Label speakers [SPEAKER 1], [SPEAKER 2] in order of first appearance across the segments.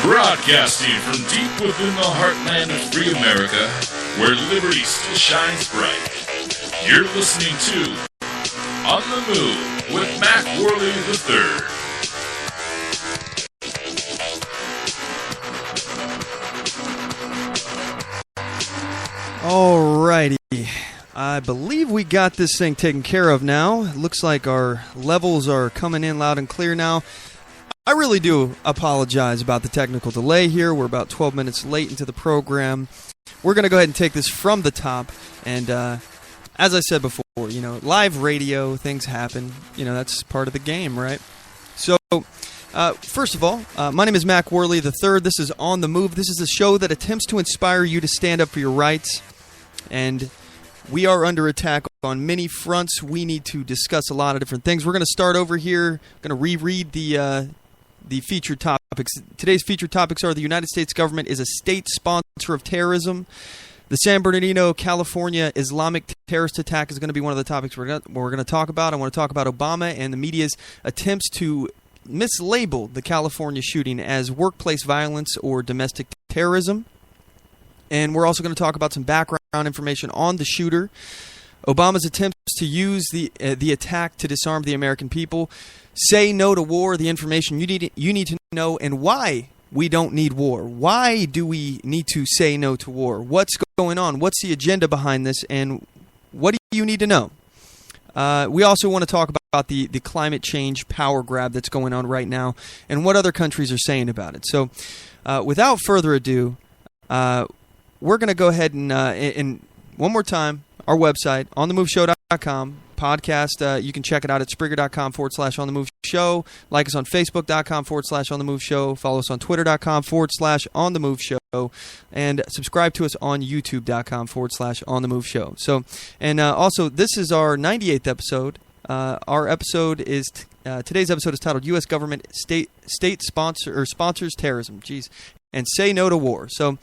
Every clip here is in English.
[SPEAKER 1] Broadcasting from deep within the heartland of free America, where liberty still shines bright. You're listening to On the Move with Mac Worley III.
[SPEAKER 2] Alrighty, I believe we got this thing taken care of now. It looks like our levels are coming in loud and clear now. I really do apologize about the technical delay here. We're about 12 minutes late into the program. We're going to go ahead and take this from the top. And as I said before, live radio, things happen. That's part of the game, right? So, first of all, my name is Mac Worley III. This is On the Move. This is a show that attempts to inspire you to stand up for your rights. And we are under attack on many fronts. We need to discuss a lot of different things. We're going to start over here. Going to reread the featured topics. Today's featured topics are: the United States government is a state sponsor of terrorism. The San Bernardino, California Islamic terrorist attack is going to be one of the topics we're going to talk about. I want to talk about Obama and the media's attempts to mislabel the California shooting as workplace violence or domestic terrorism. And we're also going to talk about some background information on the shooter, Obama's attempts to use the attack to disarm the American people, say no to war, the information you need to know, and why we don't need war. Why do we need to say no to war? What's going on? What's the agenda behind this? And what do you need to know? We also want to talk about the climate change power grab that's going on right now and what other countries are saying about it. So without further ado, we're going to go ahead and one more time, our website, OnTheMoveShow.com. Podcast, you can check it out at Spreaker.com/OnTheMoveShow. Like us on Facebook.com/OnTheMoveShow. Follow us on Twitter.com/OnTheMoveShow. And subscribe to us on YouTube.com/OnTheMoveShow. So, and also, this is our 98th episode. Our episode is today's episode is titled "U.S. Government State Sponsors Terrorism." Jeez, and say no to war. So,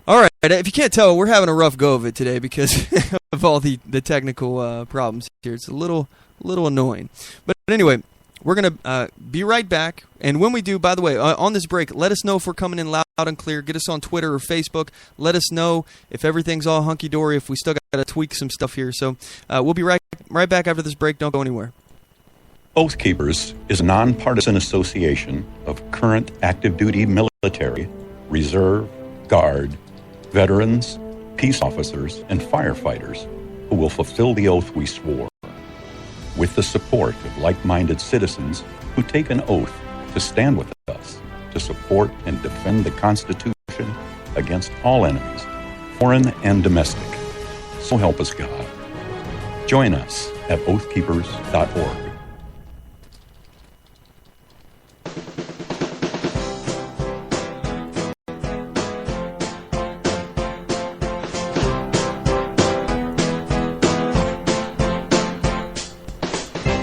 [SPEAKER 2] all right. If you can't tell, we're having a rough go of it today because of all the technical problems here. It's a little annoying. But anyway, we're going to be right back. And when we do, by the way, on this break, let us know if we're coming in loud and clear. Get us on Twitter or Facebook. Let us know if everything's all hunky-dory, if we still got to tweak some stuff here. So we'll be right back after this break. Don't go anywhere.
[SPEAKER 3] Oath Keepers is a nonpartisan association of current active duty military, reserve, guard, veterans, peace officers, and firefighters who will fulfill the oath we swore, with the support of like-minded citizens who take an oath to stand with us, to support and defend the Constitution against all enemies, foreign and domestic. So help us God. Join us at oathkeepers.org.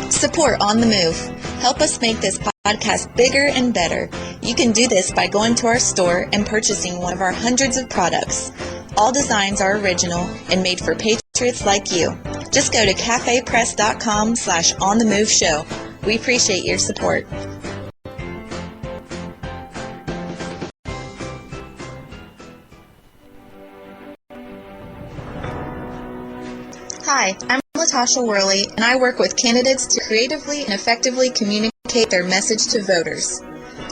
[SPEAKER 4] Support On The Move. Help us make this podcast bigger and better. You can do this by going to our store and purchasing one of our hundreds of products. All designs are original and made for patriots like you. Just go to cafepress.com/OnTheMoveShow. We appreciate your support. Hi, I'm Latasha Worley, and I work with candidates to creatively and effectively communicate their message to voters.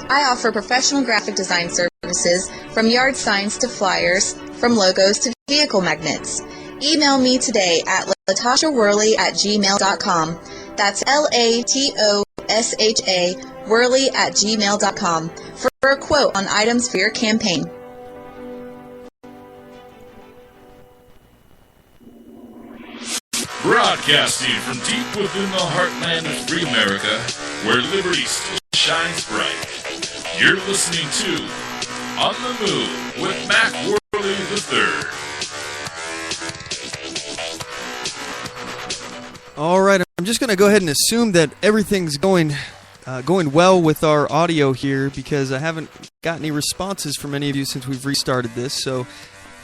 [SPEAKER 4] I offer professional graphic design services, from yard signs to flyers, from logos to vehicle magnets. Email me today at latashaworley@gmail.com. That's LATOSHA Worley@gmail.com for a quote on items for your campaign.
[SPEAKER 1] Broadcasting from deep within the heartland of free America, where liberty still shines bright. You're listening to On the Move with Mac Worley III.
[SPEAKER 2] All right, I'm just going to go ahead and assume that everything's going well with our audio here because I haven't got any responses from any of you since we've restarted this. So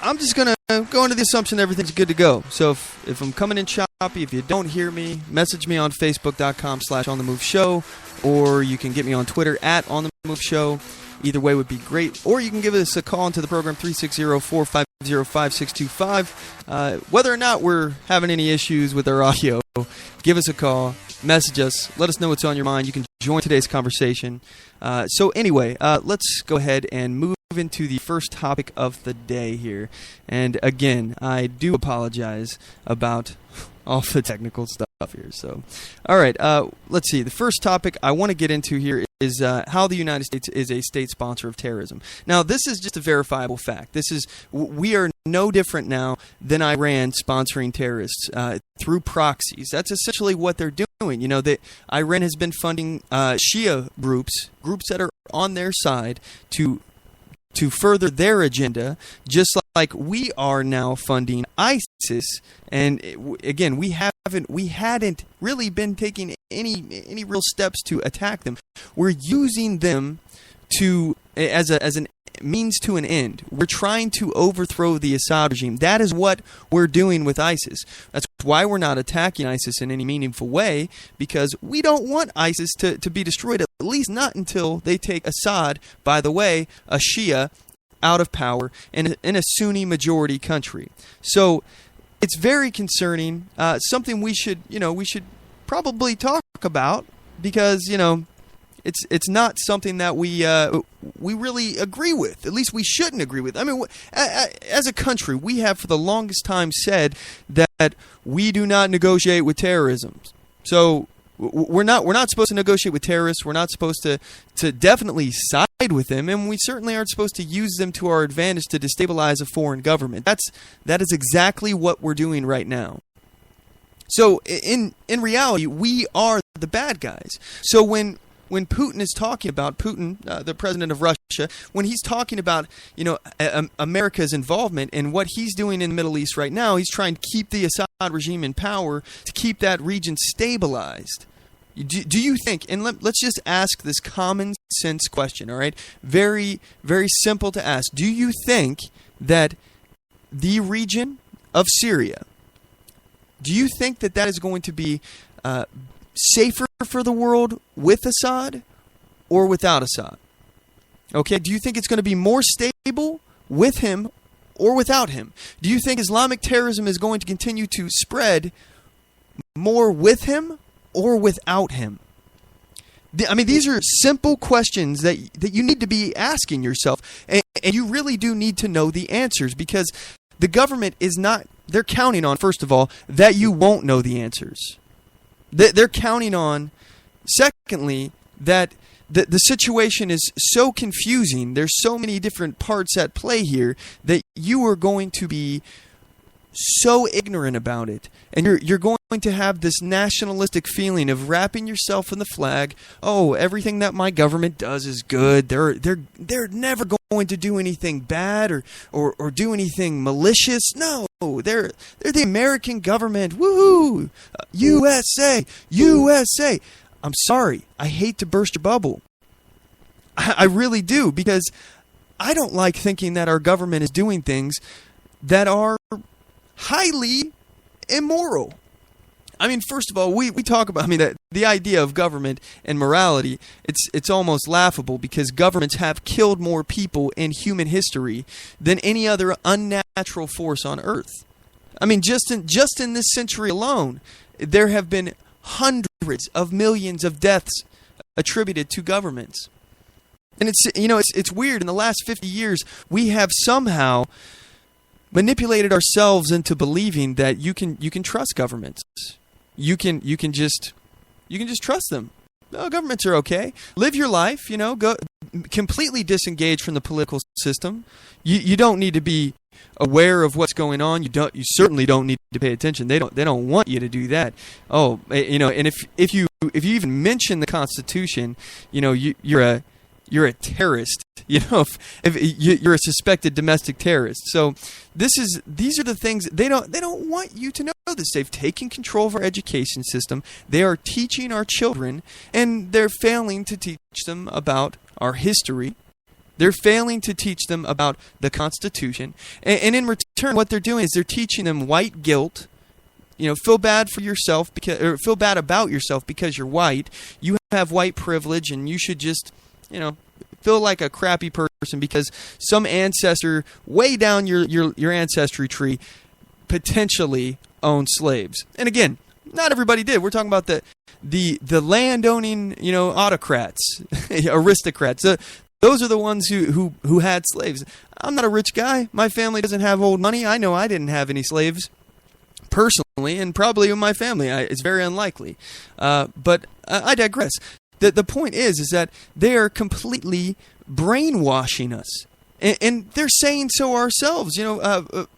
[SPEAKER 2] I'm just going to go into the assumption everything's good to go. So if I'm coming in choppy, if you don't hear me, message me on Facebook.com/OnTheMoveShow, or you can get me on Twitter @OnTheMoveShow, Either way would be great. Or you can give us a call into the program, 360-450-5625. Whether or not we're having any issues with our audio, give us a call, message us, let us know what's on your mind. You can join today's conversation. So anyway, let's go ahead and move into the first topic of the day here. And again, I do apologize about all the technical stuff here. So, all right, let's see. The first topic I want to get into here is how the United States is a state sponsor of terrorism. Now, this is just a verifiable fact. We are no different now than Iran sponsoring terrorists through proxies. That's essentially what they're doing. You know, that Iran has been funding Shia groups that are on their side to further their agenda, just like we are now funding ISIS. And again, we hadn't really been taking any real steps to attack them. We're using them as an means to an end. We're trying to overthrow the Assad regime. That is what we're doing with ISIS. That's why we're not attacking ISIS in any meaningful way, because we don't want ISIS to be destroyed, at least not until they take Assad, by the way, a Shia, out of power in a Sunni majority country. So it's very concerning, something we should probably talk about, because, you know, it's not something that we really agree with. At least we shouldn't agree with. I mean, as a country, we have for the longest time said that we do not negotiate with terrorism. So we're not supposed to negotiate with terrorists. We're not supposed to definitely side with them, and we certainly aren't supposed to use them to our advantage to destabilize a foreign government. That is exactly what we're doing right now. So in reality, we are the bad guys. So when Putin is talking about, the president of Russia, when he's talking about, you know, America's involvement in what he's doing in the Middle East right now, he's trying to keep the Assad regime in power, to keep that region stabilized. Do you think, and let's just ask this common sense question, all right? Very, very simple to ask. Do you think that the region of Syria, do you think that is going to be safer for the world with Assad or without Assad? Okay, do you think it's going to be more stable with him or without him? Do you think Islamic terrorism is going to continue to spread more with him or without him? I mean, these are simple questions that you need to be asking yourself, and you really do need to know the answers, because the government they're counting on, first of all, that you won't know the answers. They're counting on, secondly, that the situation is so confusing, there's so many different parts at play here, that you are going to be so ignorant about it. And you're going to have this nationalistic feeling of wrapping yourself in the flag. Oh, everything that my government does is good. They're never going to do anything bad or do anything malicious. No, they're the American government. Woohoo! USA! USA! I'm sorry. I hate to burst your bubble. I really do, because I don't like thinking that our government is doing things that are highly immoral. I mean, first of all, we talk about, I mean, the idea of government and morality, it's almost laughable, because governments have killed more people in human history than any other unnatural force on earth. I mean, just in this century alone, there have been hundreds of millions of deaths attributed to governments. And it's weird. In the last 50 years, we have somehow manipulated ourselves into believing that you can trust governments. You can just trust them. No, governments are okay. Live your life, go completely disengage from the political system. You don't need to be aware of what's going on. You certainly don't need to pay attention. They don't want you to do that. Oh, and if you even mention the Constitution, you're a terrorist. If you're a suspected domestic terrorist. So these are the things they don't want you to know this. They've taken control of our education system. They are teaching our children, and they're failing to teach them about our history. They're failing to teach them about the Constitution. And in return, what they're doing is they're teaching them white guilt. Feel bad for yourself or feel bad about yourself because you're white. You have white privilege, and you should just, feel like a crappy person because some ancestor way down your ancestry tree potentially owned slaves. And again, not everybody did. We're talking about the landowning, autocrats, aristocrats. Those are the ones who had slaves. I'm not a rich guy. My family doesn't have old money. I know I didn't have any slaves personally, and probably in my family. It's very unlikely. But I digress. The point is that they are completely brainwashing us. And they're saying so ourselves.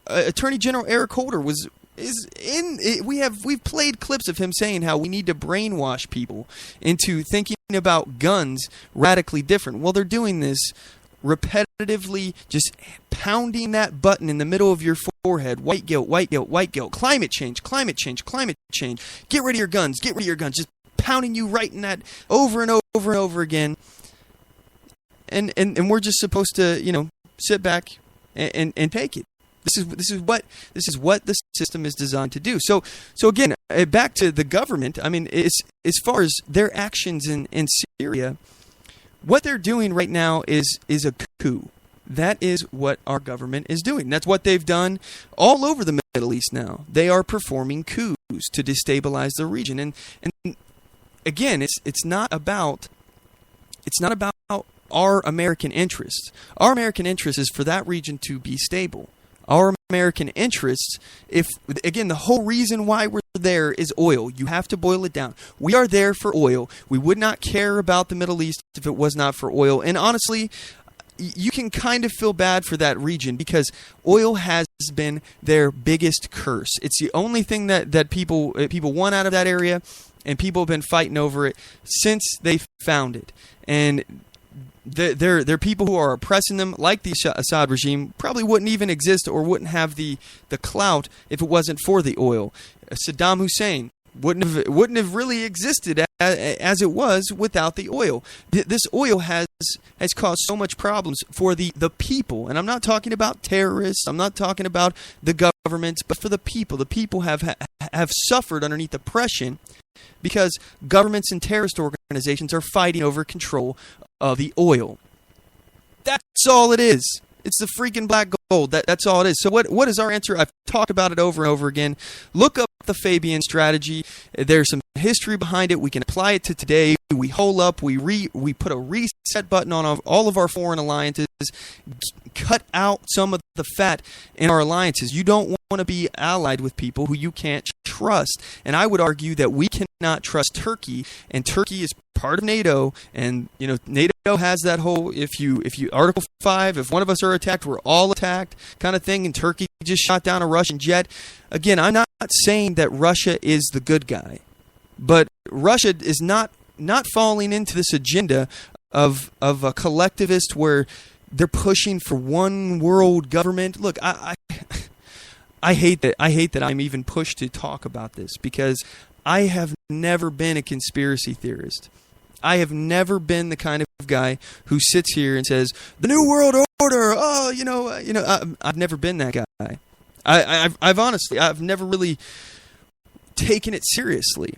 [SPEAKER 2] Attorney General Eric Holder we've played clips of him saying how we need to brainwash people into thinking about guns radically different. Well, they're doing this repetitively, just pounding that button in the middle of your forehead. White guilt, white guilt, white guilt. Climate change, climate change, climate change. Get rid of your guns, get rid of your guns. Just pounding you right in that over and over and over again. And we're just supposed to, sit back and take it. This is what the system is designed to do. So again, back to the government. I mean, as far as their actions in Syria, what they're doing right now is a coup. That is what our government is doing. That's what they've done all over the Middle East now. They are performing coups to destabilize the region. And again, it's not about our American interests. Our American interest is for that region to be stable. Our American interests, the whole reason why we're there is oil. You have to boil it down. We are there for oil. We would not care about the Middle East if it was not for oil. And honestly, you can kind of feel bad for that region because oil has been their biggest curse. It's the only thing that people want out of that area, and people have been fighting over it since they found it. And they're people who are oppressing them, like the Assad regime, probably wouldn't even exist or wouldn't have the clout if it wasn't for the oil. Saddam Hussein wouldn't have really existed as it was without the oil. This oil has caused so much problems for the people, and I'm not talking about terrorists. I'm not talking about the governments, but for the people. The people have suffered underneath oppression because governments and terrorist organizations are fighting over control of the oil. That's all it is. It's the freaking black gold. That's all it is. So what is our answer? I've talked about it over and over again. Look up the Fabian strategy. There's some history behind it. We can apply it to today. We hole up. We put a reset button on all of our foreign alliances. Cut out some of the fat in our alliances. You don't want to be allied with people who you can't trust. And I would argue that we cannot trust Turkey, and Turkey is part of NATO, and NATO has that whole if you Article 5, if one of us are attacked, we're all attacked kind of thing, and Turkey just shot down a Russian jet. Again, I'm not saying that Russia is the good guy, but Russia is not falling into this agenda of a collectivist where they're pushing for one world government. Look, I hate that I'm even pushed to talk about this because I have never been a conspiracy theorist. I have never been the kind of guy who sits here and says the New World Order. I've never been that guy. I've never really taken it seriously.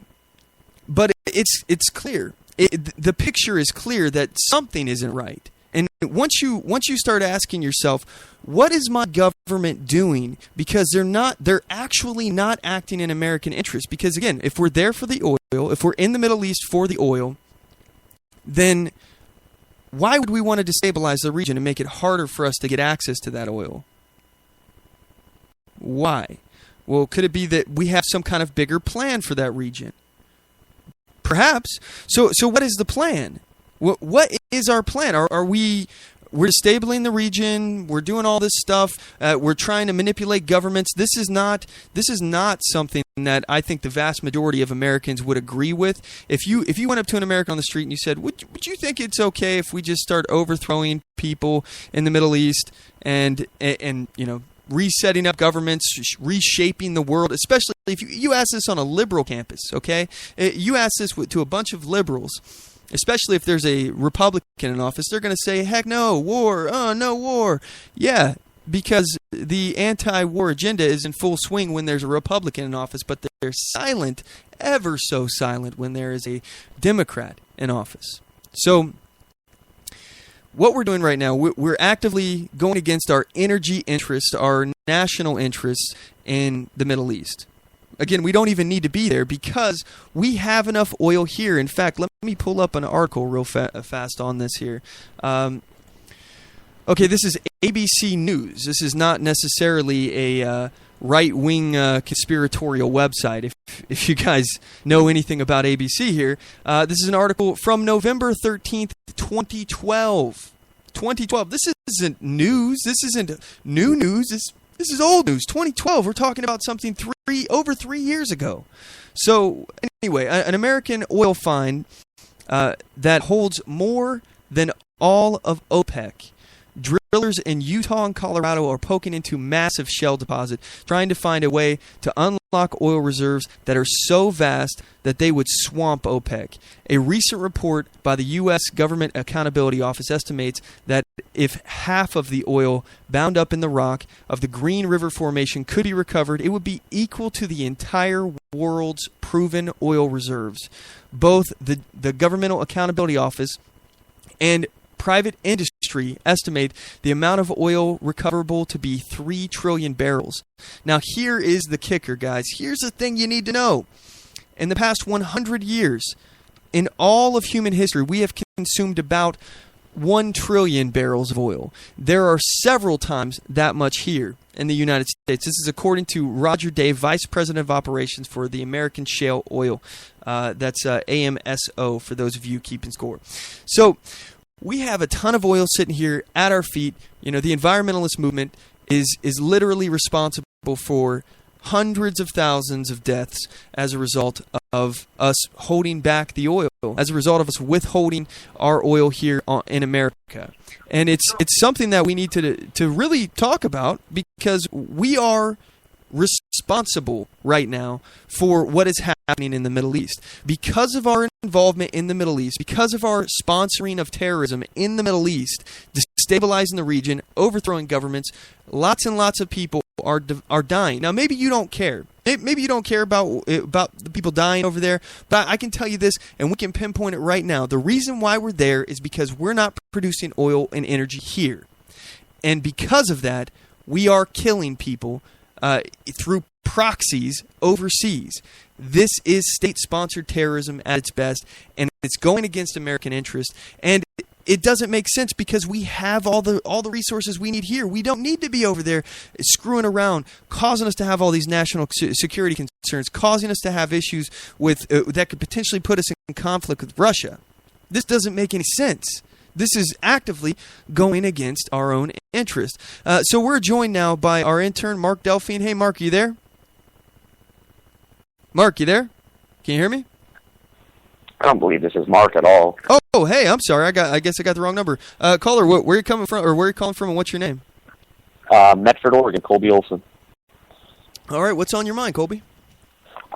[SPEAKER 2] But it's clear. The picture is clear that something isn't right. And once you start asking yourself, what is my government doing? Because they're actually not acting in American interest. Because again, if we're there for the oil, if we're in the Middle East for the oil, then why would we want to destabilize the region and make it harder for us to get access to that oil? Why? Well, could it be that we have some kind of bigger plan for that region? Perhaps. So what is the plan? What is our plan? We're disabling the region. We're doing all this stuff. We're trying to manipulate governments. This is not something that I think the vast majority of Americans would agree with. If you went up to an American on the street and you said, "Would you think it's okay if we just start overthrowing people in the Middle East and resetting up governments, reshaping the world?" Especially if you ask this on a liberal campus, okay? You ask this to a bunch of liberals. Especially if there's a Republican in office, they're going to say, heck no, war, no war. Yeah, because the anti-war agenda is in full swing when there's a Republican in office, but they're silent, ever so silent, when there is a Democrat in office. So what we're doing right now, we're actively going against our energy interests, our national interests in the Middle East. Again, we don't even need to be there because we have enough oil here. In fact, let me pull up an article real fast on this here. Okay, this is ABC News. This is not necessarily a right-wing conspiratorial website. If you guys know anything about ABC here, this is an article from November 13th, 2012. 2012. This isn't news. This isn't new news. This is old news. 2012. We're talking about something over 3 years ago. So anyway, an American oil find that holds more than all of OPEC. Drillers in Utah and Colorado are poking into massive shale deposit, trying to find a way to unlock oil reserves that are so vast that they would swamp OPEC. A recent report by the U.S. Government Accountability Office estimates that if half of the oil bound up in the rock of the Green River Formation could be recovered, it would be equal to the entire world's proven oil reserves. Both the Governmental Accountability Office and private industry estimate the amount of oil recoverable to be 3 trillion barrels. Now, here is the kicker, guys. Here's the thing you need to know. In the past 100 years, in all of human history, we have consumed about 1 trillion barrels of oil. There are several times that much here in the United States. This is according to Roger Day, Vice President of Operations for the American Shale Oil. That's AMSO, for those of you keeping score. So, we have a ton of oil sitting here at our feet. You know, the environmentalist movement is literally responsible for hundreds of thousands of deaths as a result of us holding back the oil, as a result of us withholding our oil here in America. And it's something that we need to really talk about because we are responsible right now for what is happening in the Middle East. Because of our involvement in the Middle East, because of our sponsoring of terrorism in the Middle East, destabilizing the region, overthrowing governments, lots and lots of people are dying. Now, maybe you don't care. Maybe you don't care about the people dying over there, but I can tell you this, and we can pinpoint it right now. The reason why we're there is because we're not producing oil and energy here. And because of that, we are killing people through proxies overseas. This is state-sponsored terrorism at its best, and it's going against American interests. And it doesn't make sense because we have all the resources we need here. We don't need to be over there screwing around, causing us to have all these national security concerns, causing us to have issues with that could potentially put us in conflict with Russia. This doesn't make any sense. This is actively going against our own interest. So we're joined now by our intern, Mark Delphine. Hey, Mark, you there? Mark, you there? Can you hear me?
[SPEAKER 5] I don't believe this is Mark at all.
[SPEAKER 2] Oh, hey, I'm sorry. I guess I got the wrong number. Caller, where are you coming from, or where are you calling from, and what's your name?
[SPEAKER 5] Medford, Oregon, Colby Olson.
[SPEAKER 2] All right, what's on your mind, Colby?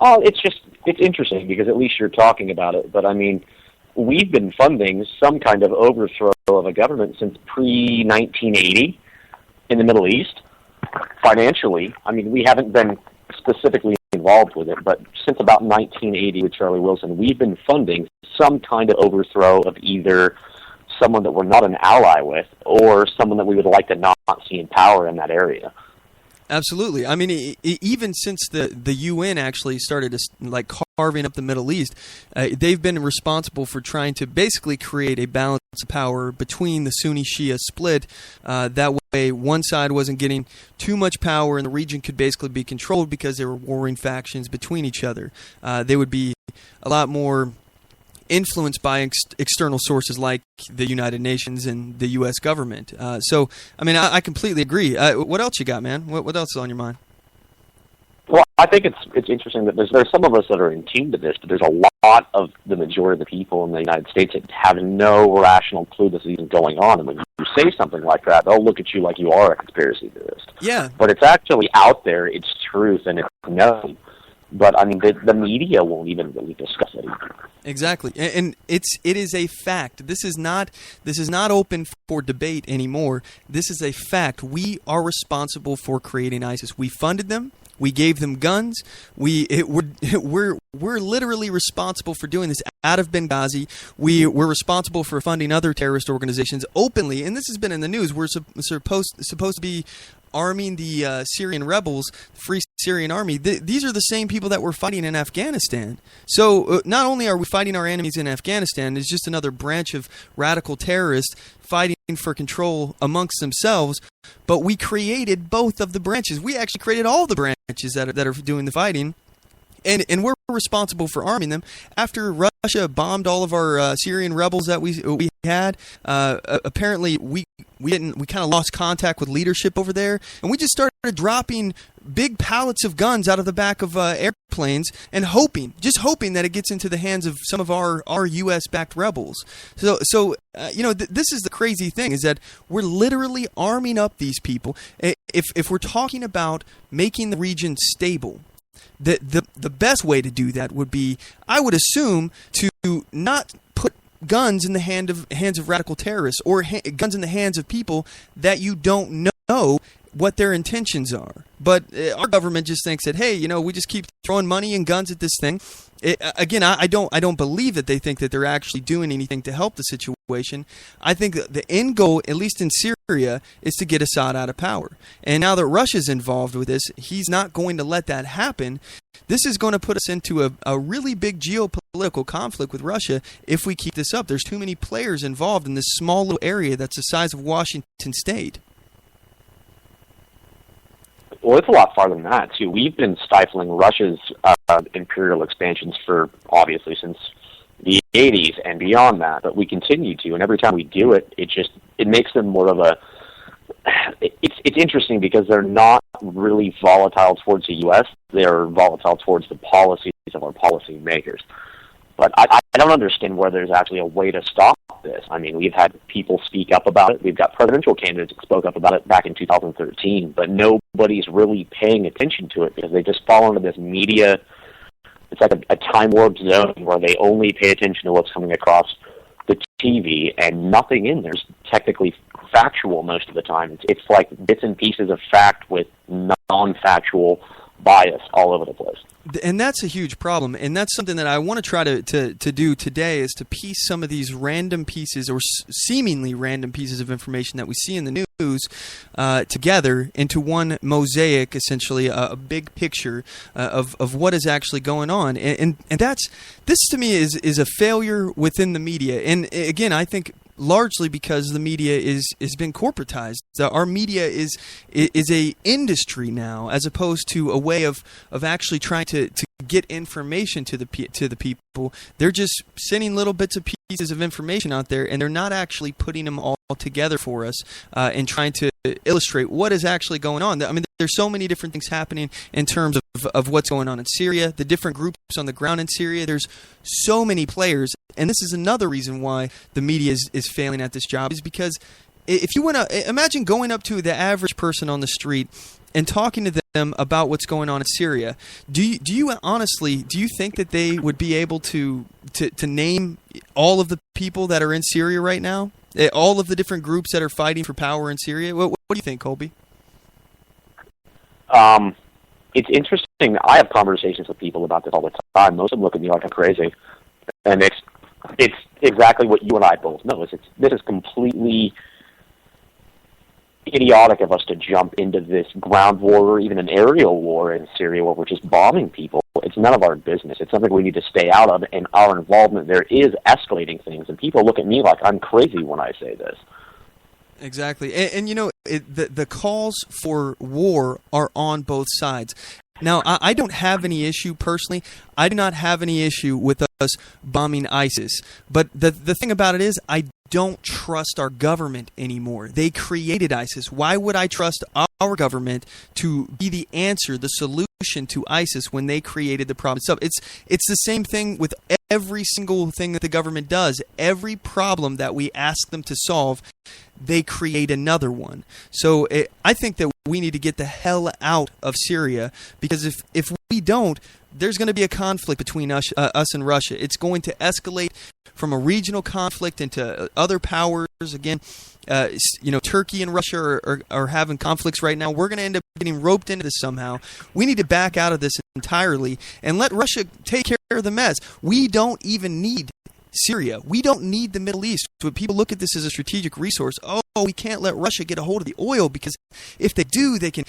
[SPEAKER 5] Oh, it's interesting because at least you're talking about it. But I mean, we've been funding some kind of overthrow of a government since pre-1980 in the Middle East. Financially, I mean, we haven't been specifically involved with it, but since about 1980 with Charlie Wilson, we've been funding some kind of overthrow of either someone that we're not an ally with or someone that we would like to not see in power in that area.
[SPEAKER 2] Absolutely. I mean, even since the UN actually started carving up the Middle East, they've been responsible for trying to basically create a balance of power between the Sunni-Shia split. That way, one side wasn't getting too much power, and the region could basically be controlled because there were warring factions between each other. They would be a lot more influenced by external sources like the United Nations and the U.S. government. So, I mean, I completely agree. What else you got, man? What else is on your mind?
[SPEAKER 5] Well, I think it's interesting that there's some of us that are in tune to this, but there's a lot of the majority of the people in the United States that have no rational clue this is even going on. And when you say something like that, they'll look at you like you are a conspiracy theorist.
[SPEAKER 2] Yeah.
[SPEAKER 5] But it's actually out there, it's truth, and it's known. But I mean, the media won't even really discuss it either.
[SPEAKER 2] Exactly, and it is a fact. This is not open for debate anymore. This is a fact. We are responsible for creating ISIS. We funded them. We gave them guns. We're we're literally responsible for doing this out of Benghazi. We're responsible for funding other terrorist organizations openly, and this has been in the news. We're supposed to be arming the Syrian rebels, Free Syrian Army. These are the same people that we're fighting in Afghanistan. So not only are we fighting our enemies in Afghanistan, it's just another branch of radical terrorists fighting for control amongst themselves, but we created both of the branches. We actually created all the branches that are doing the fighting. And we're responsible for arming them. After Russia bombed all of our Syrian rebels that we had, apparently we kind of lost contact with leadership over there, and we just started dropping big pallets of guns out of the back of airplanes and hoping that it gets into the hands of some of our U.S.-backed rebels. So this is the crazy thing, is that we're literally arming up these people. If we're talking about making the region stable, the best way to do that would be, I would assume, to not put guns in the hands of radical terrorists, or guns in the hands of people that you don't know what their intentions are. But our government just thinks that, hey, we just keep throwing money and guns at this thing. Again, I don't believe that they think that they're actually doing anything to help the situation. I think that the end goal, at least in Syria, is to get Assad out of power. And now that Russia's involved with this, he's not going to let that happen. This is going to put us into a really big geopolitical conflict with Russia if we keep this up. There's too many players involved in this small little area that's the size of Washington State.
[SPEAKER 5] Well, it's a lot farther than that, too. We've been stifling Russia's imperial expansions for, obviously, since the 80s and beyond that, but we continue to, and every time we do it, it makes them more of a... It's interesting because they're not really volatile towards the U.S., they're volatile towards the policies of our policy makers. But I don't understand where there's actually a way to stop this. I mean, we've had people speak up about it. We've got presidential candidates that spoke up about it back in 2013, but nobody's really paying attention to it because they just fall into this media. It's like a time-warped zone where they only pay attention to what's coming across the TV, and nothing in there's technically factual most of the time. It's like bits and pieces of fact with non-factual bias all over the place.
[SPEAKER 2] And that's a huge problem, and that's something that I want to try to do today, is to piece some of these random pieces, or seemingly random pieces of information that we see in the news together into one mosaic, essentially a big picture of what is actually going on. And this to me is a failure within the media. And again, I think largely because the media is been corporatized. Our media is a industry now, as opposed to a way of actually trying to get information to the people. They're just sending little bits of pieces of information out there, and they're not actually putting them all together for us and trying to illustrate what is actually going on. I mean, there's so many different things happening in terms of what's going on in Syria, the different groups on the ground in Syria. There's so many players, and this is another reason why the media is failing at this job, is because if you want to imagine going up to the average person on the street and talking to them about what's going on in Syria, do you honestly think that they would be able to name all of the people that are in Syria right now? All of the different groups that are fighting for power in Syria? What do you think, Colby?
[SPEAKER 5] It's interesting. I have conversations with people about this all the time. Most of them look at me like I'm crazy. And it's exactly what you and I both know. This is completely idiotic of us to jump into this ground war or even an aerial war in Syria where we're just bombing people. It's none of our business. It's something we need to stay out of, and our involvement there is escalating things, and people look at me like I'm crazy when I say this.
[SPEAKER 2] Exactly. And the calls for war are on both sides. Now, I don't have any issue, personally, I do not have any issue with us bombing ISIS. But the thing about it is, I don't trust our government anymore. They created ISIS. Why would I trust our government to be the answer, the solution to ISIS when they created the problem itself? It's the same thing with every single thing that the government does. Every problem that we ask them to solve, they create another one. So I think that we need to get the hell out of Syria, because if we don't, there's going to be a conflict between us and Russia. It's going to escalate from a regional conflict into other powers. Again, Turkey and Russia are having conflicts right now. We're going to end up getting roped into this somehow. We need to back out of this entirely and let Russia take care of the mess. We don't even need Syria. We don't need the Middle East. When people look at this as a strategic resource, we can't let Russia get a hold of the oil, because if they do, they can,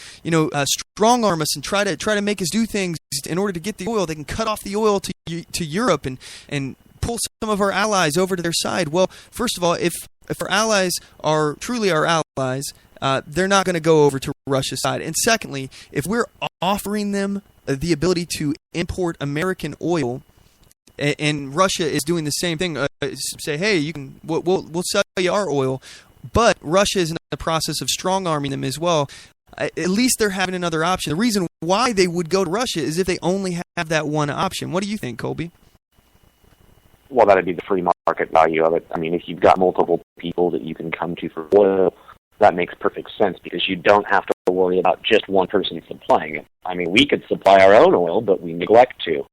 [SPEAKER 2] strong arm us and try to make us do things in order to get the oil. They can cut off the oil to Europe and pull some of our allies over to their side. Well, first of all, if our allies are truly our allies, they're not going to go over to Russia's side. And secondly, if we're offering them the ability to import American oil, and Russia is doing the same thing, say, hey, we'll sell you our oil, but Russia is in the process of strong-arming them as well. At least they're having another option. The reason why they would go to Russia is if they only have that one option. What do you think, Colby?
[SPEAKER 5] Well, that would be the free market value of it. I mean, if you've got multiple people that you can come to for oil, that makes perfect sense, because you don't have to worry about just one person supplying it. I mean, we could supply our own oil, but we neglect to.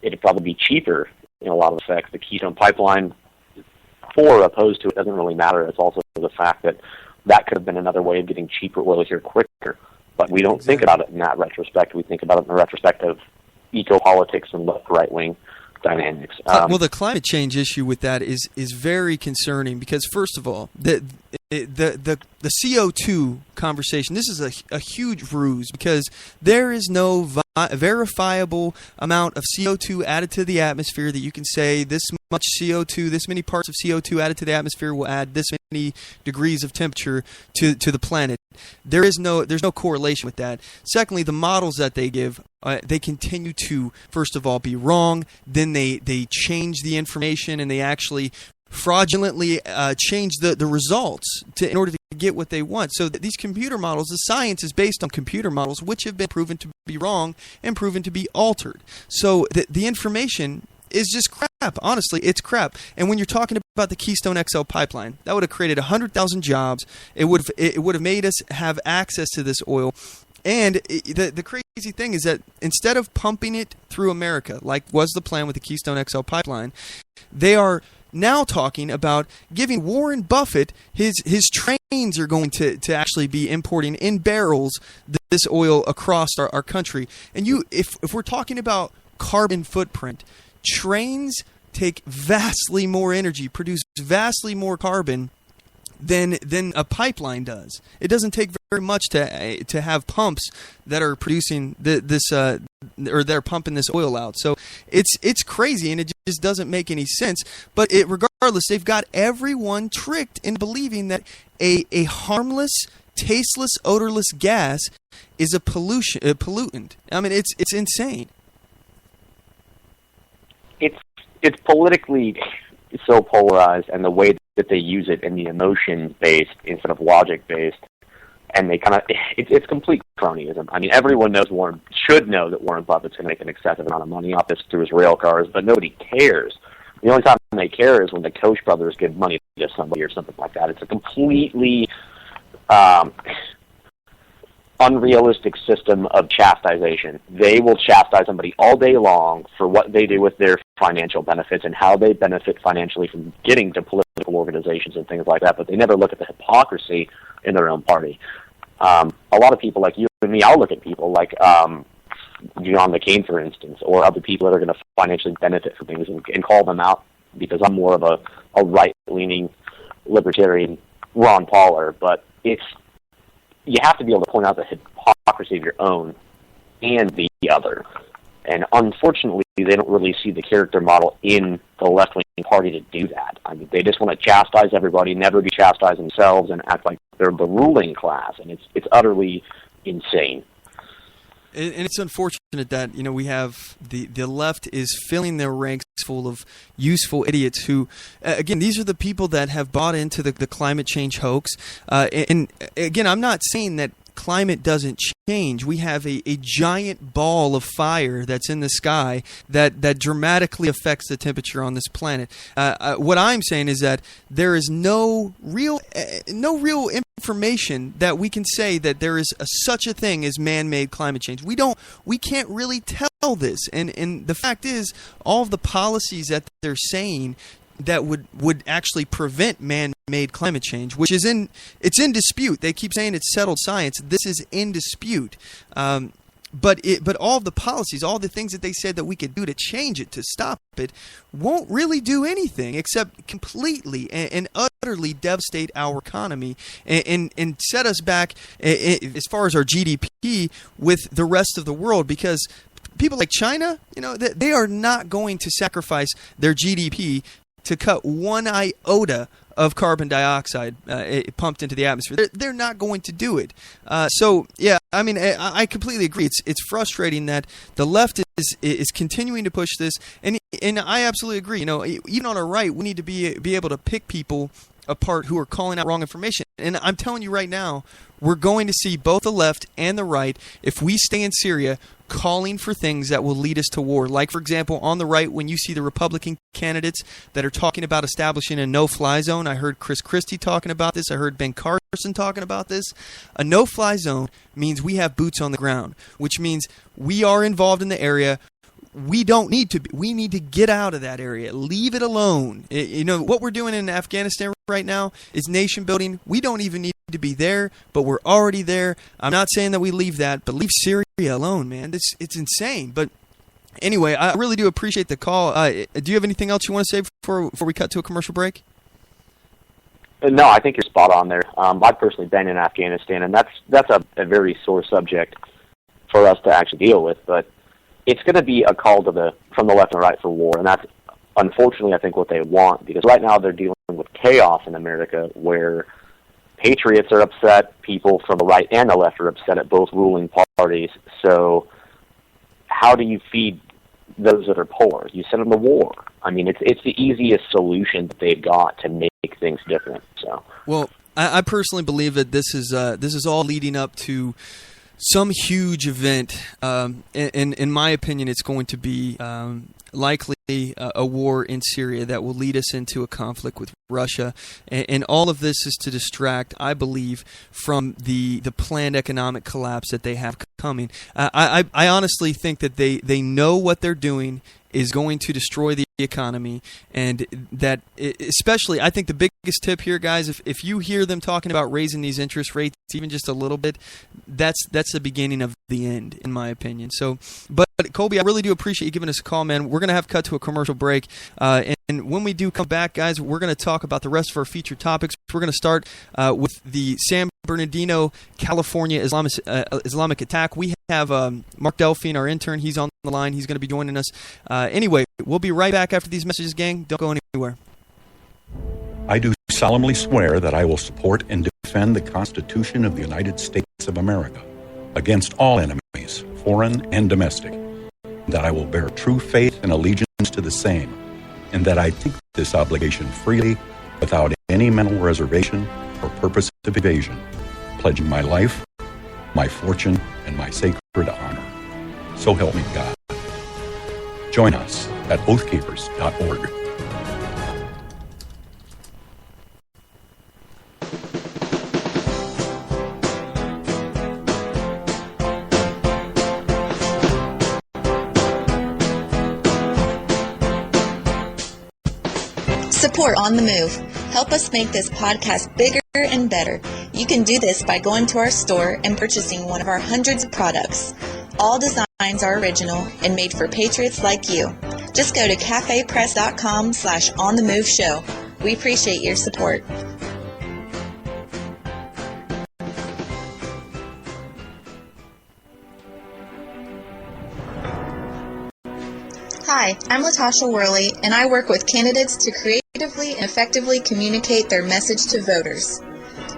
[SPEAKER 5] It'd probably be cheaper in a lot of effects. The Keystone Pipeline, for or opposed to it, doesn't really matter. It's also the fact that could have been another way of getting cheaper oil here quicker. But we don't think about it in that retrospect. We think about it in the retrospect of eco-politics and left-right-wing dynamics.
[SPEAKER 2] Well, the climate change issue with that is very concerning, because first of all, the CO2 conversation, this is a huge ruse, because there is no verifiable amount of CO2 added to the atmosphere that you can say this much CO2, this many parts of CO2 added to the atmosphere will add this many degrees of temperature to the planet. There's no correlation with that. Secondly, the models that they give, they continue to, first of all, be wrong. Then they change the information, and they actually fraudulently change the results in order to get what they want. So these computer models, the science is based on computer models, which have been proven to be wrong and proven to be altered. So the information is just crap. Honestly, it's crap. And when you're talking about the Keystone XL pipeline, that would have created 100,000 jobs. It would have made us have access to this oil. And the crazy thing is that instead of pumping it through America, like was the plan with the Keystone XL pipeline, they are now talking about giving Warren Buffett his trains are going to actually be importing in barrels this oil across our country. And if we're talking about carbon footprint, trains take vastly more energy, produce vastly more carbon than a pipeline does. It doesn't take very much to have pumps that are producing this or they're pumping this oil out. So it's crazy, and it just doesn't make any sense. But regardless, they've got everyone tricked in believing that a harmless, tasteless, odorless gas is a pollutant. I mean, it's insane.
[SPEAKER 5] It's politically so polarized, and the way that they use it in the emotion-based instead of logic-based, and they kind of, it's complete cronyism. I mean, everyone should know that Warren Buffett's going to make an excessive amount of money off this through his rail cars, but nobody cares. The only time they care is when the Koch brothers give money to somebody or something like that. It's a completely unrealistic system of chastisation. They will chastise somebody all day long for what they do with their financial benefits and how they benefit financially from getting to political organizations and things like that, but they never look at the hypocrisy in their own party. A lot of people like you and me, I'll look at people like John McCain, for instance, or other people that are going to financially benefit from things and call them out, because I'm more of a right-leaning libertarian Ron Pauler, but you have to be able to point out the hypocrisy of your own and the other. And unfortunately, they don't really see the character model in the left-wing party to do that. I mean, they just want to chastise everybody, never be chastised themselves, and act like they're the ruling class. And it's utterly insane.
[SPEAKER 2] And it's unfortunate that, we have the left is filling their ranks full of useful idiots who, again, these are the people that have bought into the climate change hoax. And again, I'm not saying that climate doesn't change. We have a giant ball of fire that's in the sky that dramatically affects the temperature on this planet. What I'm saying is that there is no real information that we can say that there is such a thing as man-made climate change. We can't really tell this. And the fact is, all of the policies that they're saying that would actually prevent man-made climate change, which it's in dispute. They keep saying it's settled science. This is in dispute. but all of the policies, all the things that they said that we could do to change it, to stop it, won't really do anything except completely and utterly devastate our economy and set us back as far as our GDP with the rest of the world, because people like China, they are not going to sacrifice their GDP to cut one iota of carbon dioxide pumped into the atmosphere. They're not going to do it. So, yeah, I mean, I completely agree. It's frustrating that the left is continuing to push this, and I absolutely agree. Even on our right, we need to be able to pick people apart who are calling out wrong information. And I'm telling you right now, we're going to see both the left and the right, if we stay in Syria, calling for things that will lead us to war. Like, for example, on the right, when you see the Republican candidates that are talking about establishing a no-fly zone. I heard Chris Christie talking about this. I heard Ben Carson talking about this. A no-fly zone means we have boots on the ground, which means we are involved in the area. We don't need to be. We need to get out of that area. Leave it alone. What we're doing in Afghanistan right now is nation building. We don't even need to be there, but we're already there. I'm not saying that we leave that, but leave Syria alone, man. It's insane. But anyway, I really do appreciate the call. Do you have anything else you want to say before we cut to a commercial break?
[SPEAKER 5] No, I think you're spot on there. I've personally been in Afghanistan, and that's a very sore subject for us to actually deal with, but it's going to be a call from the left and right for war, and that's unfortunately I think what they want, because right now they're dealing with chaos in America where patriots are upset, people from the right and the left are upset at both ruling parties. So how do you feed those that are poor? You send them to war. I mean, it's the easiest solution that they've got to make things different. So,
[SPEAKER 2] well, I personally believe that this is all leading up to some huge event. In my opinion, it's going to be likely a war in Syria that will lead us into a conflict with Russia. And all of this is to distract, I believe, from the planned economic collapse that they have coming. I honestly think that they know what they're doing is going to destroy the economy, and that especially, I think the biggest tip here, guys, if you hear them talking about raising these interest rates even just a little bit, that's the beginning of the end, in my opinion. So, but Colby, I really do appreciate you giving us a call, man. We're going to have cut to a commercial break, and when we do come back, guys, we're going to talk about the rest of our featured topics. We're going to start with the San Bernardino, California Islamic attack. We have Mark Delphine, our intern. He's on the line. He's going to be joining us. Anyway, we'll be right back after these messages, gang. Don't go anywhere.
[SPEAKER 3] I do solemnly swear that I will support and defend the Constitution of the United States of America against all enemies, foreign and domestic, that I will bear true faith and allegiance to the same, and that I take this obligation freely without any mental reservation or purpose of evasion, pledging my life, my fortune, and my sacred honor. So help me God. Join us at oathkeepers.org.
[SPEAKER 4] Support On The Move. Help us make this podcast bigger and better. You can do this by going to our store and purchasing one of our hundreds of products. All designs are original and made for patriots like you. Just go to cafepress.com/OnTheMoveShow. We appreciate your support. Hi, I'm Latasha Worley, and I work with candidates to creatively and effectively communicate their message to voters.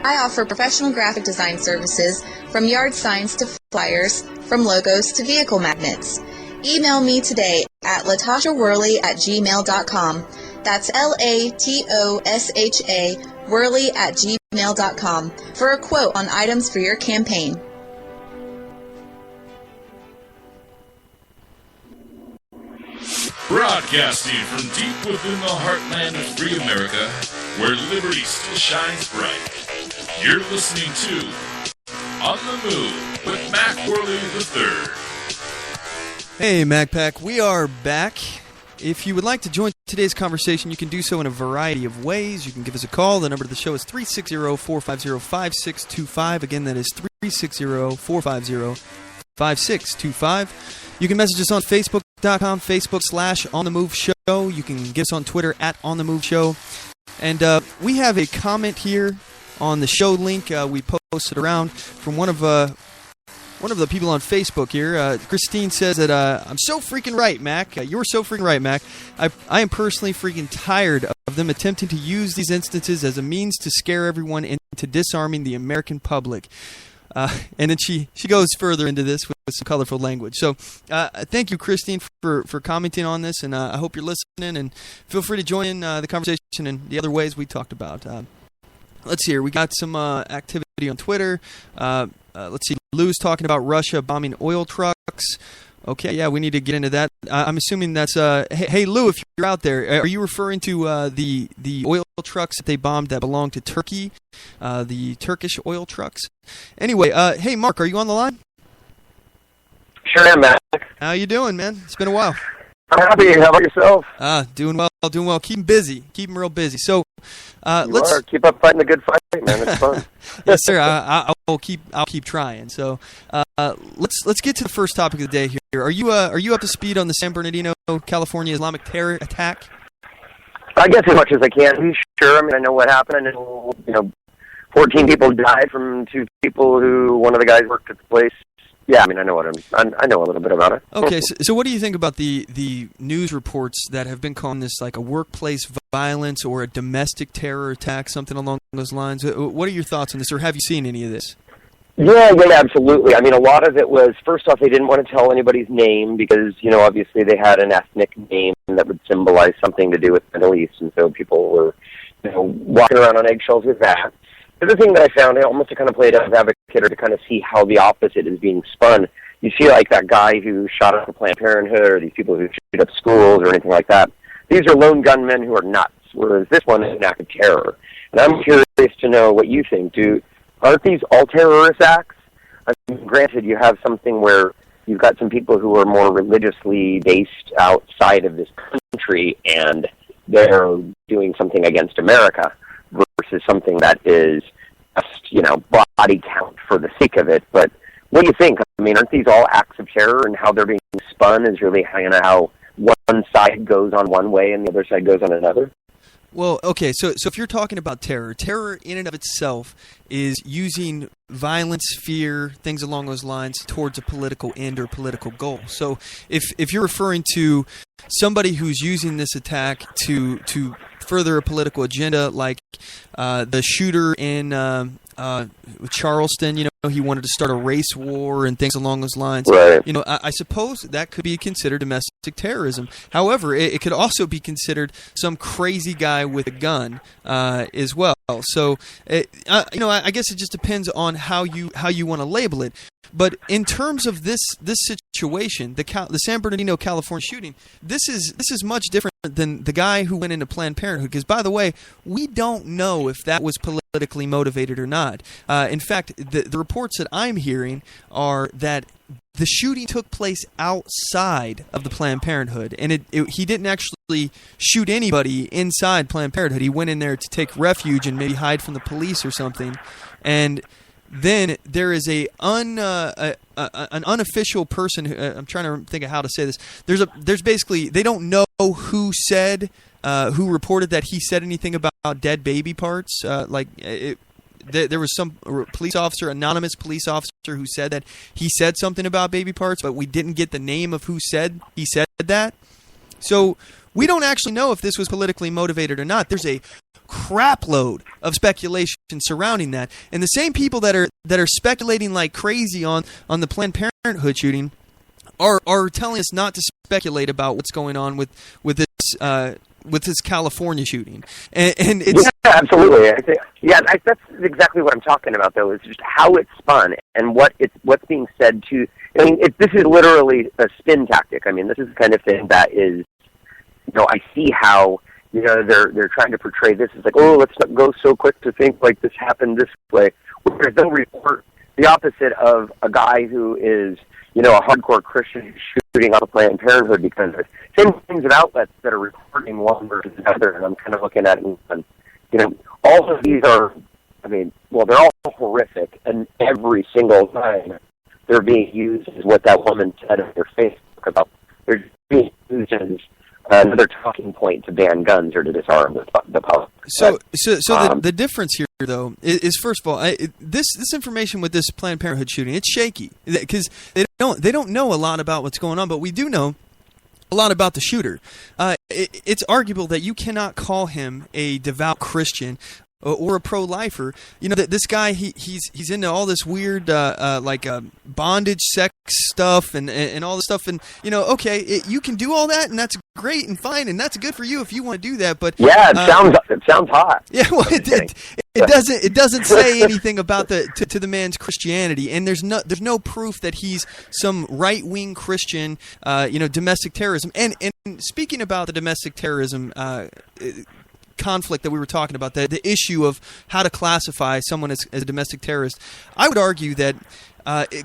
[SPEAKER 4] I offer professional graphic design services, from yard signs to flyers, from logos to vehicle magnets. Email me today at latashaworley@gmail.com. That's LATOSHA Worley@gmail.com for a quote on items for your campaign.
[SPEAKER 1] Broadcasting from deep within the heartland of free America, where liberty still shines bright. You're listening to On the Move with Mac Worley III.
[SPEAKER 2] Hey, MacPack, we are back. If you would like to join today's conversation, you can do so in a variety of ways. You can give us a call. The number to the show is 360-450-5625. Again, that is 360-450-5625. 5625. You can message us on Facebook.com, Facebook/OnTheMoveShow. You can get us on Twitter @OnTheMoveShow. And we have a comment here on the show link we posted around from one of the people on Facebook here. Christine says that I'm so freaking right, Mac. You're so freaking right, Mac. I am personally freaking tired of them attempting to use these instances as a means to scare everyone into disarming the American public. And then she goes further into this with some colorful language. So thank you, Christine, for commenting on this, and I hope you're listening, and feel free to join in the conversation in the other ways we talked about. Let's see here. We got some activity on Twitter. Let's see. Lou's talking about Russia bombing oil trucks. Okay, yeah, we need to get into that. I'm assuming that's... hey, Lou, if you're out there, are you referring to the oil trucks that they bombed that belong to Turkey? The Turkish oil trucks? Anyway, hey, Mark, are you on the line?
[SPEAKER 6] Sure am, Mac.
[SPEAKER 2] How you doing, man? It's been a while.
[SPEAKER 6] I'm happy. How about yourself?
[SPEAKER 2] Doing well. Keep 'em busy. Keep 'em real busy. So,
[SPEAKER 6] let's keep up fighting the good fight, man. It's fun.
[SPEAKER 2] Yes, sir. I'll keep trying. So, let's get to the first topic of the day here. Are you up to speed on the San Bernardino, California Islamic terror attack?
[SPEAKER 6] I guess as much as I can. Sure. I mean, I know what happened. I know, 14 people died from 2 people who one of the guys worked at the place. Yeah, I mean, I know I know a little bit about it.
[SPEAKER 2] Okay, so what do you think about the news reports that have been calling this like a workplace violence or a domestic terror attack, something along those lines? What are your thoughts on this, or have you seen any of this?
[SPEAKER 6] Yeah, absolutely. I mean, a lot of it was, first off, they didn't want to tell anybody's name because, obviously they had an ethnic name that would symbolize something to do with the Middle East, and so people were, walking around on eggshells with that. The other thing that I found, almost to kind of play devil's advocate or to kind of see how the opposite is being spun, you see like that guy who shot up Planned Parenthood or these people who shoot up schools or anything like that. These are lone gunmen who are nuts, whereas this one is an act of terror. And I'm curious to know what you think. Aren't these all terrorist acts? I mean, granted, you have something where you've got some people who are more religiously based outside of this country and they're doing something against America, versus something that is just, body count for the sake of it. But what do you think? I mean, aren't these all acts of terror, and how they're being spun is really how one side goes on one way and the other side goes on another?
[SPEAKER 2] Well, okay, so if you're talking about terror in and of itself is using violence, fear, things along those lines towards a political end or political goal. So if you're referring to somebody who's using this attack to further a political agenda, like the shooter in Charleston, he wanted to start a race war and things along those lines.
[SPEAKER 6] Right.
[SPEAKER 2] I suppose that could be considered domestic terrorism. However, it could also be considered some crazy guy with a gun as well. So, I guess it just depends on how you want to label it. But in terms of this situation, the San Bernardino, California shooting, this is much different than the guy who went into Planned Parenthood. Because, by the way, we don't know if that was politically motivated or not. In fact, the reports that I'm hearing are that the shooting took place outside of the Planned Parenthood, and he didn't actually shoot anybody inside Planned Parenthood. He went in there to take refuge and maybe hide from the police or something, and then there is an unofficial person. I'm trying to think of how to say this. There's basically, they don't know who who reported that he said anything about dead baby parts. There was some police officer, anonymous police officer, who said that he said something about baby parts, but we didn't get the name of who said he said that. So we don't actually know if this was politically motivated or not. There's a crapload of speculation surrounding that, and the same people that are speculating like crazy on the Planned Parenthood shooting are telling us not to speculate about what's going on with this California shooting, and it's
[SPEAKER 6] absolutely. That's exactly what I'm talking about, though. Is just how it's spun and what's being said to. I mean, this is literally a spin tactic. I mean, this is the kind of thing that is, I see how. They're trying to portray this as like, oh, let's not go so quick to think like this happened this way. Whereas they'll report the opposite of a guy who is, a hardcore Christian shooting up a Planned Parenthood, because there's same things of outlets that are reporting one versus another, and I'm kind of looking at it and, all of these are, they're all horrific, and every single time they're being used as what that woman said on her Facebook about. They're being used as another talking point to ban guns or to disarm the public.
[SPEAKER 2] So the difference here, though, is first of all, this information with this Planned Parenthood shooting, it's shaky because they don't know a lot about what's going on, but we do know a lot about the shooter. It's arguable that you cannot call him a devout Christian or a pro-lifer. You know, that this guy, he's into all this weird bondage sex stuff and all this stuff, and you know, okay, you can do all that, and that's great and fine, and that's good for you if you want to do that. But
[SPEAKER 6] yeah, it sounds hot.
[SPEAKER 2] Yeah, well, it doesn't say anything about to the man's Christianity, and there's no proof that he's some right-wing Christian. Domestic terrorism, and speaking about the domestic terrorism conflict that we were talking about, the issue of how to classify someone as a domestic terrorist, I would argue that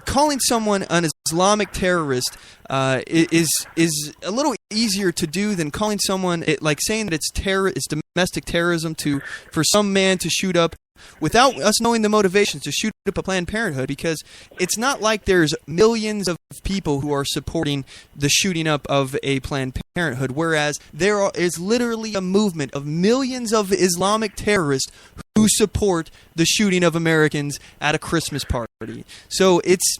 [SPEAKER 2] calling someone an Islamic terrorist is a little easier to do than calling someone like saying that it's domestic terrorism for some man to shoot up without us knowing the motivations to shoot up a Planned Parenthood, because it's not like there's millions of people who are supporting the shooting up of a Planned Parenthood, whereas there is literally a movement of millions of Islamic terrorists who support the shooting of Americans at a Christmas party. So it's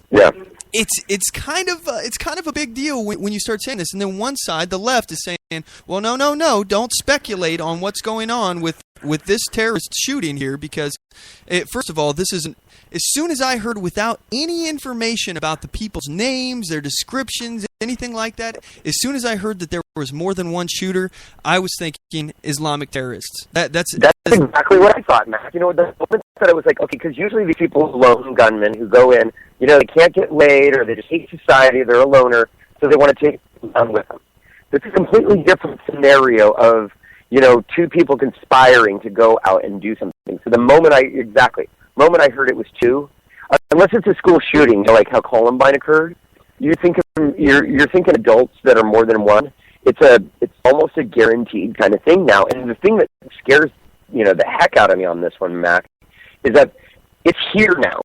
[SPEAKER 2] kind of a big deal when you start saying this. And then one side, the left, is saying, well, no, don't speculate on what's going on with this terrorist shooting here, because first of all, this isn't. As soon as I heard, without any information about the people's names, their descriptions, anything like that, as soon as I heard that there was more than one shooter, I was thinking Islamic terrorists. That's
[SPEAKER 6] exactly what I thought, Matt. You know, the moment that I was like, okay, because usually these people are lone gunmen who go in, you know, they can't get laid, or they just hate society, they're a loner, so they want to take them down with them. It's a completely different scenario of, you know, two people conspiring to go out and do something. So the moment I heard it was two, unless it's a school shooting, you know, like how Columbine occurred, you're thinking adults that are more than one. It's almost a guaranteed kind of thing now. And the thing that scares, you know, the heck out of me on this one, Mac, is that it's here now.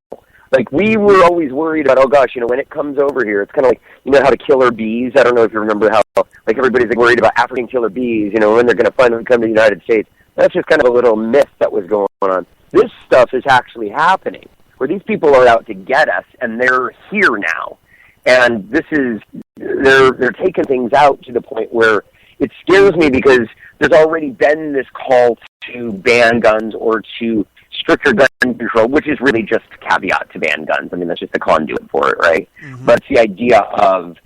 [SPEAKER 6] Like, we were always worried about, oh gosh, you know, when it comes over here, it's kind of like, you know, how the killer bees, I don't know if you remember how, like, everybody's like worried about African killer bees, you know, when they're going to finally come to the United States. That's just kind of a little myth that was going on. This stuff is actually happening, where these people are out to get us, and they're here now. And this is, they're taking things out to the point where it scares me, because there's already been this call to ban guns or to stricter gun control, which is really just a caveat to ban guns. I mean, that's just a conduit for it, right? Mm-hmm. But it's the idea of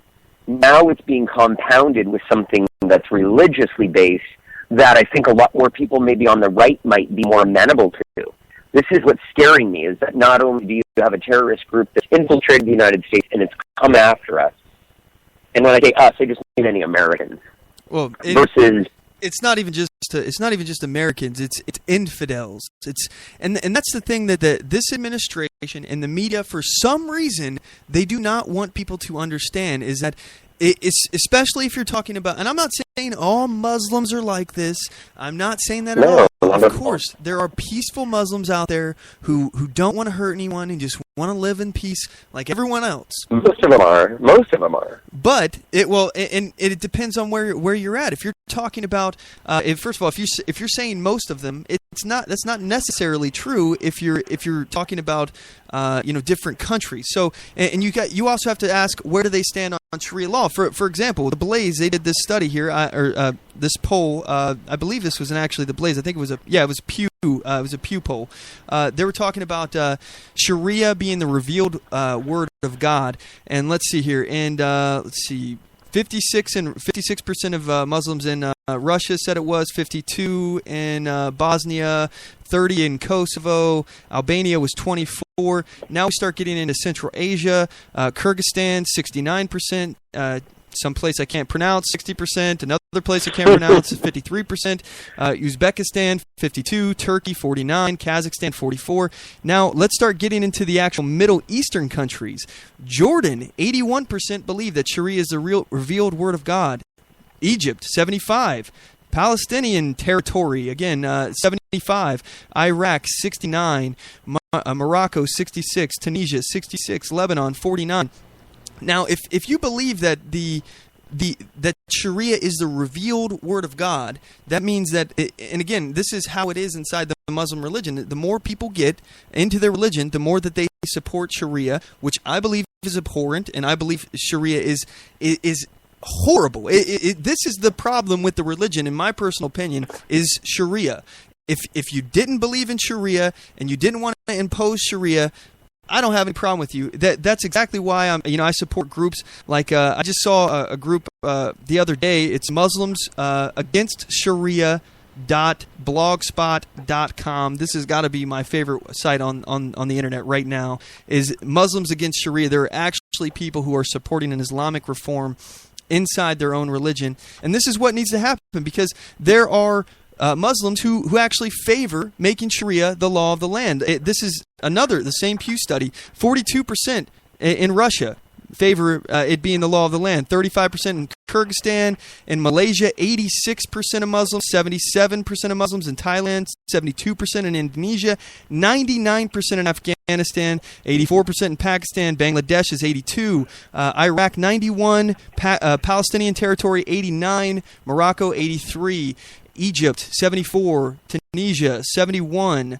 [SPEAKER 6] now it's being compounded with something that's religiously based that I think a lot more people maybe on the right might be more amenable to. This is what's scaring me, is that not only do you have a terrorist group that's infiltrated the United States and it's come after us, and when I say us, I just mean any Americans.
[SPEAKER 2] Well,
[SPEAKER 6] versus
[SPEAKER 2] it's not even just Americans. It's infidels. And that's the thing that this administration and the media, for some reason, they do not want people to understand, is that it's, especially if you're talking about, and I'm not saying all Muslims are like this. I'm not saying that at all. Of course, there are peaceful Muslims out there who don't want to hurt anyone and just want to live in peace like everyone else.
[SPEAKER 6] Most of them are.
[SPEAKER 2] But it depends on where you're at. If you're talking about, first of all, if you're saying most of them, that's not necessarily true. If you're talking about different countries. So you also have to ask, where do they stand on Sharia law? For example, the Blaze, they did this study here, this poll. I believe this was actually the Blaze. I think it was Pew. It was a Pew poll. They were talking about Sharia being the revealed word of God. And let's see here. And let's see. 56% of Muslims in Russia said it was, 52 in Bosnia, 30 in Kosovo, Albania was 24. Now we start getting into Central Asia, Kyrgyzstan 69%, someplace I can't pronounce 60%, another place I can't pronounce 53%, Uzbekistan 52, Turkey 49, Kazakhstan 44. Now let's start getting into the actual Middle Eastern countries. Jordan, 81% believe that Sharia is the real revealed word of God. Egypt, 75. Palestinian territory, again, 75. Iraq, 69. Morocco, 66. Tunisia, 66. Lebanon, 49. Now, if you believe that that Sharia is the revealed word of God, that means that, and again, this is how it is inside the Muslim religion. The more people get into their religion, the more that they support Sharia, which I believe is abhorrent, and I believe Sharia is horrible. This is the problem with the religion, in my personal opinion, is Sharia. If you didn't believe in Sharia and you didn't want to impose Sharia, I don't have any problem with you. That's exactly why I support groups like I just saw a group the other day. It's Muslims Against Sharia.blogspot.com. This has got to be my favorite site on the internet right now. Is Muslims Against Sharia. There are actually people who are supporting an Islamic reform inside their own religion, and this is what needs to happen, because there are Muslims who actually favor making Sharia the law of the land. This is the same Pew study. 42% in Russia favor it being the law of the land. 35% in Kyrgyzstan. In Malaysia, 86% of Muslims. 77% of Muslims in Thailand. 72% in Indonesia. 99% in Afghanistan. 84% in Pakistan. Bangladesh is 82. Iraq, 91. Palestinian territory, 89. Morocco, 83. Egypt, 74. Tunisia, 71.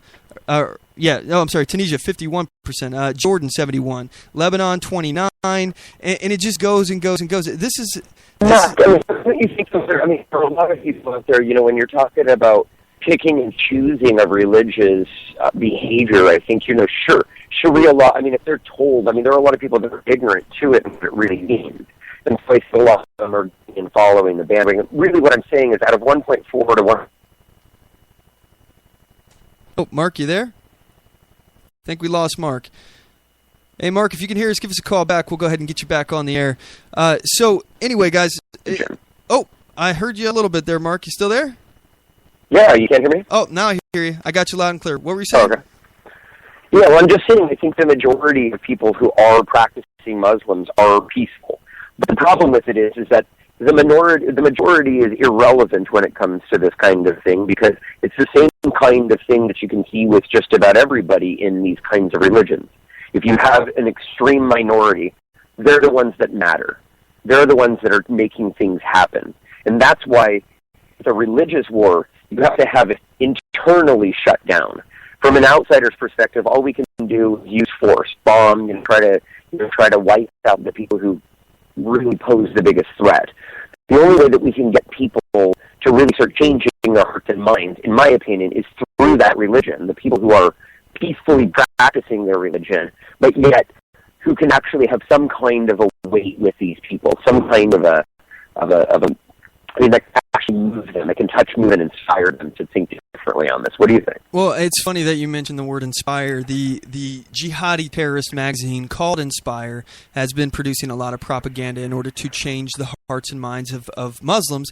[SPEAKER 2] Tunisia, 51%. Jordan, 71. Lebanon, 29. And it just goes and goes and goes. This is...
[SPEAKER 6] What you think of there? I mean, for a lot of people out there, when you're talking about picking and choosing of religious behavior, I think, sure, Sharia law, if they're told, there are a lot of people that are ignorant to it and what it really means. And so I feel a lot of them are following the bandwagon. Really what I'm saying is out of 1.4 to 1...
[SPEAKER 2] Oh, Mark, you there? I think we lost Mark. Hey, Mark, if you can hear us, give us a call back. We'll go ahead and get you back on the air. So, anyway, guys.
[SPEAKER 6] Sure.
[SPEAKER 2] I heard you a little bit there, Mark. You still there?
[SPEAKER 6] Yeah, you can't hear me?
[SPEAKER 2] Oh, now I hear you. I got you loud and clear. What were you saying?
[SPEAKER 6] Okay. Yeah, well, I'm just saying I think the majority of people who are practicing Muslims are peaceful. But the problem with it is that the majority is irrelevant when it comes to this kind of thing, because it's the same kind of thing that you can see with just about everybody in these kinds of religions. If you have an extreme minority, they're the ones that matter. They're the ones that are making things happen. And that's why with a religious war, you have to have it internally shut down. From an outsider's perspective, all we can do is use force, bomb, and try to wipe out the people who really pose the biggest threat. The only way that we can get people to really start changing their hearts and minds, in my opinion, is through that religion. The people who are peacefully practicing their religion, but yet who can actually have some kind of a weight with these people, some kind of that actually move them, that can touch, move, and inspire them to think differently on this. What do you think?
[SPEAKER 2] Well, it's funny that you mentioned the word inspire. The jihadi terrorist magazine called Inspire has been producing a lot of propaganda in order to change the hearts and minds of Muslims.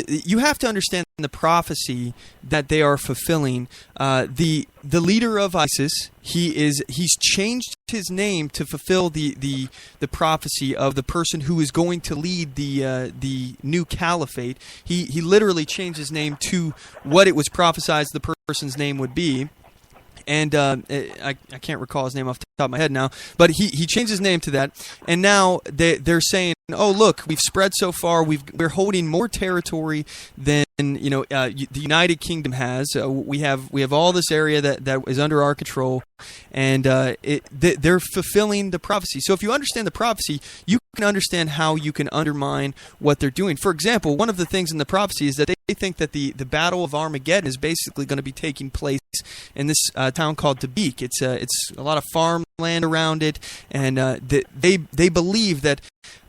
[SPEAKER 2] You have to understand the prophecy that they are fulfilling. The leader of ISIS, he's changed his name to fulfill the prophecy of the person who is going to lead the new caliphate. He literally changed his name to what it was prophesied the person's name would be. And I can't recall his name off the top of my head now, but he changed his name to that, and now they're saying, oh, look, we've spread so far, we're holding more territory than the United Kingdom has. We have all this area that is under our control, and they're fulfilling the prophecy. So if you understand the prophecy, you can understand how you can undermine what they're doing. For example, one of the things in the prophecy is that they think that the Battle of Armageddon is basically going to be taking place in this town called Dabiq. It's a lot of farmland around it, and they believe that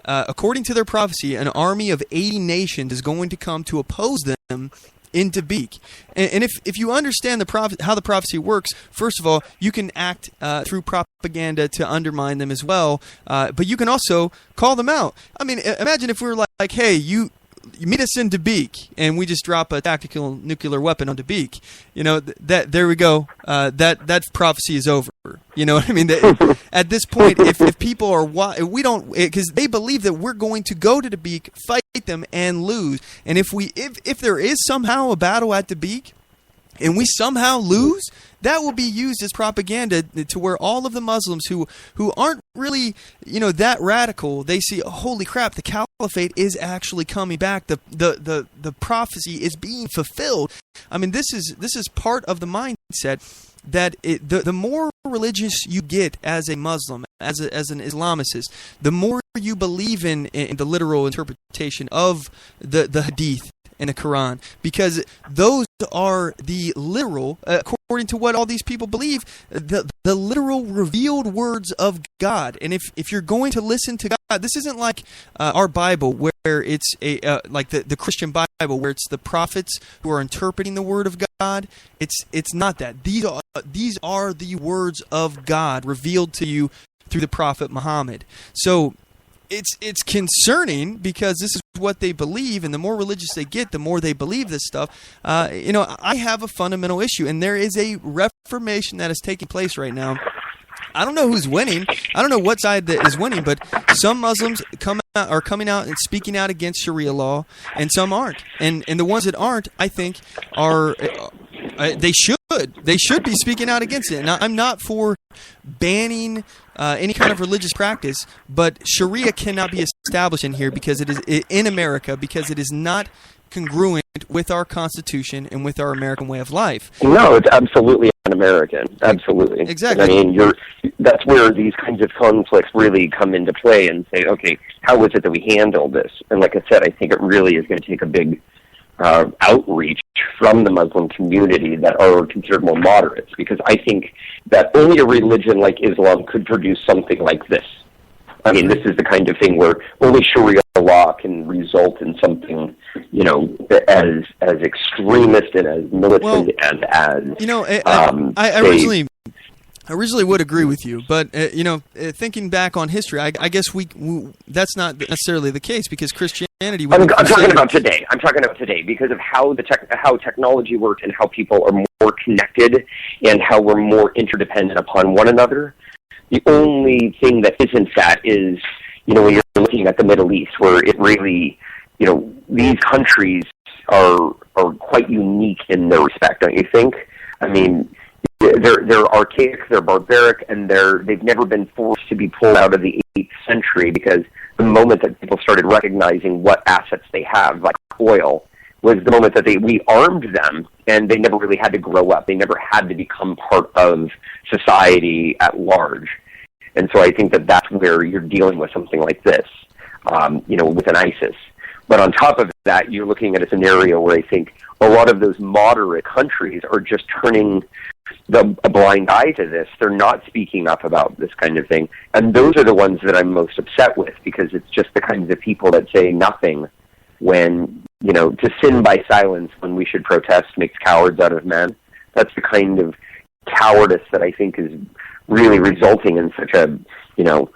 [SPEAKER 2] according to their prophecy, an army of 80 nations is going to come to oppose them in Dabiq. And if you understand how the prophecy works, first of all, you can act through propaganda to undermine them as well, but you can also call them out. I mean, imagine if we were like, hey, you meet us in Dabiq, and we just drop a tactical nuclear weapon on Dabiq. There we go. That prophecy is over. You know what I mean? At this point, if people are, we don't, because they believe that we're going to go to Dabiq, fight them, and lose. And if there is somehow a battle at Dabiq, and we somehow lose, that will be used as propaganda to where all of the Muslims who aren't really, that radical, they see, oh, holy crap, the caliphate is actually coming back. The prophecy is being fulfilled. I mean, this is part of the mindset that the more religious you get as a Muslim, as an Islamicist, the more you believe in the literal interpretation of the Hadith in the Quran, because those are the literal, according to what all these people believe, the literal revealed words of God. And if you're going to listen to God, this isn't like our Bible, where it's like the Christian Bible, where it's the prophets who are interpreting the word of God. It's not that. These are the words of God revealed to you through the prophet Muhammad. So it's concerning, because this is what they believe, and the more religious they get, the more they believe this stuff. I have a fundamental issue, and there is a reformation that is taking place right now. I don't know who's winning. I don't know what side that is winning, but some Muslims are coming out and speaking out against Sharia law, and some aren't. And the ones that aren't, I think, are they should be speaking out against it. Now, I'm not for banning any kind of religious practice, but Sharia cannot be established in here because it is in America, because it is not congruent with our Constitution and with our American way of life.
[SPEAKER 6] No, it's absolutely un-American. Absolutely.
[SPEAKER 2] Exactly.
[SPEAKER 6] I mean, that's where these kinds of conflicts really come into play and say, okay, how is it that we handle this? And like I said, I think it really is going to take a big outreach from the Muslim community that are considered more moderates, because I think that only a religion like Islam could produce something like this. I mean, this is the kind of thing where only Sharia law can result in something, as extremist and as militant and as
[SPEAKER 2] I originally would agree with you, but thinking back on history, I guess that's not necessarily the case, because Christianity.
[SPEAKER 6] I'm talking about today. I'm talking about today because of how how technology works and how people are more connected and how we're more interdependent upon one another. The only thing that isn't that is, when you're looking at the Middle East, where it really, these countries are quite unique in their respect, don't you think? I mean, they're archaic, they're barbaric, and they've never been forced to be pulled out of the 8th century, because the moment that people started recognizing what assets they have, like oil, was the moment that we armed them, and they never really had to grow up. They never had to become part of society at large. And so I think that that's where you're dealing with something like this, with an ISIS. But on top of that, you're looking at a scenario where I think a lot of those moderate countries are just turning a blind eye to this. They're not speaking up about this kind of thing. And those are the ones that I'm most upset with, because it's just the kinds of people that say nothing when, to sin by silence when we should protest makes cowards out of men. That's the kind of cowardice that I think is really resulting in such a, you're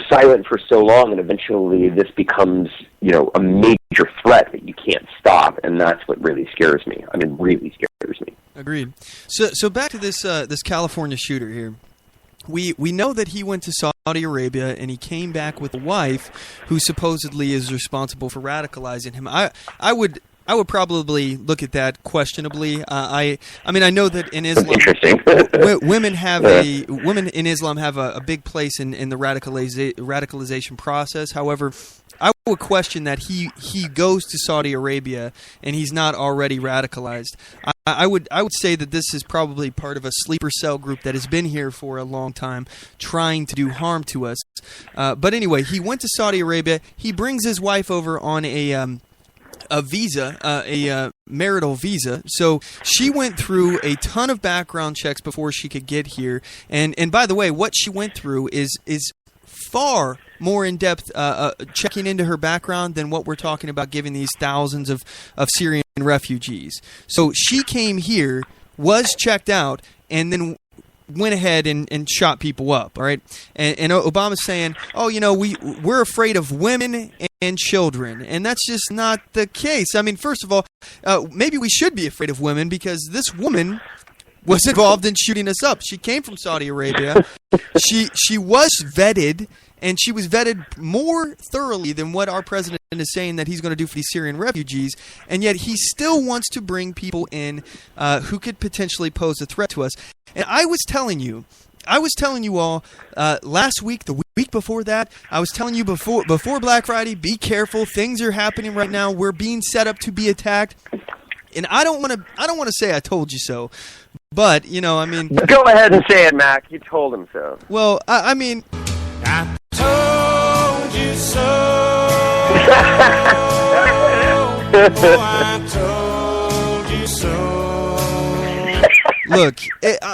[SPEAKER 6] silent for so long, and eventually this becomes, a major threat that you can't stop, and that's what really scares me. I mean, really scares me.
[SPEAKER 2] Agreed. So back to this California shooter here. We know that he went to Saudi Arabia, and he came back with a wife who supposedly is responsible for radicalizing him. I would probably look at that questionably. I know that in Islam, women in Islam have a big place in the radicalization process. However, I would question that he goes to Saudi Arabia and he's not already radicalized. I would say that this is probably part of a sleeper cell group that has been here for a long time, trying to do harm to us. But anyway, he went to Saudi Arabia. He brings his wife over on a visa, a marital visa. So she went through a ton of background checks before she could get here. And by the way, what she went through is far more in-depth checking into her background than what we're talking about giving these thousands of Syrian refugees. So she came here, was checked out, and then went ahead and shot people up, all right? And Obama's saying, we're afraid of women and children, and that's just not the case. I mean, first of all, maybe we should be afraid of women, because this woman was involved in shooting us up. She came from Saudi Arabia. She was vetted, and she was vetted more thoroughly than what our president is saying that he's going to do for these Syrian refugees, and yet he still wants to bring people in who could potentially pose a threat to us. And I was telling you all last week, the week before that, I was telling you before Black Friday, be careful. Things are happening right now. We're being set up to be attacked. And I don't want to say I told you so, but I mean,
[SPEAKER 6] go ahead and say it, Mac. You told him so.
[SPEAKER 2] Well, I mean,
[SPEAKER 7] I told you so. Oh, I told you so.
[SPEAKER 2] Look,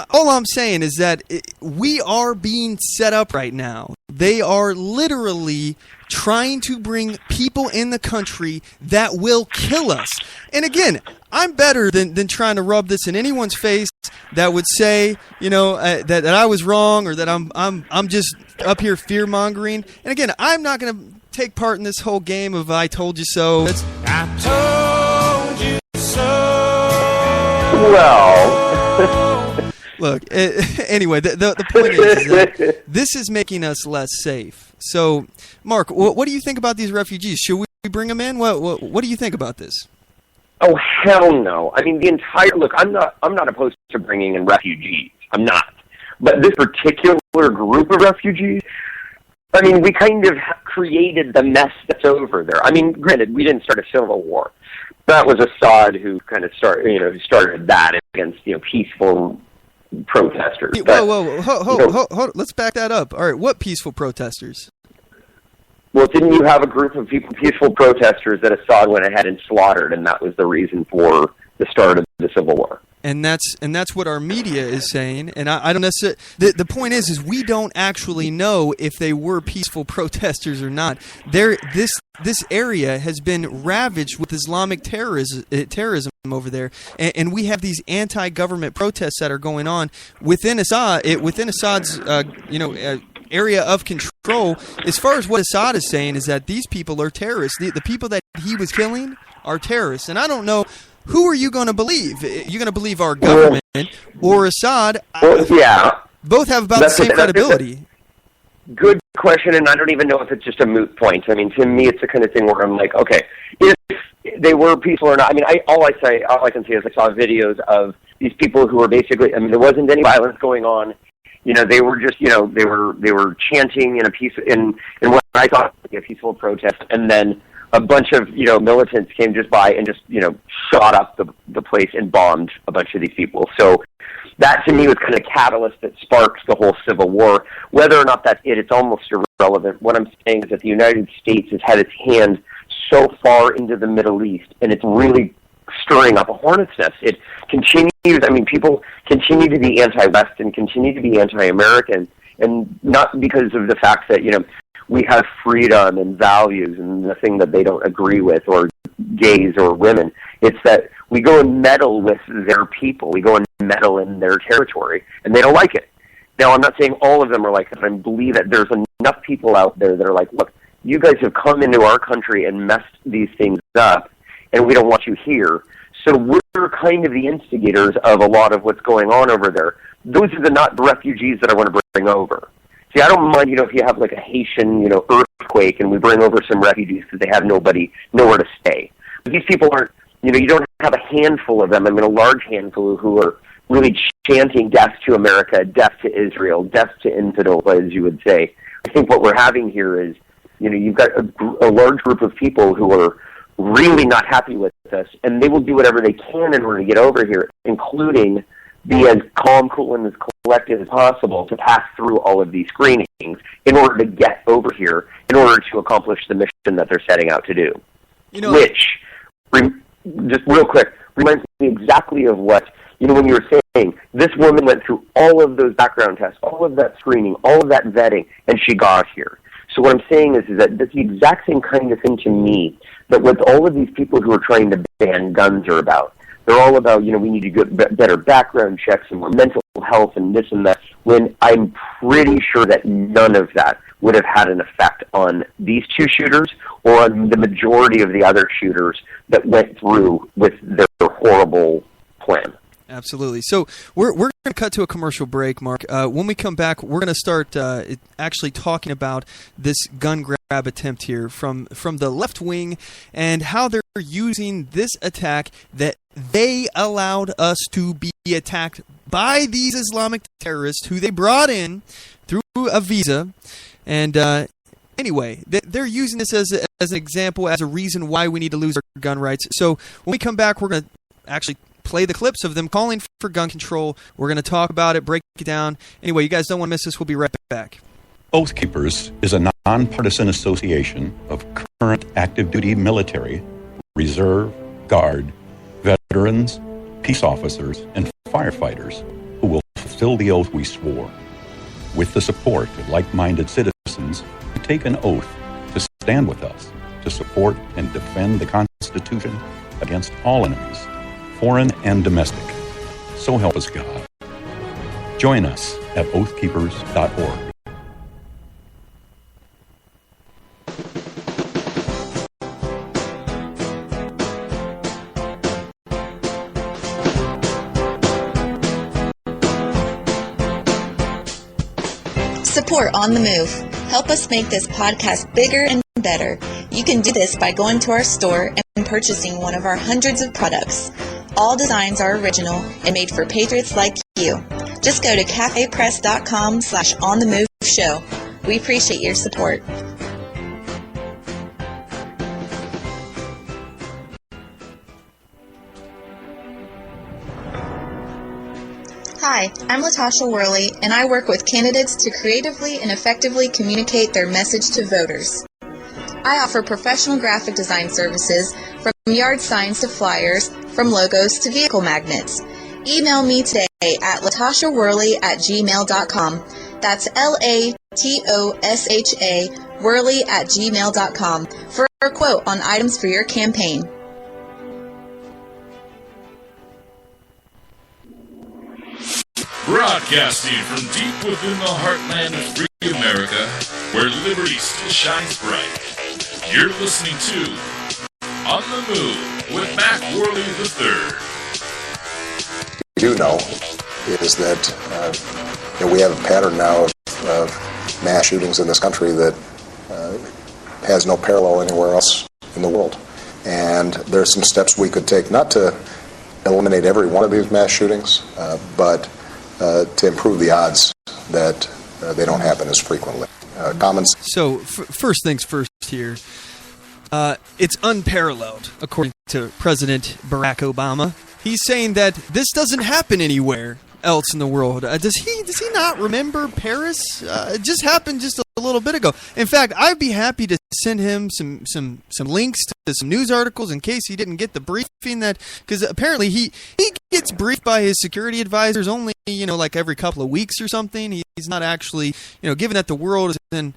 [SPEAKER 2] all I'm saying is that we are being set up right now. They are literally trying to bring people in the country that will kill us. And again, I'm better than trying to rub this in anyone's face that would say, that I was wrong or that I'm just up here fear-mongering. And again, I'm not going to take part in this whole game of I told you so.
[SPEAKER 7] I told you so.
[SPEAKER 6] Well...
[SPEAKER 2] Look, anyway, the point is that this is making us less safe. So, Mark, what do you think about these refugees? Should we bring them in? What do you think about this?
[SPEAKER 6] Oh, hell no. I mean, look, I'm not opposed to bringing in refugees. I'm not. But this particular group of refugees, I mean, we kind of created the mess that's over there. I mean, granted, we didn't start a civil war. That was Assad who kind of started that against, peaceful protesters.
[SPEAKER 2] Whoa, hold, let's back that up. All right, what peaceful protesters?
[SPEAKER 6] Well, didn't you have a group of peaceful protesters that Assad went ahead and slaughtered, and that was the reason for the start of the Civil War?
[SPEAKER 2] And that's what our media is saying, and I don't necessarily... The point is we don't actually know if they were peaceful protesters or not. This area has been ravaged with Islamic terrorism over there, and we have these anti-government protests that are going on within Assad's area of control. As far as what Assad is saying is that these people are terrorists. The people that he was killing are terrorists, and I don't know. Who are you going to believe? You're going to believe our government or Assad?
[SPEAKER 6] Well, yeah.
[SPEAKER 2] Both have about the same credibility.
[SPEAKER 6] Good question, and I don't even know if it's just a moot point. I mean, to me, it's the kind of thing where I'm like, okay, if they were peaceful or not. I mean, all I can say is I saw videos of these people who were basically. I mean, there wasn't any violence going on. They were just, they were chanting in what I thought was a peaceful protest, and then a bunch of, militants came just by and just, shot up the place and bombed a bunch of these people. So that, to me, was kind of catalyst that sparks the whole Civil War. Whether or not that's it's almost irrelevant. What I'm saying is that the United States has had its hand so far into the Middle East, and it's really stirring up a hornet's nest. It continues, people continue to be anti-West and continue to be anti-American, and not because of the fact that, we have freedom and values and the thing that they don't agree with, or gays or women. It's that we go and meddle with their people. We go and meddle in their territory, and they don't like it. Now, I'm not saying all of them are like that. I believe that there's enough people out there that are like, look, you guys have come into our country and messed these things up, and we don't want you here. So we're kind of the instigators of a lot of what's going on over there. Those are not the refugees that I want to bring over. See, I don't mind, if you have like a Haitian, earthquake and we bring over some refugees because they have nowhere to stay. But these people aren't, you don't have a handful of them. I mean, a large handful who are really chanting death to America, death to Israel, death to infidels, as you would say. I think what we're having here is, you've got a large group of people who are really not happy with us, and they will do whatever they can in order to get over here, including be as calm, cool, and as collected as possible to pass through all of these screenings in order to get over here, in order to accomplish the mission that they're setting out to do. Which, just real quick, reminds me exactly of what, when you were saying, this woman went through all of those background tests, all of that screening, all of that vetting, and she got here. So what I'm saying is that that's the exact same kind of thing to me that what all of these people who are trying to ban guns are about. They're all about, we need to get better background checks and more mental health and this and that, when I'm pretty sure that none of that would have had an effect on these two shooters or on the majority of the other shooters that went through with their horrible plan.
[SPEAKER 2] Absolutely. So we're going to cut to a commercial break, Mark. When we come back, we're going to start actually talking about this gun grab attempt here from the left wing and how they're using this attack that they allowed us to be attacked by these Islamic terrorists who they brought in through a visa. And anyway, they're using this as an example, as a reason why we need to lose our gun rights. So when we come back, we're going to actually play the clips of them calling for gun control. We're going to talk about it, break it down. Anyway, you guys don't want to miss this. We'll be right back.
[SPEAKER 3] Oath Keepers is a nonpartisan association of current active duty military, reserve, guard, veterans, peace officers, and firefighters who will fulfill the oath we swore. With the support of like-minded citizens who take an oath to stand with us, to support and defend the Constitution against all enemies, foreign and domestic. So help us God. Join us at oathkeepers.org.
[SPEAKER 4] Support On The Move. Help us make this podcast bigger and better. You can do this by going to our store and purchasing one of our hundreds of products. All designs are original and made for patriots like you. Just go to cafepress.com/OnTheMoveShow. We appreciate your support. Hi, I'm Latasha Worley, and I work with candidates to creatively and effectively communicate their message to voters. I offer professional graphic design services from yard signs to flyers, from logos to vehicle magnets. Email me today at latashaworley@gmail.com. That's LATOSHA Worley@gmail.com for a quote on items for your campaign.
[SPEAKER 1] Broadcasting from deep within the heartland of free America, where liberty still shines bright. You're listening to On the Move with Mac Worley III.
[SPEAKER 8] We do know is that we have a pattern now of mass shootings in this country that has no parallel anywhere else in the world. And there's some steps we could take, not to eliminate every one of these mass shootings, but to improve the odds that they don't happen as frequently.
[SPEAKER 2] So, first things first here. It's unparalleled, according to President Barack Obama. He's saying that this doesn't happen anywhere else in the world. Does he not remember Paris? It just happened just a little bit ago. In fact, I'd be happy to send him some links to some news articles in case he didn't get the briefing, that because apparently he gets briefed by his security advisors only like every couple of weeks or something. He's not actually given that the world is in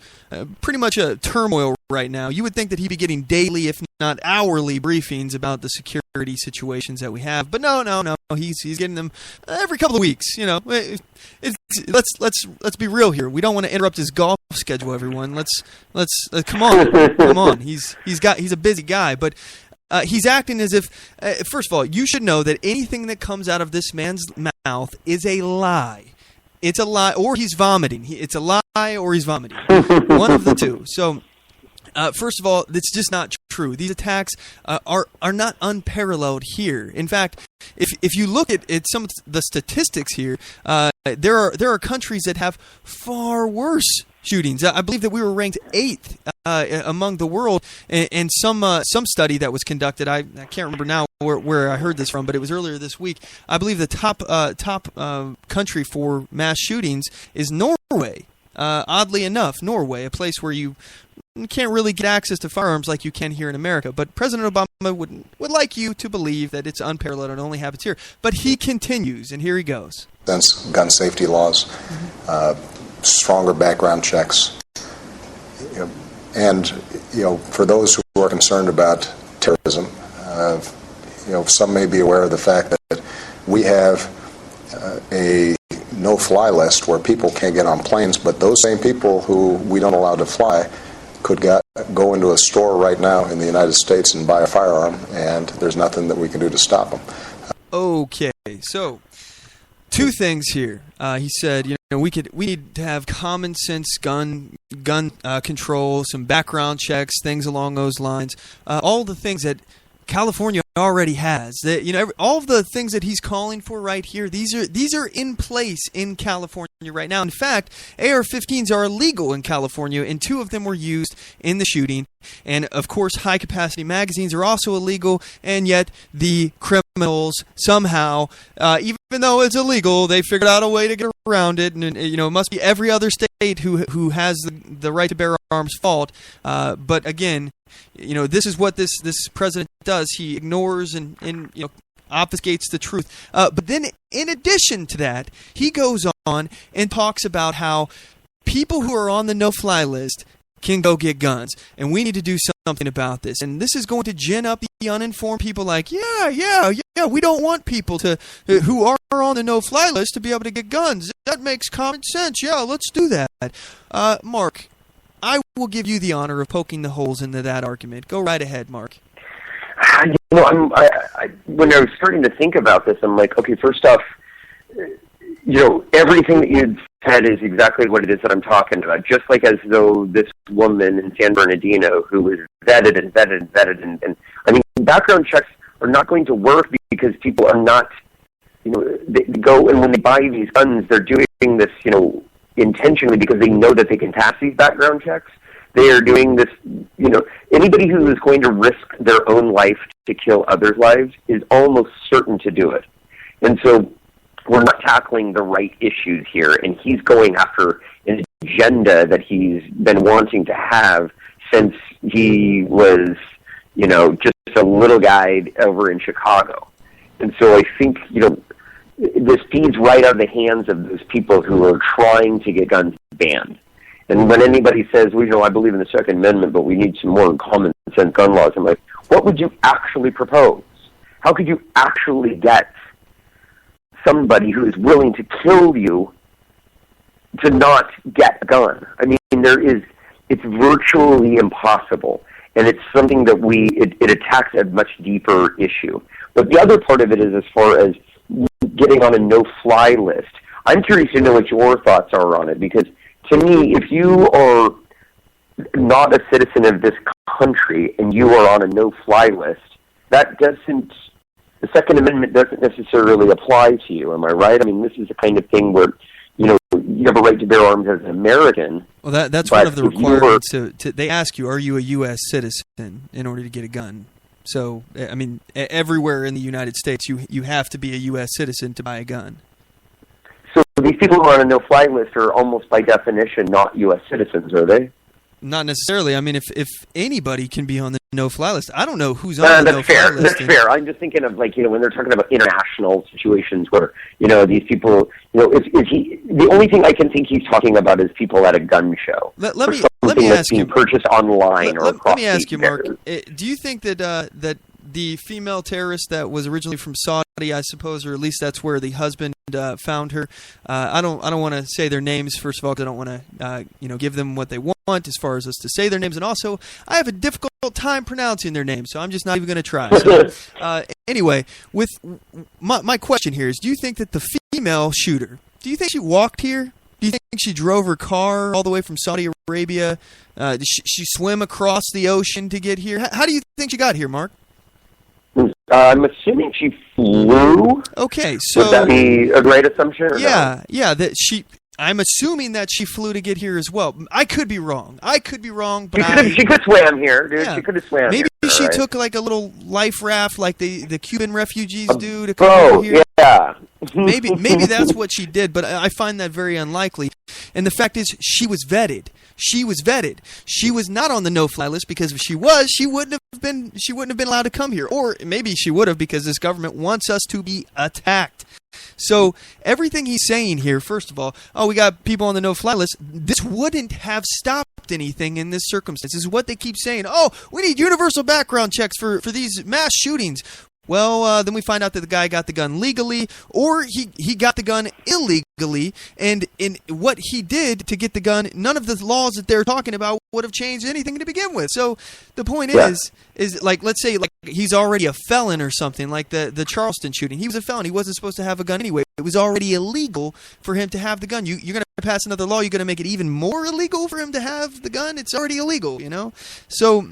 [SPEAKER 2] pretty much a turmoil right now. You would think that he'd be getting daily, if not hourly, briefings about the security situations that we have. But no. He's getting them every couple of weeks. Let's be real here. We don't want to interrupt his golf schedule, everyone. Let's come on. He's a busy guy, but he's acting as if. First of all, you should know that anything that comes out of this man's mouth is a lie. It's a lie, or he's vomiting. It's a lie, or he's vomiting. One of the two. So, first of all, it's just not true. These attacks are not unparalleled here. In fact, if you look at some of the statistics here, there are countries that have far worse shootings. I believe that we were ranked 8th among the world in some study that was conducted. I can't remember now where I heard this from, but it was earlier this week. I believe the top country for mass shootings is Norway. Oddly enough, Norway, a place where you can't really get access to firearms like you can here in America. But President Obama would like you to believe that it's unparalleled and only happens here. But he continues, and here he goes.
[SPEAKER 8] Gun safety laws, stronger background checks, and for those who are concerned about terrorism, some may be aware of the fact that we have a no-fly list where people can't get on planes, but those same people who we don't allow to fly could go into a store right now in the United States and buy a firearm, and there's nothing that we can do to stop them.
[SPEAKER 2] Okay, so two things here. He said, we need to have common sense gun control, some background checks, things along those lines. All the things that California already has. That all of the things that he's calling for right here. These are in place in California right now. In fact, AR-15s are illegal in California, and 2 of them were used in the shooting. And of course, high-capacity magazines are also illegal. And yet, the criminals somehow, even though it's illegal, they figured out a way to get around it. And it must be every other state who has the right to bear arms fault. But again, this is what this president does. He ignores and obfuscates the truth. But then, in addition to that, he goes on and talks about how people who are on the no-fly list can go get guns, and we need to do something about this. And this is going to gin up the uninformed people like, yeah, we don't want people who are on the no-fly list to be able to get guns. That makes common sense. Yeah, let's do that. Mark, I will give you the honor of poking the holes into that argument. Go right ahead, Mark.
[SPEAKER 6] When I was starting to think about this, I'm like, okay, first off, everything that you said is exactly what it is that I'm talking about. Just like as though this woman in San Bernardino who was vetted, and I mean, background checks are not going to work because people are not, they go, and when they buy these guns, they're doing this, intentionally because they know that they can pass these background checks. They are doing this, anybody who is going to risk their own life to kill others' lives is almost certain to do it. And so we're not tackling the right issues here, and he's going after an agenda that he's been wanting to have since he was, just a little guy over in Chicago. And so I think, this feeds right out of the hands of those people who are trying to get guns banned. And when anybody says, well, I believe in the Second Amendment, but we need some more common sense gun laws, I'm like, what would you actually propose? How could you actually get somebody who is willing to kill you to not get a gun? I mean, it's virtually impossible. And it's something that it attacks a much deeper issue. But the other part of it is as far as getting on a no-fly list. I'm curious to know what your thoughts are on it, because to me, if you are not a citizen of this country and you are on a no-fly list, the Second Amendment doesn't necessarily apply to you. Am I right? I mean, this is the kind of thing where, you have a right to bear arms as an American.
[SPEAKER 2] Well, that's one of the requirements. They ask you, are you a U.S. citizen in order to get a gun? So, I mean, everywhere in the United States, you have to be a U.S. citizen to buy a gun.
[SPEAKER 6] So these people who are on a no-fly list are almost by definition not U.S. citizens, are they?
[SPEAKER 2] Not necessarily. I mean, if anybody can be on the no-fly list, I don't know who's on the no-fly list.
[SPEAKER 6] That's fair. I'm just thinking of, when they're talking about international situations where, these people, the only thing I can think he's talking about is people at a gun show.
[SPEAKER 2] Let me ask you,
[SPEAKER 6] purchased online or across.
[SPEAKER 2] Let me ask you, Mark. Do you think that that the female terrorist that was originally from Saudi, I suppose, or at least that's where the husband found her. I don't want to say their names, first of all, because I don't want to give them what they want as far as us to say their names, and also I have a difficult time pronouncing their names, so I'm just not even going to try. So, anyway, with my question here is: do you think that the female shooter, do you think she walked here? Do you think she drove her car all the way from Saudi Arabia? Did she swim across the ocean to get here? How do you think she got here, Mark?
[SPEAKER 6] I'm assuming she flew.
[SPEAKER 2] Okay, so
[SPEAKER 6] would that be a great assumption? Or
[SPEAKER 2] yeah. That she. I'm assuming that she flew to get here as well. I could be wrong. But
[SPEAKER 6] she could swim here, dude. Yeah. She could have swam.
[SPEAKER 2] Maybe
[SPEAKER 6] here,
[SPEAKER 2] she
[SPEAKER 6] right?
[SPEAKER 2] took like a little life raft, like the Cuban refugees do to come over here.
[SPEAKER 6] Yeah.
[SPEAKER 2] maybe that's what she did, but I find that very unlikely. And the fact is, she was vetted. She was not on the no-fly list because if she was, she wouldn't have been allowed to come here. Or maybe she would have because this government wants us to be attacked. So everything he's saying here, first of all, we got people on the no-fly list. This wouldn't have stopped anything in this circumstance. This is what they keep saying. We need universal background checks for these mass shootings. Then we find out that the guy got the gun legally, or he got the gun illegally, and in what he did to get the gun, none of the laws that they're talking about would have changed anything to begin with. So the point is like, let's say like he's already a felon or something, like the Charleston shooting. He was a felon. He wasn't supposed to have a gun anyway. It was already illegal for him to have the gun. You're going to pass another law. You're going to make it even more illegal for him to have the gun. It's already illegal, So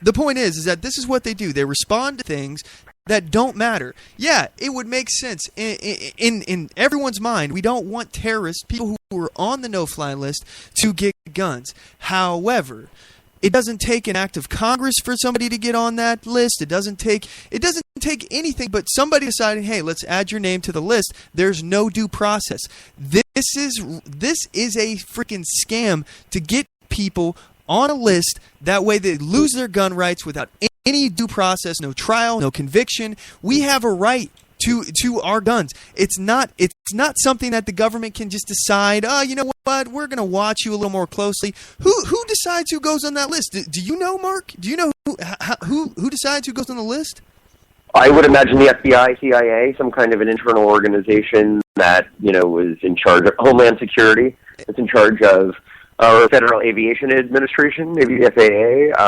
[SPEAKER 2] the point is that this is what they do. They respond to things that don't matter. Yeah, it would make sense in everyone's mind. We don't want terrorists, people who are on the no-fly list, to get guns. However, it doesn't take an act of Congress for somebody to get on that list. It doesn't take anything but somebody deciding, hey, let's add your name to the list. There's no due process. This is a freaking scam to get people on a list. That way they lose their gun rights without any due process, no trial, no conviction. We have a right to our guns. It's not something that the government can just decide, you know what, we're going to watch you a little more closely. Who decides who goes on that list? Do you know, Mark? Do you know who decides who goes on the list?
[SPEAKER 6] I would imagine the FBI, CIA, some kind of an internal organization that, was in charge of Homeland Security. It's in charge of our Federal Aviation Administration, maybe the FAA.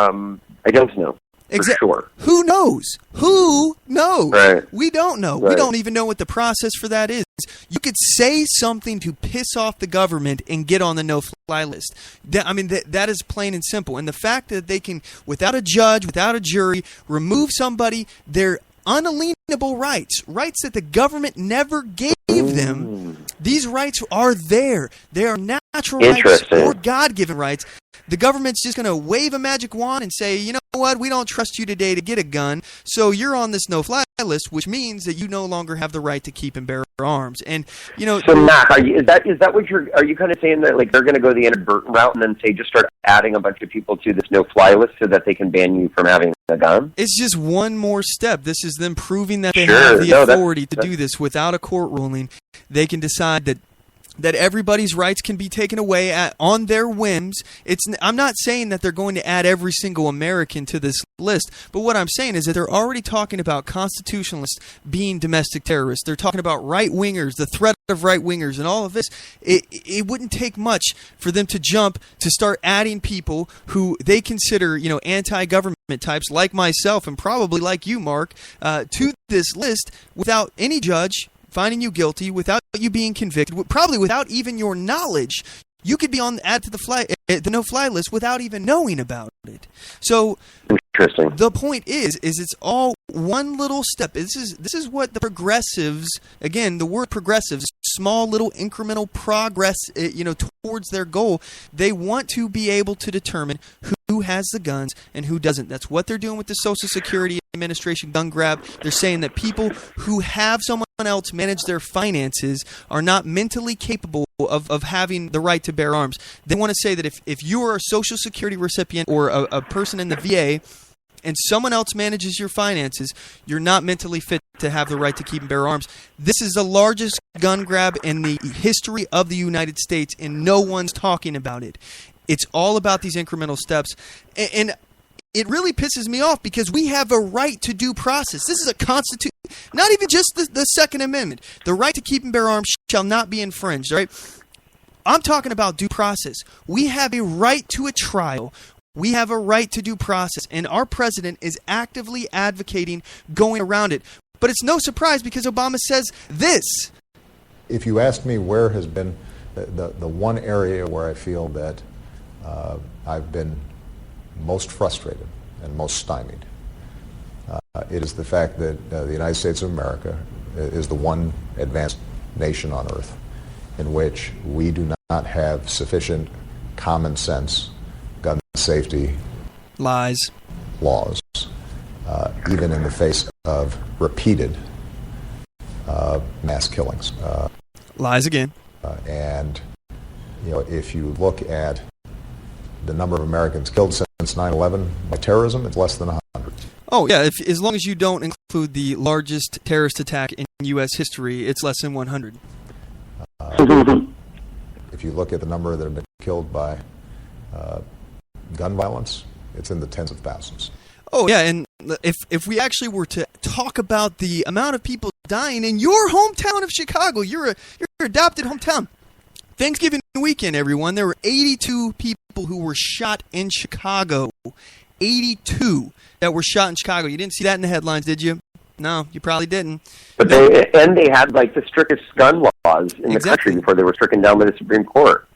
[SPEAKER 6] I don't know. For sure.
[SPEAKER 2] Who knows? Who knows?
[SPEAKER 6] Right.
[SPEAKER 2] We don't know.
[SPEAKER 6] Right.
[SPEAKER 2] We don't even know what the process for that is. You could say something to piss off the government and get on the no-fly list. That is plain and simple. And the fact that they can, without a judge, without a jury, remove somebody, their unalienable rights that the government never gave them, these rights are there. They are natural rights or God-given rights. The government's just going to wave a magic wand and say, you know what, we don't trust you today to get a gun, so you're on this no-fly list, which means that you no longer have the right to keep and bear arms. And
[SPEAKER 6] so Mac, is that what are you kind of saying that like they're going to go the inadvertent route and then say just start adding a bunch of people to this no-fly list so that they can ban you from having a gun?
[SPEAKER 2] It's just one more step. This is them proving that they have the authority to do this without a court ruling. They can decide that everybody's rights can be taken away on their whims. I'm not saying that they're going to add every single American to this list, but what I'm saying is that they're already talking about constitutionalists being domestic terrorists. They're talking about right-wingers, the threat of right-wingers, and all of this. It wouldn't take much for them to jump to start adding people who they consider, anti-government types like myself and probably like you, Mark, to this list without any judge finding you guilty, without you being convicted, probably without even your knowledge. You could be add to the no-fly list without even knowing about it. So
[SPEAKER 6] interesting.
[SPEAKER 2] The point is it's all one little step. This is what the progressives, again, the word progressives, small little incremental progress, towards their goal. They want to be able to determine who has the guns and who doesn't. That's what they're doing with the Social Security Administration gun grab. They're saying that people who have someone else manage their finances are not mentally capable of having the right to bear arms. They want to say that if you are a Social Security recipient or a person in the VA and someone else manages your finances, you're not mentally fit to have the right to keep and bear arms. This is the largest gun grab in the history of the United States, and no one's talking about it. It's all about these incremental steps. And it really pisses me off because we have a right to due process. This is a constitution, not even just the Second Amendment. The right to keep and bear arms shall not be infringed, right? I'm talking about due process. We have a right to a trial. We have a right to due process, and our president is actively advocating going around it. But it's no surprise because Obama says this.
[SPEAKER 8] If you ask me where has been the one area where I feel that I've been most frustrated and most stymied, it is the fact that the United States of America is the one advanced nation on earth in which we do not have sufficient common sense gun safety
[SPEAKER 2] laws,
[SPEAKER 8] even in the face of repeated mass killings.
[SPEAKER 2] Lies again.
[SPEAKER 8] And if you look at the number of Americans killed since 9/11 by terrorism, it's less than 100.
[SPEAKER 2] Oh yeah, as long as you don't include the largest terrorist attack in U.S. history, it's less than 100.
[SPEAKER 8] If you look at the number that have been killed by gun violence, it's in the tens of thousands.
[SPEAKER 2] Oh, yeah, and if we actually were to talk about the amount of people dying in your hometown of Chicago, your adopted hometown, Thanksgiving weekend, everyone, there were 82 people who were shot in Chicago. 82 that were shot in Chicago. You didn't see that in the headlines, did you? No, you probably didn't.
[SPEAKER 6] But they had like the strictest gun laws in the country before they were stricken down by the Supreme Court.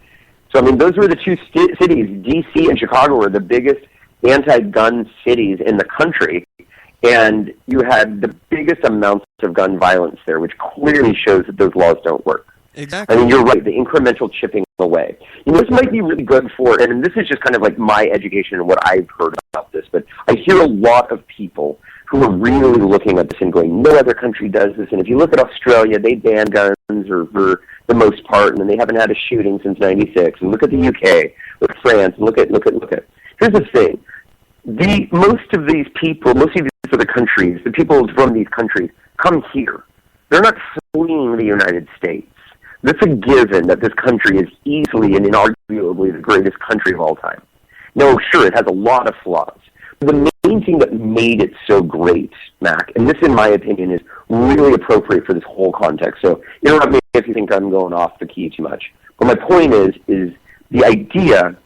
[SPEAKER 6] So I mean, those were the two cities. D.C. and Chicago were the biggest anti-gun cities in the country, and you had the biggest amounts of gun violence there, which clearly shows that those laws don't work.
[SPEAKER 2] Exactly.
[SPEAKER 6] I mean, you're right, the incremental chipping away. You know, this might be really good for, and this is just kind of like my education and what I've heard about this, but I hear a lot of people who are really looking at this and going, no other country does this. And if you look at Australia, they ban guns or for the most part, and they haven't had a shooting since '96. And look at the UK, look at France, and look at. Here's the thing: most of these other countries, the people from these countries, come here. They're not fleeing the United States. It's a given that this country is easily and inarguably the greatest country of all time. No, sure, it has a lot of flaws. The main thing that made it so great, Mac, and this, in my opinion, is really appropriate for this whole context. So interrupt me if you think I'm going off the key too much. But my point is the idea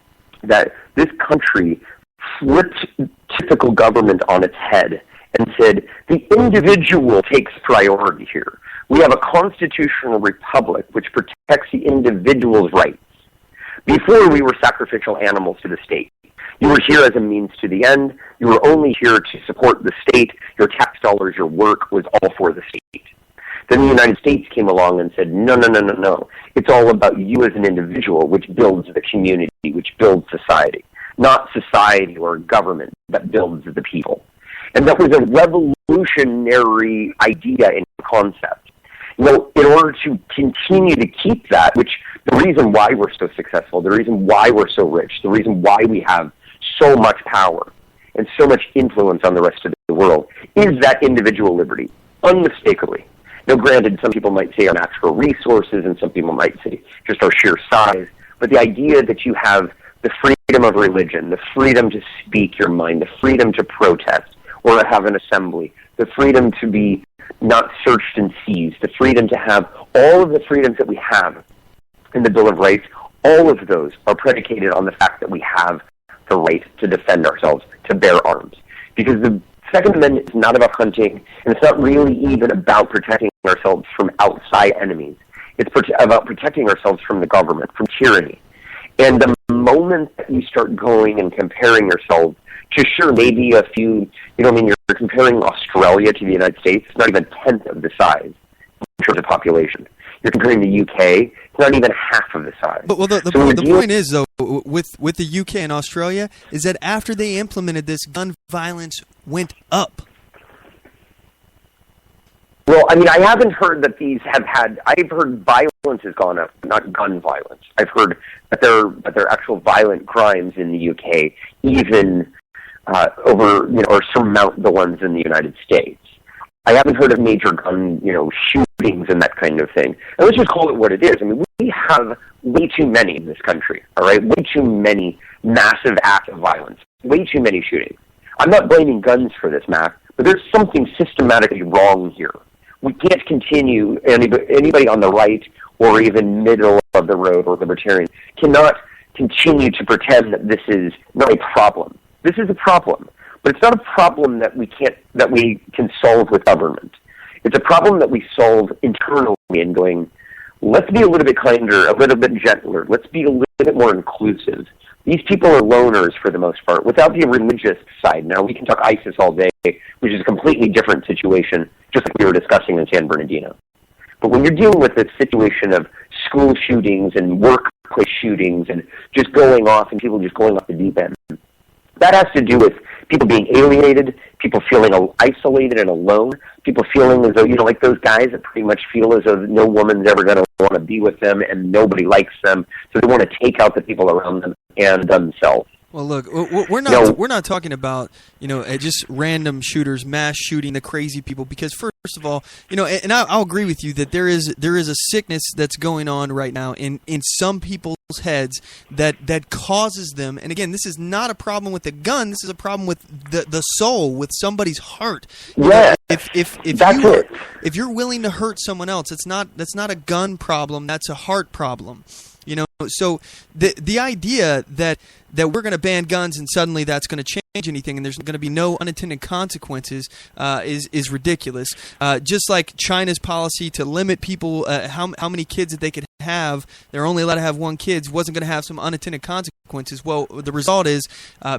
[SPEAKER 6] that this country flipped typical government on its head and said, the individual takes priority here. We have a constitutional republic which protects the individual's rights. Before, we were sacrificial animals to the state. You were here as a means to the end. You were only here to support the state. Your tax dollars, your work was all for the state. Then the United States came along and said, no. It's all about you as an individual, which builds the community, which builds society. Not society or government, but builds the people. And that was a revolutionary idea and concept. You know, in order to continue to keep that, which the reason why we're so successful, the reason why we're so rich, the reason why we have so much power and so much influence on the rest of the world is that individual liberty, unmistakably. Now, granted, some people might say our natural resources, and some people might say just our sheer size, but the idea that you have the freedom of religion, the freedom to speak your mind, the freedom to protest or have an assembly, the freedom to be not searched and seized, the freedom to have all of the freedoms that we have in the Bill of Rights, all of those are predicated on the fact that we have the right to defend ourselves, to bear arms. Because the Second Amendment is not about hunting, and it's not really even about protecting ourselves from outside enemies. It's about protecting ourselves from the government, from tyranny. And the moment that you start going and comparing yourselves to, sure, maybe a few, you're comparing Australia to the United States, it's not even a tenth of the size in terms of population. You're comparing the UK, it's not even half of the size.
[SPEAKER 2] But the point is, though, with the UK and Australia, is that after they implemented this, gun violence went up.
[SPEAKER 6] Well, I mean, I haven't heard that these have had. I've heard violence has gone up, not gun violence. I've heard that there are actual violent crimes in the UK even over, or surmount the ones in the United States. I haven't heard of major gun, shootings and that kind of thing. And let's just call it what it is. I mean, we have way too many in this country. All right, way too many massive acts of violence. Way too many shootings. I'm not blaming guns for this, Matt, but there's something systematically wrong here. We can't continue, anybody on the right or even middle of the road or libertarian cannot continue to pretend that this is not a problem. This is a problem, but it's not a problem that we can solve with government. It's a problem that we solve internally and going, let's be a little bit kinder, a little bit gentler, let's be a little bit more inclusive. These people are loners for the most part, without the religious side. Now, we can talk ISIS all day, which is a completely different situation, just like we were discussing in San Bernardino. But when you're dealing with a situation of school shootings and workplace shootings and just going off and people just going off the deep end, that has to do with people being alienated, people feeling isolated and alone, people feeling as though, like those guys that pretty much feel as though no woman's ever going to want to be with them and nobody likes them, so they want to take out the people around them and themselves.
[SPEAKER 2] Well, look, we're not talking about just random shooters, mass shooting the crazy people, because first of all, and I'll agree with you that there is a sickness that's going on right now in some people's heads that causes them. And again, this is not a problem with the gun. This is a problem with the soul, with somebody's heart.
[SPEAKER 6] Yeah,
[SPEAKER 2] if you're willing to hurt someone else, that's not a gun problem. That's a heart problem. So the idea that we're going to ban guns and suddenly that's going to change anything and there's going to be no unintended consequences is ridiculous. Just like China's policy to limit people how many kids that they could have, they're only allowed to have one kid, wasn't going to have some unintended consequences. Well, the result is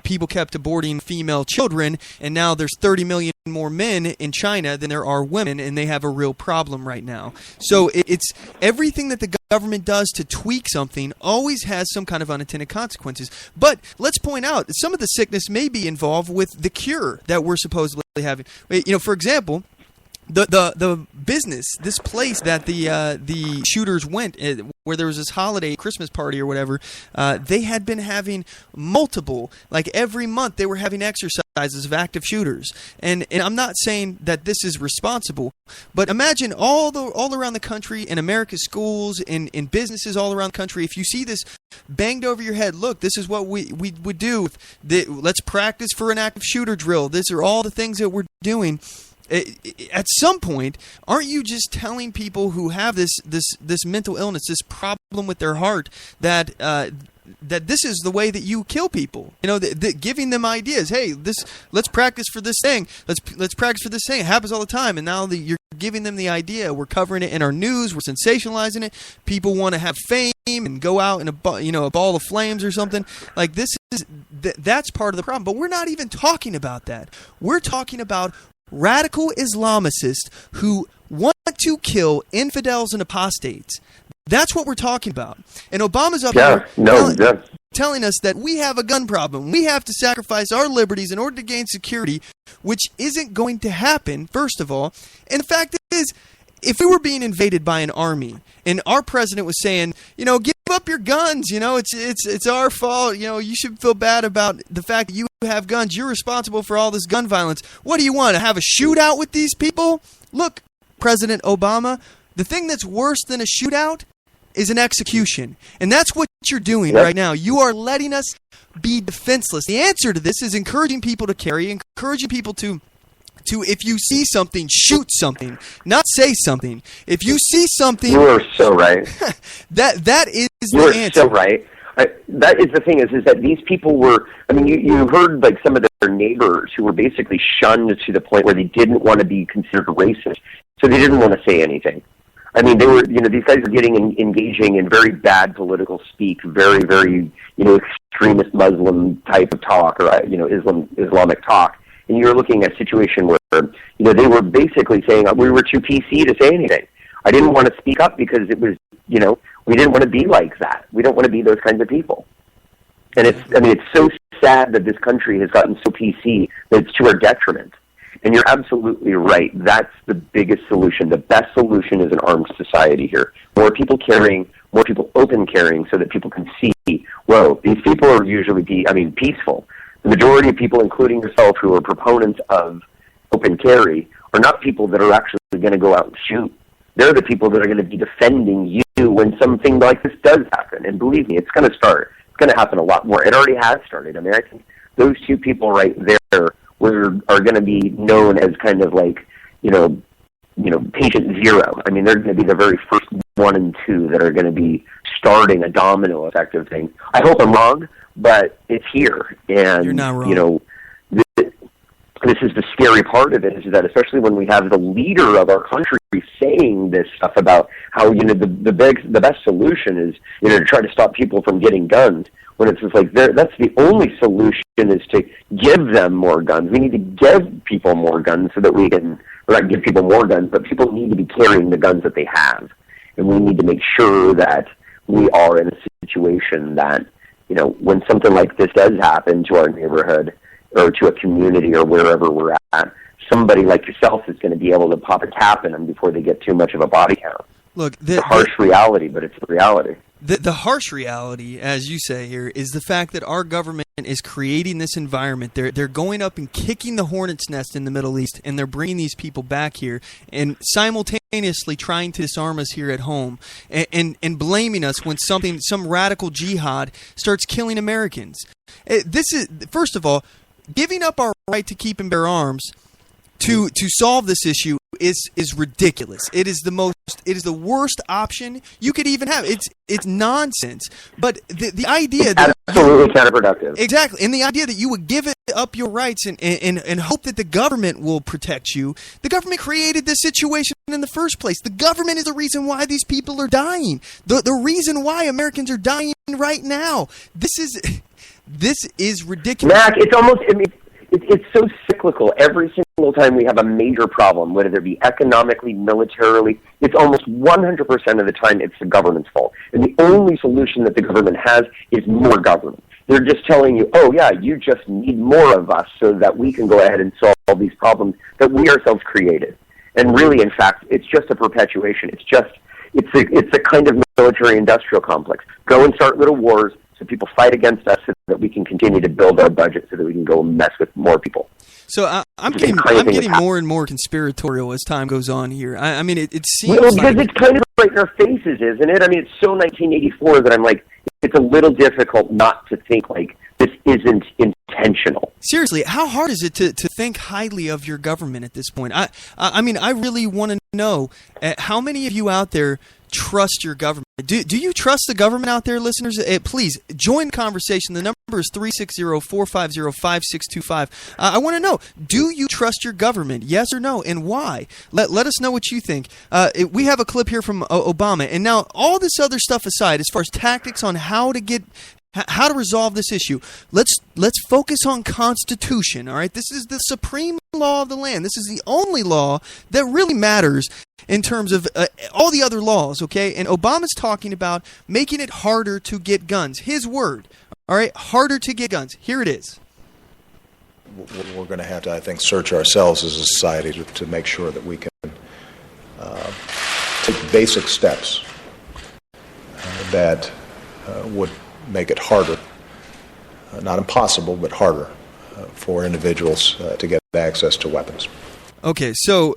[SPEAKER 2] people kept aborting female children, and now there's 30 million more men in China than there are women, and they have a real problem right now. So it's everything that the government does to tweak something always has some kind of unintended consequences. But let's point out that some of the sickness may be involved with the cure that we're supposedly having. For example, the business, this place that the shooters went, where there was this holiday Christmas party or whatever, they had been having multiple, like every month they were having exercises of active shooters. And I'm not saying that this is responsible, but imagine all around the country, in America's schools, in businesses all around the country, if you see this banged over your head, look, this is what we would do. Let's practice for an active shooter drill. These are all the things that we're doing. At some point, aren't you just telling people who have this mental illness, this problem with their heart, that this is the way that you kill people? Giving them ideas. Hey, let's practice for this thing. Let's practice for this thing. It happens all the time, and now you're giving them the idea. We're covering it in our news. We're sensationalizing it. People want to have fame and go out in a ball of flames or something. Like that's part of the problem. But we're not even talking about that. We're talking about radical Islamicists who want to kill infidels and apostates. That's what we're talking about. And Obama's up there telling us that we have a gun problem. We have to sacrifice our liberties in order to gain security, which isn't going to happen, first of all. And the fact is, if we were being invaded by an army and our president was saying, give up your guns, it's our fault, you should feel bad about the fact that you have guns, you're responsible for all this gun violence. What do you want, to have a shootout with these people? Look, President Obama, the thing that's worse than a shootout is an execution. And that's what you're doing right now. You are letting us be defenseless. The answer to this is encouraging people to carry, encouraging people to if you see something, shoot something, not say something. If you see something,
[SPEAKER 6] you are so right.
[SPEAKER 2] that is the answer.
[SPEAKER 6] You are so right. That is the thing is that these people were. I mean, you heard like some of their neighbors who were basically shunned to the point where they didn't want to be considered racist, so they didn't want to say anything. I mean, they were. These guys were engaging in very bad political speak, very, very extremist Muslim type of talk, or Islamic talk. And you're looking at a situation where, they were basically saying we were too PC to say anything. I didn't want to speak up because it was, we didn't want to be like that. We don't want to be those kinds of people. And it's so sad that this country has gotten so PC that it's to our detriment. And you're absolutely right. That's the biggest solution. The best solution is an armed society here. More people carrying, more people open carrying so that people can see, whoa, these people are usually peaceful. The majority of people, including yourself, who are proponents of open carry, are not people that are actually going to go out and shoot. They're the people that are going to be defending you when something like this does happen. And believe me, it's going to start. It's going to happen a lot more. It already has started. I mean, I think those two people right there are going to be known as kind of like, patient zero. I mean, they're going to be the very first 1 and 2 that are going to be starting a domino effect of things. I hope I'm wrong, but it's here. And,
[SPEAKER 2] you're not wrong.
[SPEAKER 6] This is the scary part of it, is that especially when we have the leader of our country saying this stuff about how, the best solution is, to try to stop people from getting guns, when it's just like, that's the only solution is to give them more guns. We need to give people more guns so that we can, or not give people more guns, but people need to be carrying the guns that they have. And we need to make sure that we are in a situation that, when something like this does happen to our neighborhood or to a community or wherever we're at, somebody like yourself is going to be able to pop a cap in them before they get too much of a body count.
[SPEAKER 2] Look,
[SPEAKER 6] it's a harsh reality, but it's the reality.
[SPEAKER 2] The harsh reality, as you say here, is the fact that our government is creating this environment. They're going up and kicking the hornet's nest in the Middle East, and they're bringing these people back here and simultaneously trying to disarm us here at home and blaming us when some radical jihad starts killing Americans. This is, first of all, giving up our right to keep and bear arms to solve this issue is ridiculous. It is the worst option you could even have. It's nonsense. But the idea that
[SPEAKER 6] absolutely counterproductive.
[SPEAKER 2] Exactly. And the idea that you would give up your rights and hope that the government will protect you. The government created this situation in the first place. The government is the reason why these people are dying. The reason why Americans are dying right now. This is ridiculous.
[SPEAKER 6] Mac, it's almost, it's so cyclical. Every single time we have a major problem, whether it be economically, militarily, it's almost 100% of the time it's the government's fault. And the only solution that the government has is more government. They're just telling you, oh yeah, you just need more of us so that we can go ahead and solve these problems that we ourselves created. And really, in fact, it's just a perpetuation. It's a kind of military-industrial complex. Go and start little wars so people fight against us so that we can continue to build our budget so that we can go mess with more people.
[SPEAKER 2] So I'm getting more and more conspiratorial as time goes on here. I mean, it seems
[SPEAKER 6] because it's kind of right in our faces, isn't it? I mean, it's so 1984 that I'm like, it's a little difficult not to think like this isn't intentional.
[SPEAKER 2] Seriously, how hard is it to think highly of your government at this point? I mean, I really want to know how many of you out there trust your government. Do you trust the government out there, listeners? Please join the conversation. The number is 360-450-5625. I want to know, do you trust your government? Yes or no, and why? Let us know what you think. We have a clip here from Obama. And now, all this other stuff aside, as far as tactics on how to resolve this issue, let's focus on Constitution, all right? This is the supreme law of the land. This is the only law that really matters in terms of all the other laws, okay? And Obama's talking about making it harder to get guns. His word, all right? Harder to get guns. Here it is.
[SPEAKER 8] We're going to have to, I think, search ourselves as a society to make sure that we can take basic steps that would make it harder, not impossible, but harder for individuals to get access to weapons. Okay, so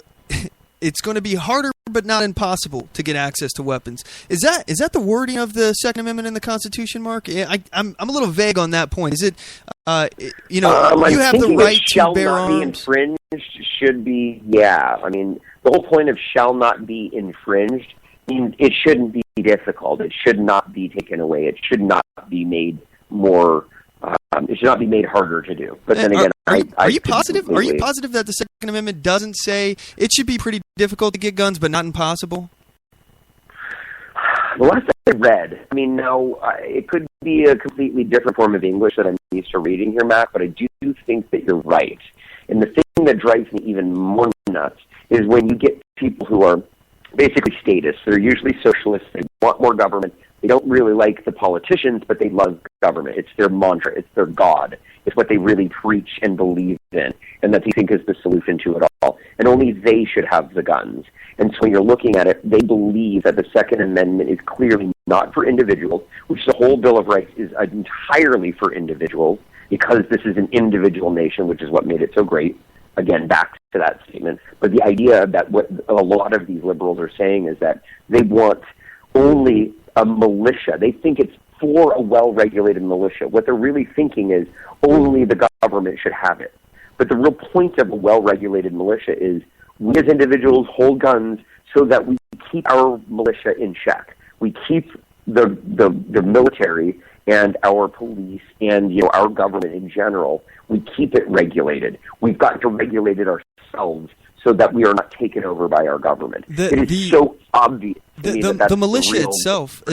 [SPEAKER 8] it's going to be harder but not impossible to get access to weapons. Is that the wording of the Second Amendment in the Constitution, Mark? I'm a little vague on that point. Is it, you have the right to bear arms?
[SPEAKER 6] Be infringed should be, yeah. I mean, the whole point of shall not be infringed means it shouldn't be difficult. It should not be taken away. It should not be made more. It should not be made harder to do. But then again,
[SPEAKER 2] are you positive? Are you positive that the Second Amendment doesn't say it should be pretty difficult to get guns, but not impossible?
[SPEAKER 6] The last I read, I mean, now it could be a completely different form of English that I'm used to reading here, Mac. But I do think that you're right. And the thing that drives me even more nuts is when you get people who are basically statists. They're usually socialists. They want more government. They don't really like the politicians, but they love government. It's their mantra. It's their God. It's what they really preach and believe in, and that they think is the solution to it all. And only they should have the guns. And so when you're looking at it, they believe that the Second Amendment is clearly not for individuals, which the whole Bill of Rights is entirely for individuals, because this is an individual nation, which is what made it so great. Again, back to that statement. But the idea that what a lot of these liberals are saying is that they want only a militia. They think it's for a well-regulated militia. What they're really thinking is only the government should have it. But the real point of a well-regulated militia is we as individuals hold guns so that we keep our militia in check. We keep the military and our police and our government in general, we keep it regulated. We've got to regulate it ourselves so that we are not taken over by our government. It is so obvious to me that that's
[SPEAKER 2] the militia
[SPEAKER 6] the real
[SPEAKER 2] itself.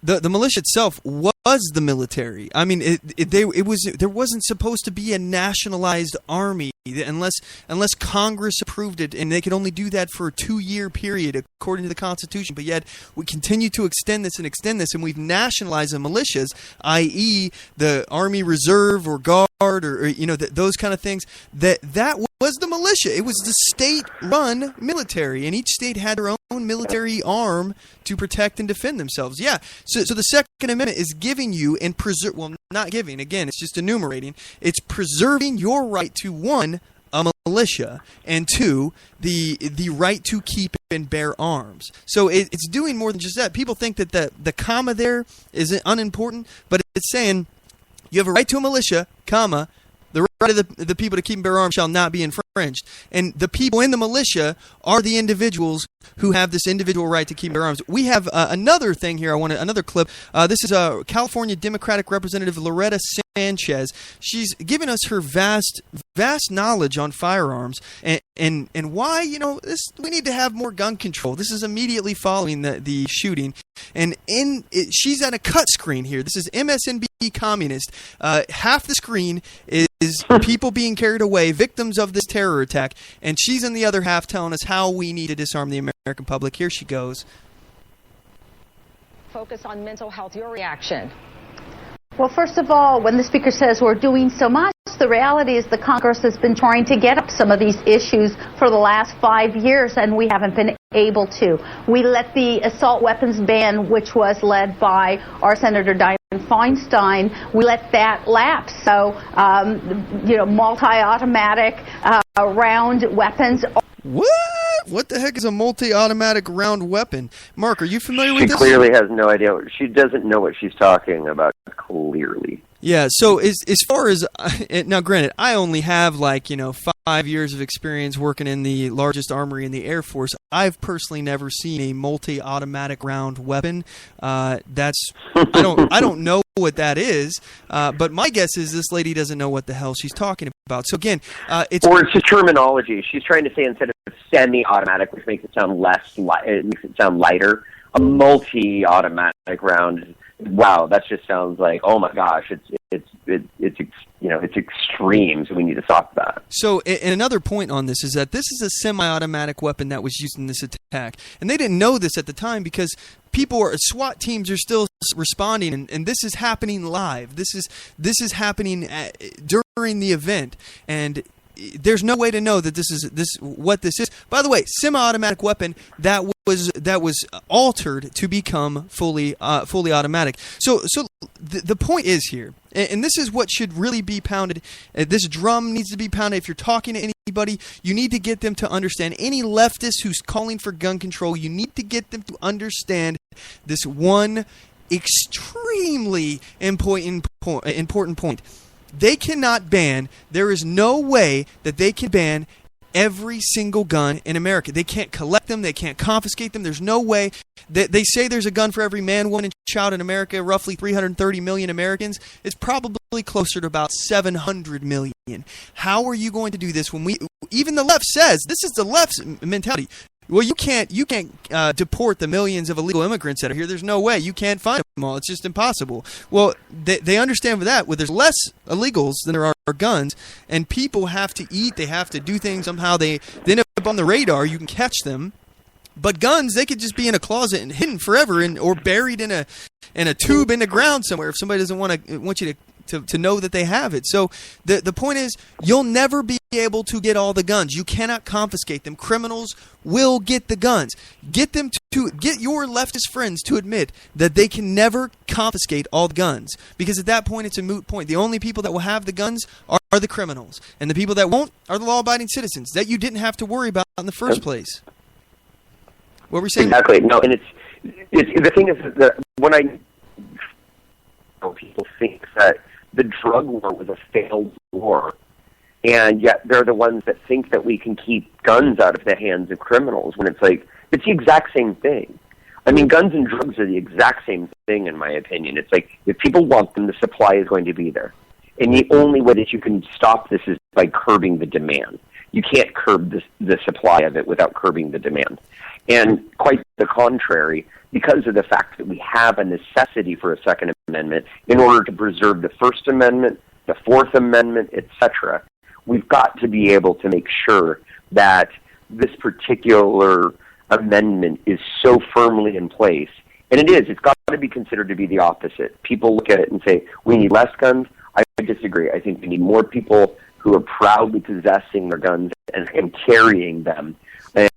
[SPEAKER 2] The militia itself was the military. I mean, there wasn't supposed to be a nationalized army unless Congress approved it, and they could only do that for a 2-year period according to the Constitution. But yet we continue to extend this, and we've nationalized the militias, i.e., the Army Reserve or Guard or those kind of things. That was the militia. It was the state-run military, and each state had their own military arm to protect and defend themselves. Yeah. So the Second Amendment is giving you and not giving. Again, it's just enumerating. It's preserving your right to, one, a militia, and two, the right to keep and bear arms. So it's doing more than just that. People think that the comma there is unimportant, but it's saying you have a right to a militia, comma, the right of the people to keep and bear arms shall not be infringed. And the people in the militia are the individuals who have this individual right to keep and bear arms. We have another thing here. Another clip. This is California Democratic Representative Loretta Sanchez. She's given us her vast knowledge on firearms and why, we need to have more gun control. This is immediately following the shooting. And she's at a cut screen here. This is MSNBC Communist. Half the screen is people being carried away, victims of this terror attack, and she's in the other half telling us how we need to disarm the American public. Here she goes.
[SPEAKER 9] Focus on mental health. Your reaction?
[SPEAKER 10] Well, first of all, when the speaker says we're doing so much, the reality is the Congress has been trying to get up some of these issues for the last 5 years, and we haven't been able to. We let the assault weapons ban, which was led by our Senator Dianne Feinstein, we let that lapse. So, multi-automatic round weapons.
[SPEAKER 2] What the heck is a multi-automatic round weapon? Mark, are you familiar with this?
[SPEAKER 6] She clearly has no idea. She doesn't know what she's talking about, clearly.
[SPEAKER 2] Yeah, so as far as, now granted, I only have 5 years of experience working in the largest armory in the Air Force. I've personally never seen a multi-automatic round weapon. I don't know what that is, but my guess is this lady doesn't know what the hell she's talking about. So again, it's
[SPEAKER 6] a terminology. She's trying to say instead of semi-automatic, which makes it sound lighter, a multi-automatic round. Wow, that just sounds like, oh my gosh, it's extreme. So we need to stop that.
[SPEAKER 2] So, and another point on this is that this is a semi-automatic weapon that was used in this attack, and they didn't know this at the time because SWAT teams are still responding, and this is happening live. This is happening during the event, and there's no way to know that what this is. By the way, semi-automatic weapon that was altered to become fully automatic. So the point is here, and this is what should really be pounded. This drum needs to be pounded. If you're talking to anybody, you need to get them to understand. Any leftist who's calling for gun control, you need to get them to understand this one extremely important point. They cannot ban, there is no way that they can ban every single gun in America. They can't collect them, they can't confiscate them, there's no way. They say there's a gun for every man, woman, and child in America, roughly 330 million Americans. It's probably closer to about 700 million. How are you going to do this when even the left says, this is the left's mentality. Well, you can't deport the millions of illegal immigrants that are here. There's no way. You can't find them all. It's just impossible. Well, they understand that. Well, there's less illegals than there are guns, and people have to eat. They have to do things. Somehow they end up on the radar. You can catch them. But guns, they could just be in a closet and hidden forever, or buried in a tube in the ground somewhere if somebody doesn't want you to know that they have it. So the point is, you'll never be able to get all the guns. You cannot confiscate them. Criminals will get the guns. Get them to get your leftist friends to admit that they can never confiscate all the guns, because at that point it's a moot point. The only people that will have the guns are the criminals, and the people that won't are the law-abiding citizens that you didn't have to worry about in the first place. What were we saying?
[SPEAKER 6] Exactly. No, and it's the thing is that when people think that the drug war was a failed war, and yet they're the ones that think that we can keep guns out of the hands of criminals, when it's like, it's the exact same thing. I mean, guns and drugs are the exact same thing, in my opinion. It's like, if people want them, the supply is going to be there. And the only way that you can stop this is by curbing the demand. You can't curb the supply of it without curbing the demand. And quite the contrary, because of the fact that we have a necessity for a Second Amendment in order to preserve the First Amendment, the Fourth Amendment, etc., we've got to be able to make sure that this particular amendment is so firmly in place. And it's got to be considered to be the opposite. People look at it and say, we need less guns. I disagree. I think we need more people who are proudly possessing their guns and carrying them.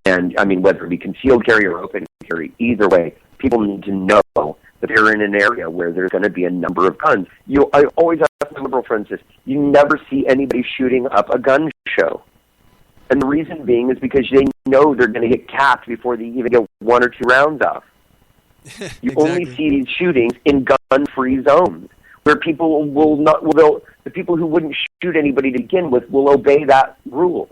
[SPEAKER 6] And, I mean, whether it be concealed carry or open carry, either way, people need to know that they're in an area where there's going to be a number of guns. I always ask my liberal friends this, you never see anybody shooting up a gun show. And the reason being is because they know they're going to get capped before they even get 1 or 2 rounds off. You
[SPEAKER 2] Exactly.
[SPEAKER 6] only see these shootings in gun-free zones, where people will not, the people who wouldn't shoot anybody to begin with will obey that rule.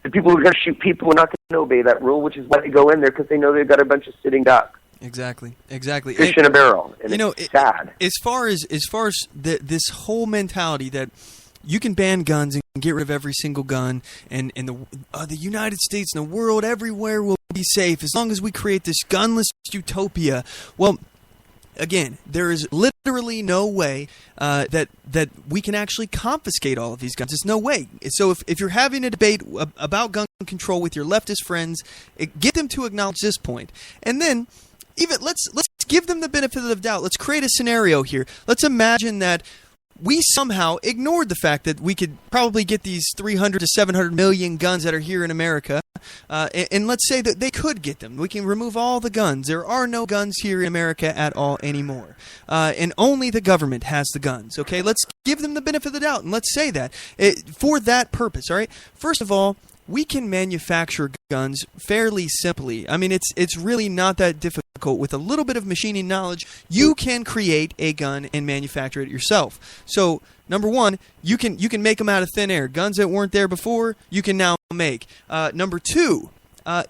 [SPEAKER 6] The people who are going to shoot people are not going to obey that rule, which is why they go in there, because they know they've got a bunch of sitting ducks.
[SPEAKER 2] Exactly.
[SPEAKER 6] Fish in a barrel. And it's sad.
[SPEAKER 2] As far as this whole mentality that you can ban guns and get rid of every single gun, and the United States and the world everywhere will be safe as long as we create this gunless utopia. Well, again, there is literally no way that we can actually confiscate all of these guns. There's no way. So if you're having a debate about gun control with your leftist friends, get them to acknowledge this point, and then even let's give them the benefit of the doubt. Let's create a scenario here. Let's imagine that we somehow ignored the fact that we could probably get these 300 to 700 million guns that are here in America, and let's say that they could get them. We can remove all the guns. There are no guns here in America at all anymore, and only the government has the guns. Okay, let's give them the benefit of the doubt, and let's say that for that purpose. All right. First of all, we can manufacture guns fairly simply. I mean, it's really not that difficult. With a little bit of machining knowledge, you can create a gun and manufacture it yourself. So, number one, you can make them out of thin air. Guns that weren't there before, you can now make. Number two,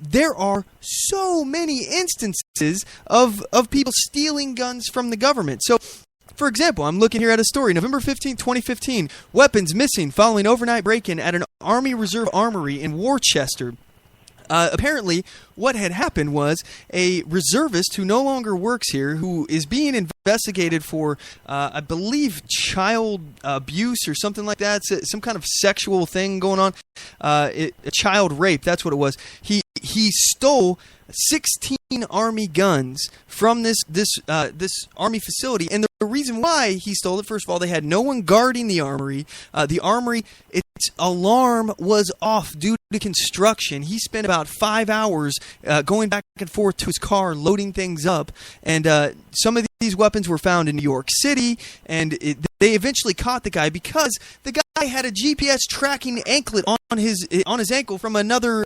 [SPEAKER 2] there are so many instances of people stealing guns from the government. So, for example, I'm looking here at a story. November 15, 2015, weapons missing following overnight break-in at an Army Reserve armory in Worcester. Apparently, what had happened was a reservist who no longer works here, who is being investigated for, I believe, child abuse or something like that, some kind of sexual thing going on, a child rape. That's what it was. He stole 16 Army guns from this Army facility, and the reason why he stole it, first of all, they had no one guarding the armory. The armory, its alarm was off due to construction. He spent about 5 hours going back and forth to his car, loading things up, and some of these weapons were found in New York City, and they eventually caught the guy because the guy had a GPS tracking anklet on his ankle from another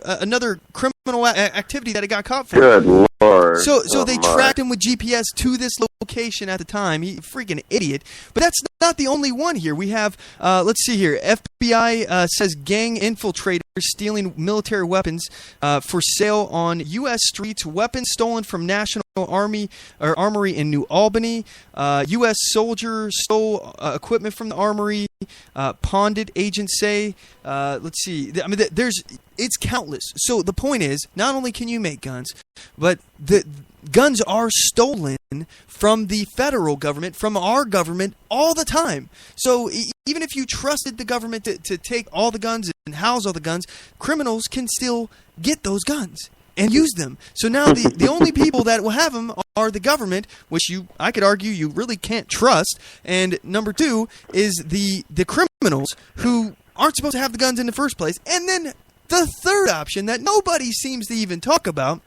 [SPEAKER 2] criminal activity that he got caught for.
[SPEAKER 6] Good Lord.
[SPEAKER 2] So they tracked him with GPS to this location at the time. He freaking idiot. But that's not the only one here. We have, let's see here. FBI says gang infiltrators stealing military weapons for sale on U.S. streets. Weapons stolen from National Army or Armory in New Albany. U.S. soldier stole equipment from the armory. Ponded agents say. Let's see. I mean, it's countless. So the point is, not only can you make guns, but the guns are stolen from the federal government, from our government, all the time. So even if you trusted the government to take all the guns and house all the guns, criminals can still get those guns and use them. So now the only people that will have them are the government, which I could argue you really can't trust. And number two is the criminals who aren't supposed to have the guns in the first place. And then the third option that nobody seems to even talk about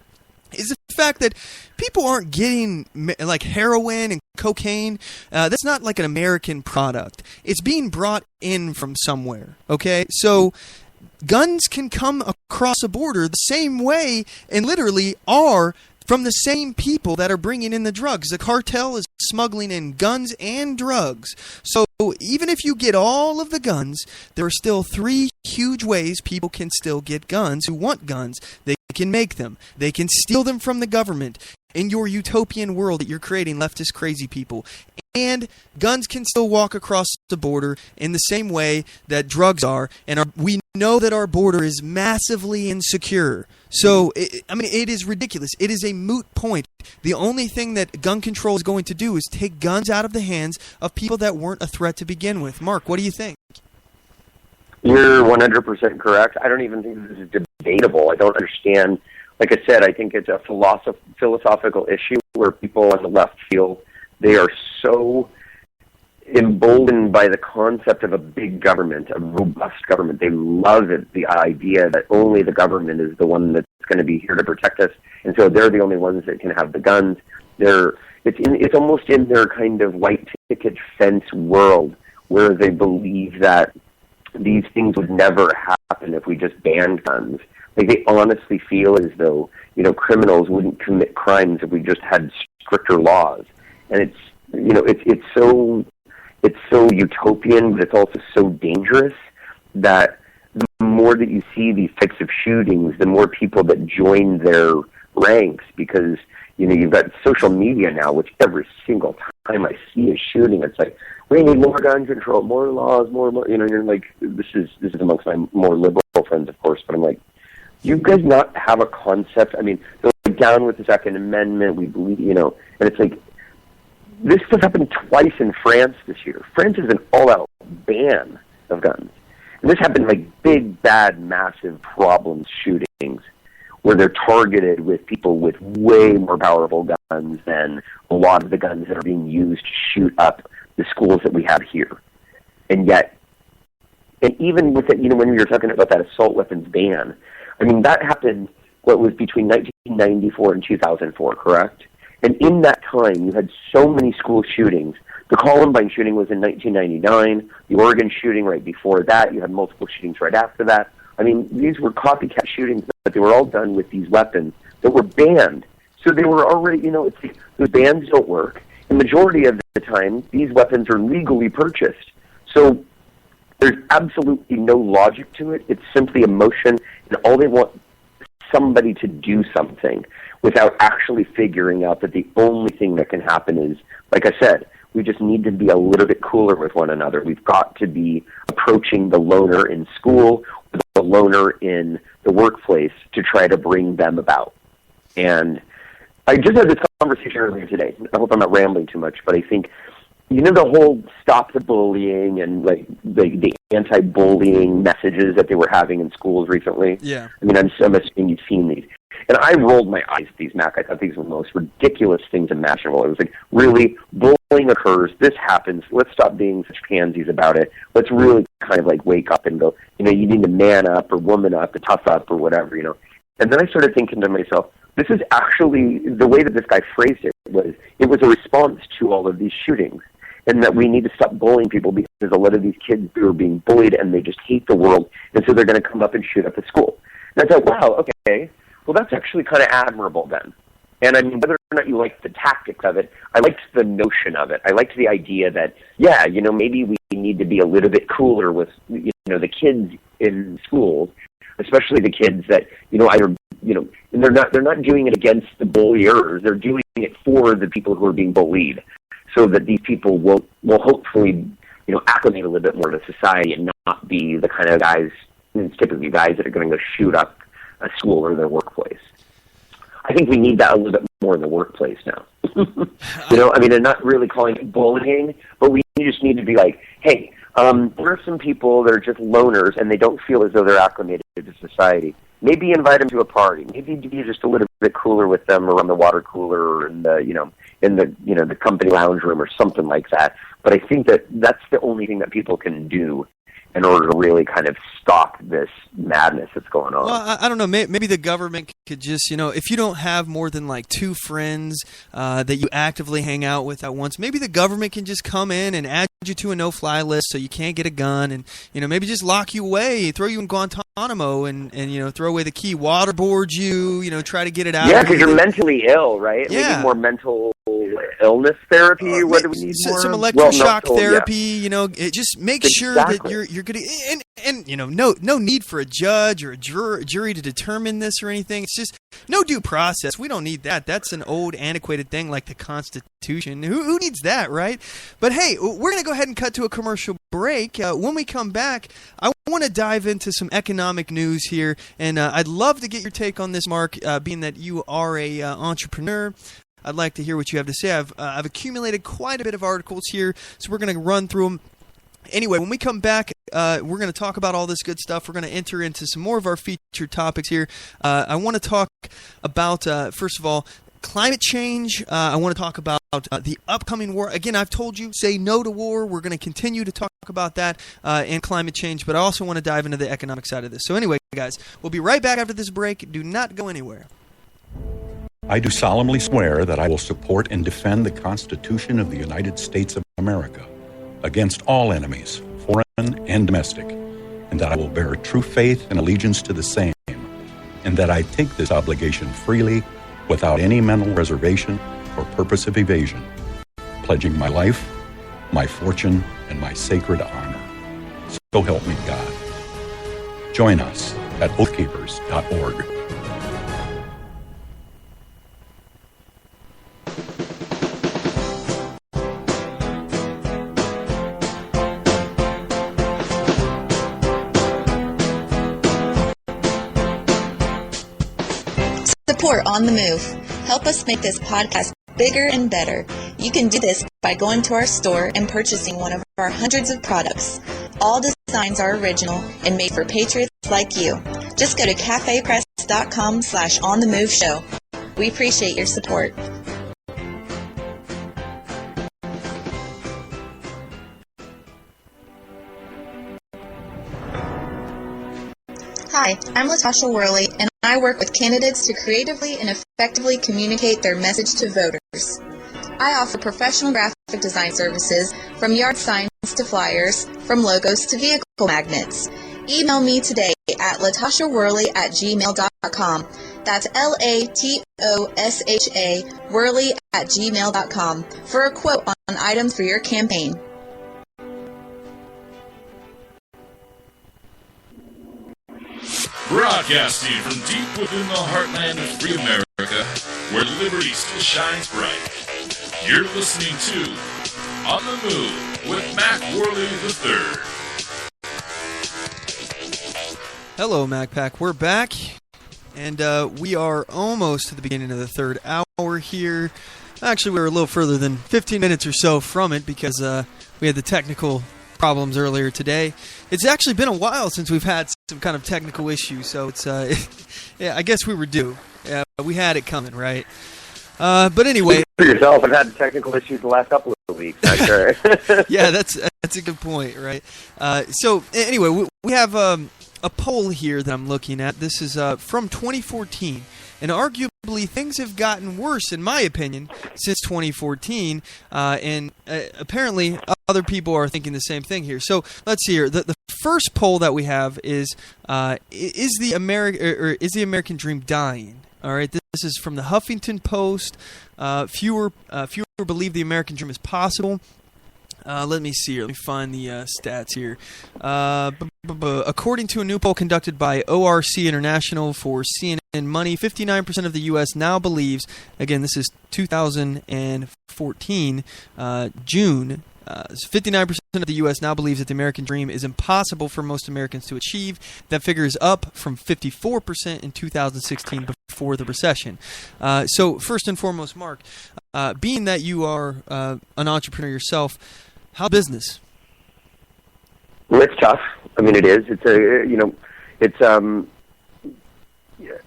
[SPEAKER 2] is the fact that people aren't getting like heroin and cocaine. That's not like an American product. It's being brought in from somewhere. Okay, so guns can come across a border the same way and literally are from the same people that are bringing in the drugs. The cartel is smuggling in guns and drugs. So even if you get all of the guns, there are still 3 huge ways people can still get guns who want guns. They can make them. They can steal them from the government. In your utopian world that you're creating, leftist crazy people. And guns can still walk across the border in the same way that drugs are. And we know that our border is massively insecure. So, it is ridiculous. It is a moot point. The only thing that gun control is going to do is take guns out of the hands of people that weren't a threat to begin with. Mark, what do you think?
[SPEAKER 6] You're 100% correct. I don't even think this is debatable. I don't understand. Like I said, I think it's a philosophical issue where people on the left feel they are so emboldened by the concept of a big government, a robust government. They love it, the idea that only the government is the one that's going to be here to protect us, and so they're the only ones that can have the guns. It's almost in their kind of white picket fence world where they believe that these things would never happen if we just banned guns. Like, they honestly feel as though, criminals wouldn't commit crimes if we just had stricter laws. And it's so utopian, but it's also so dangerous that the more that you see these types of shootings, the more people that join their ranks, because you've got social media now, which every single time I see a shooting, it's like, we need more gun control, more laws, more. You're like, this is amongst my more liberal friends, of course, but I'm like, you guys not have a concept? I mean, they're like, down with the Second Amendment, we believe, and it's like, this stuff happened twice in France this year. France is an all-out ban of guns. And this happened like big, bad, massive problem shootings where they're targeted with people with way more powerful guns than a lot of the guns that are being used to shoot up the schools that we have here. And yet, and even with it, when we were talking about that assault weapons ban, I mean, that happened, what was between 1994 and 2004, correct? And in that time, you had so many school shootings. The Columbine shooting was in 1999. The Oregon shooting right before that. You had multiple shootings right after that. I mean, these were copycat shootings, but they were all done with these weapons that were banned. So they were already, the bans don't work. The majority of the time, these weapons are legally purchased. So there's absolutely no logic to it. It's simply emotion, and all they want is somebody to do something without actually figuring out that the only thing that can happen is, like I said, we just need to be a little bit cooler with one another. We've got to be approaching the loner in school, or the loner in the workplace, to try to bring them about. And I just had this conversation earlier today. I hope I'm not rambling too much, but I think, the whole stop the bullying and like the anti-bullying messages that they were having in schools recently.
[SPEAKER 2] Yeah.
[SPEAKER 6] I mean, I'm assuming you've seen these. And I rolled my eyes at these, Mac. I thought these were the most ridiculous things imaginable. It was like, really, bullying occurs. This happens. Let's stop being such pansies about it. Let's really kind of like wake up and go, you need to man up or woman up or tough up or whatever, And then I started thinking to myself, this is actually, the way that this guy phrased it was a response to all of these shootings. And that we need to stop bullying people because a lot of these kids are being bullied and they just hate the world. And so they're going to come up and shoot up at school. And I thought, wow, okay. Well, that's actually kind of admirable then. And I mean, whether or not you like the tactics of it, I liked the notion of it. I liked the idea that, maybe we need to be a little bit cooler with, the kids in schools, especially the kids that, either, and they're not doing it against the bulliers. They're doing it for the people who are being bullied, so that these people will hopefully, acclimate a little bit more to society and not be the kind of guys, it's typically guys that are going to go shoot up a school or their workplace. I think we need that a little bit more in the workplace now. And not really calling it bullying, but we just need to be like, hey, there are some people that are just loners and they don't feel as though they're acclimated to society. Maybe invite them to a party. Maybe be just a little bit cooler with them around the water cooler or in the company lounge room or something like that. But I think that that's the only thing that people can do in order to really kind of stop this madness that's going on.
[SPEAKER 2] Well, I don't know. Maybe the government could just, if you don't have more than like 2 friends that you actively hang out with at once, maybe the government can just come in and add you to a no-fly list so you can't get a gun and, maybe just lock you away, throw you in Guantanamo and throw away the key, waterboard you, try to get it out.
[SPEAKER 6] Yeah, because you're mentally ill, right?
[SPEAKER 2] Yeah.
[SPEAKER 6] Maybe more mental illness therapy. What do we need more?
[SPEAKER 2] Some electroshock therapy. It just makes sure that you're going to, and no need for a judge or a jury to determine this or anything. It's just no due process. We don't need that. That's an old, antiquated thing like the Constitution. Who needs that, right? But hey, we're going to go ahead and cut to a commercial break. When we come back, I want to dive into some economic news here, and I'd love to get your take on this, Mark, being that you are a entrepreneur. I'd like to hear what you have to say. I've accumulated quite a bit of articles here, so we're going to run through them. Anyway, when we come back, we're going to talk about all this good stuff. We're going to enter into some more of our featured topics here. I want to talk about, first of all, climate change. I want to talk about the upcoming war. Again, I've told you, say no to war. We're going to continue to talk about that and climate change, but I also want to dive into the economic side of this. So anyway, guys, we'll be right back after this break. Do not go anywhere.
[SPEAKER 3] I do solemnly swear that I will support and defend the Constitution of the United States of America against all enemies, foreign and domestic, and that I will bear true faith and allegiance to the same, and that I take this obligation freely without any mental reservation or purpose of evasion, pledging my life, my fortune, and my sacred honor. So help me God. Join us at oathkeepers.org.
[SPEAKER 4] Support On The Move. Help us make this podcast bigger and better. You can do this by going to our store and purchasing one of our hundreds of products. All designs are original and made for patriots like you. Just go to cafepress.com/OnTheMoveShow. We appreciate your support. Hi, I'm Latasha Worley, and I work with candidates to creatively and effectively communicate their message to voters. I offer professional graphic design services from yard signs to flyers, from logos to vehicle magnets. Email me today at latashaworley@gmail.com. That's LATOSHA Worley@gmail.com for a quote on items for your campaign.
[SPEAKER 1] Broadcasting from deep within the heartland of free America, where liberty still shines bright. You're listening to On the Move with Mac Worley III.
[SPEAKER 2] Hello, MacPack. We're back, and we are almost to the beginning of the third hour here. Actually, we were a little further than 15 minutes or so from it because we had the technical problems earlier today. It's actually been a while since we've had some kind of technical issue, so it's yeah, I guess we were due. We had it coming, right? But anyway,
[SPEAKER 6] for yourself, I've had technical issues the last couple of weeks. Sure.
[SPEAKER 2] Yeah, that's a good point, right? So anyway, we have a poll here that I'm looking at. This is from 2014, and arguably things have gotten worse, in my opinion, since 2014. And apparently, other people are thinking the same thing here. So let's see here. The first poll that we have is the American dream dying? All right, this is from the Huffington Post. Fewer believe the American dream is possible. Let me see here. Let me find the stats here. According to a new poll conducted by ORC International for CNN Money, 59% of the U.S. now believes, again, this is 2014, June, 59% of the U.S. now believes that the American dream is impossible for most Americans to achieve. That figure is up from 54% in 2016 before the recession. So first and foremost, Mark, being that you are an entrepreneur yourself, how business?
[SPEAKER 6] Well, it's tough. I mean, it is. It's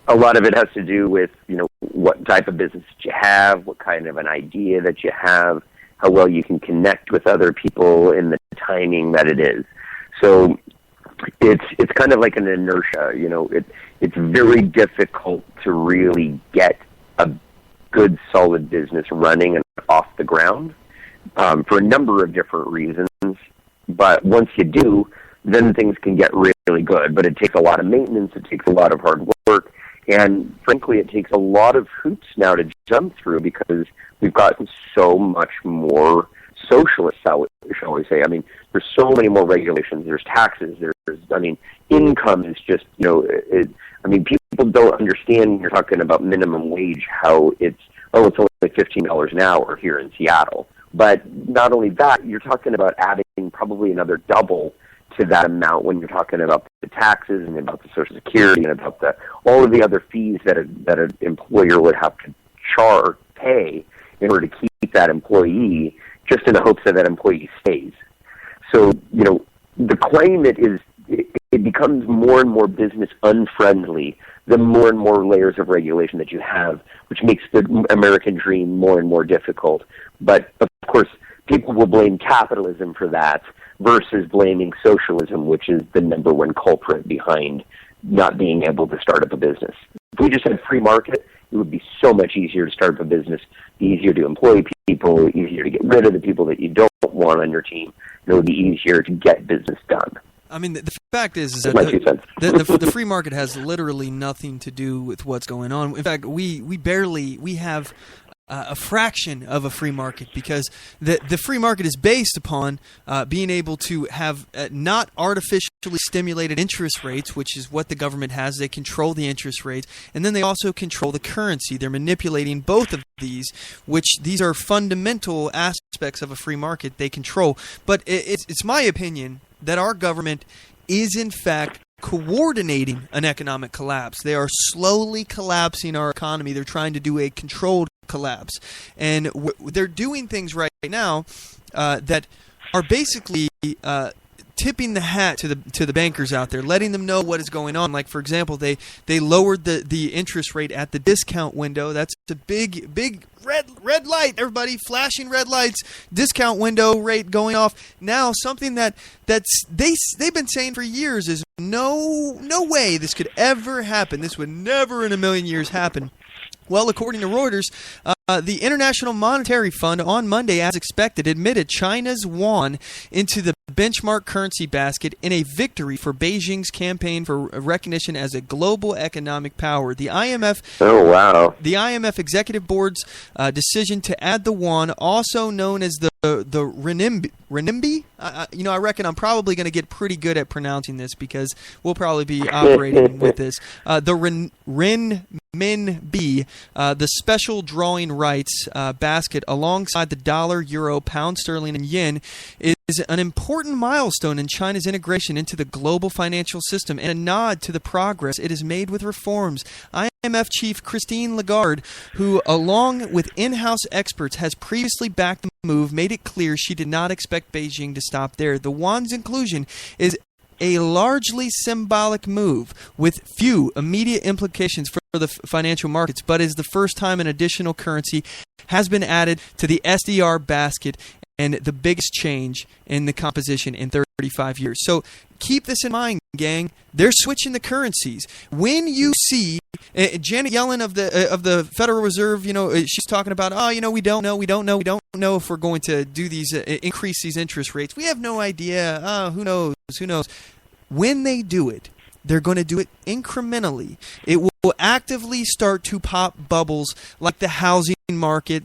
[SPEAKER 6] a lot of it has to do with, what type of business you have, what kind of an idea that you have, how well you can connect with other people in the timing that it is. So it's kind of like an inertia. It's very difficult to really get a good, solid business running and off the ground for a number of different reasons. But once you do, then things can get really good. But it takes a lot of maintenance. It takes a lot of hard work. And frankly, it takes a lot of hoops now to jump through because we've gotten so much more socialist, shall we say. I mean, there's so many more regulations. There's taxes. Income is just, people don't understand when you're talking about minimum wage how it's only $15 an hour here in Seattle. But not only that, you're talking about adding probably another double to that amount when you're talking about the taxes and about the Social Security and about all of the other fees that an employer would have to pay in order to keep that employee, just in the hopes that employee stays. So, the climate is it becomes more and more business unfriendly the more and more layers of regulation that you have, which makes the American dream more and more difficult. But, of course, people will blame capitalism for that versus blaming socialism, which is the number one culprit behind not being able to start up a business. If we just had free market, it would be so much easier to start up a business, easier to employ people, easier to get rid of the people that you don't want on your team, and it would be easier to get business done.
[SPEAKER 2] I mean, the fact is that the free market has literally nothing to do with what's going on. In fact, we have a fraction of a free market, because the free market is based upon being able to have not artificially stimulated interest rates, which is what the government has. They control the interest rates, and then they also control the currency. They're manipulating both of these, which these are fundamental aspects of a free market they control. But it's my opinion that our government is in fact coordinating an economic collapse. They are slowly collapsing our economy. They're trying to do a controlled collapse, and they're doing things right now that are basically tipping the hat to the bankers out there, letting them know what is going on. Like, for example, they lowered the interest rate at the discount window. That's the big red light, everybody, flashing red lights, discount window rate going off. Now, something they've been saying for years is no way this could ever happen. This would never in a million years happen. Well, according to Reuters, the International Monetary Fund on Monday, as expected, admitted China's yuan into the benchmark currency basket in a victory for Beijing's campaign for recognition as a global economic power. The IMF, the IMF Executive Board's decision to add the yuan, also known as the renminbi. I reckon I'm probably going to get pretty good at pronouncing this, because we'll probably be operating with this. The renminbi, the special drawing rights basket alongside the dollar, euro, pound sterling, and yen, is an important milestone in China's integration into the global financial system, and a nod to the progress it has made with reforms. IMF chief Christine Lagarde, who, along with in-house experts, has previously backed the move, made it clear she did not expect Beijing to stop there. The yuan's inclusion is a largely symbolic move with few immediate implications for the financial markets, but is the first time an additional currency has been added to the SDR basket, and the biggest change in the composition in 35 years. So keep this in mind, gang. They're switching the currencies. When you see Janet Yellen of the Federal Reserve, she's talking about, we don't know if we're going to do these increase these interest rates. We have no idea. Who knows? When they do it, they're going to do it incrementally. It will actively start to pop bubbles like the housing market.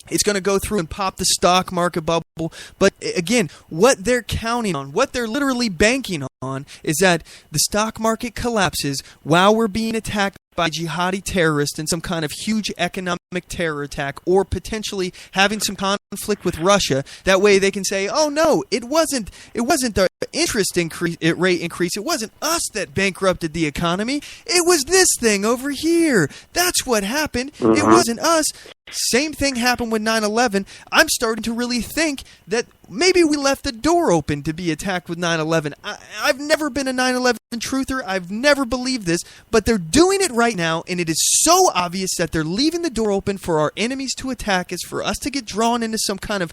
[SPEAKER 2] It's going to go through and pop the stock market bubble. But again, what they're counting on, what they're literally banking on, is that the stock market collapses while we're being attacked by jihadi terrorists in some kind of huge economic terror attack, or potentially having some conflict with Russia. That way they can say, oh no, it wasn't the interest rate increase. It wasn't us that bankrupted the economy. It was this thing over here. That's what happened. It wasn't us. Same thing happened with 9/11. I'm starting to really think that maybe we left the door open to be attacked with 9/11. I've never been a 9/11 truther. I've never believed this, but they're doing it right now, and it is so obvious that they're leaving the door open for our enemies to attack us, for us to get drawn into some kind of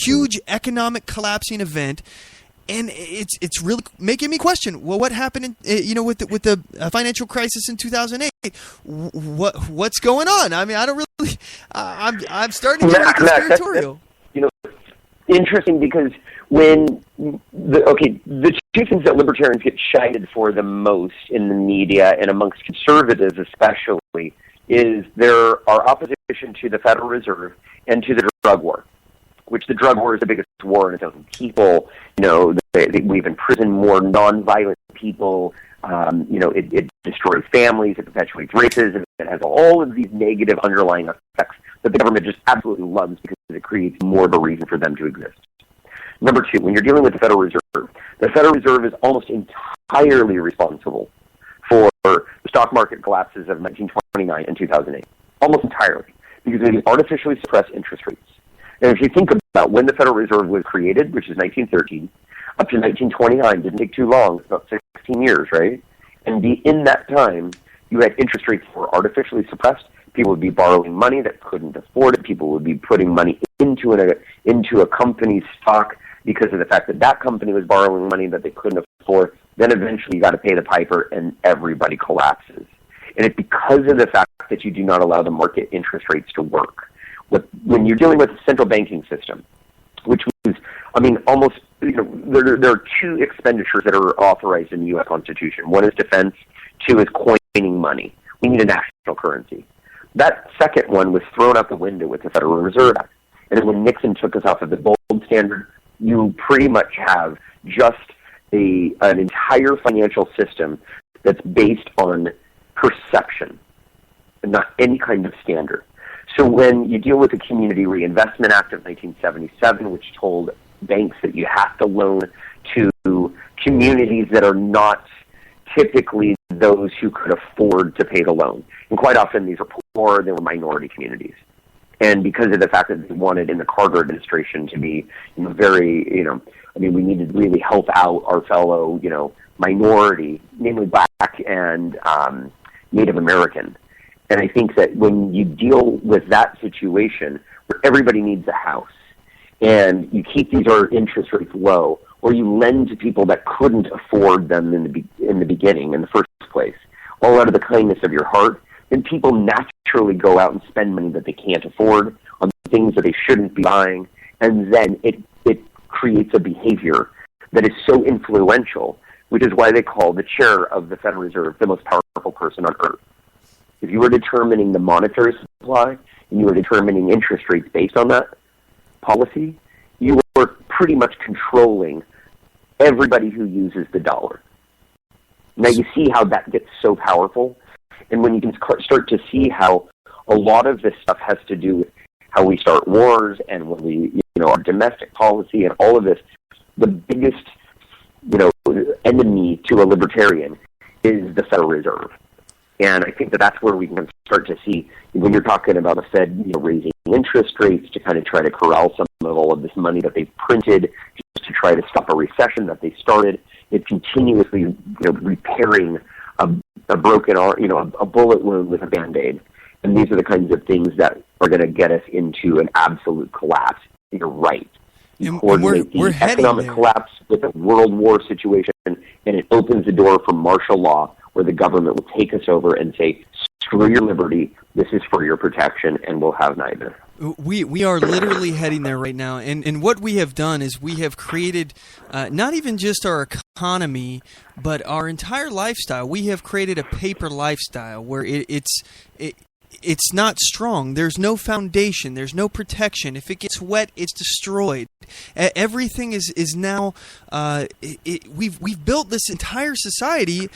[SPEAKER 2] huge economic collapsing event. And it's really making me question. Well, what happened with the financial crisis in 2008? What's going on? I mean, I don't really. I'm starting to get conspiratorial.
[SPEAKER 6] Interesting, because when the two things that libertarians get chided for the most in the media and amongst conservatives especially is there are opposition to the Federal Reserve and to the drug war, which the drug war is the biggest war in its own people. We've imprisoned more nonviolent people. It destroys families. It perpetuates racism. It has all of these negative underlying effects that the government just absolutely loves, because it creates more of a reason for them to exist. Number two, when you're dealing with the Federal Reserve is almost entirely responsible for the stock market collapses of 1929 and 2008. Almost entirely. Because they artificially suppress interest rates. And if you think about when the Federal Reserve was created, which is 1913, up to 1929, didn't take too long, about 6 16 years, right? And in that time, you had interest rates that were artificially suppressed. People would be borrowing money that couldn't afford it. People would be putting money into a company's stock because of the fact that that company was borrowing money that they couldn't afford. Then eventually you got to pay the piper, and everybody collapses. And it's because of the fact that you do not allow the market interest rates to work. When you're dealing with a central banking system, which was, I mean, almost, there are two expenditures that are authorized in the U.S. Constitution. One is defense. Two is coining money. We need a national currency. That second one was thrown out the window with the Federal Reserve Act. And then when Nixon took us off of the gold standard, you pretty much have just an entire financial system that's based on perception and not any kind of standard. So when you deal with the Community Reinvestment Act of 1977, which told banks that you have to loan to communities that are not typically those who could afford to pay the loan. And quite often these are poor, they were minority communities. And because of the fact that they wanted in the Carter administration to be very, we need to really help out our fellow, minority, namely Black and Native American. And I think that when you deal with that situation where everybody needs a house and you keep these interest rates low, or you lend to people that couldn't afford them in the beginning, in the first place, all out of the kindness of your heart, then people naturally go out and spend money that they can't afford on things that they shouldn't be buying, and then it creates a behavior that is so influential, which is why they call the chair of the Federal Reserve the most powerful person on earth. If you were determining the monetary supply and you were determining interest rates based on that policy, you were pretty much controlling everybody who uses the dollar. Now you see how that gets so powerful, and when you can start to see how a lot of this stuff has to do with how we start wars and when we, our domestic policy and all of this, the biggest, enemy to a libertarian is the Federal Reserve. And I think that that's where we can start to see, when you're talking about the Fed, raising interest rates to kind of try to corral some of all of this money that they've printed just to try to stop a recession that they started. It's continuously, repairing a broken arm, a bullet wound with a Band-Aid. And these are the kinds of things that are going to get us into an absolute collapse. You're right. You coordinate the economic collapse with a world war situation, and it opens the door for martial law, where the government will take us over and say, screw your liberty, this is for your protection, and we'll have neither.
[SPEAKER 2] We are literally heading there right now, and what we have done is we have created not even just our economy, but our entire lifestyle. We have created a paper lifestyle where it's not strong. There's no foundation. There's no protection. If it gets wet, it's destroyed. Everything is now. We've built this entire society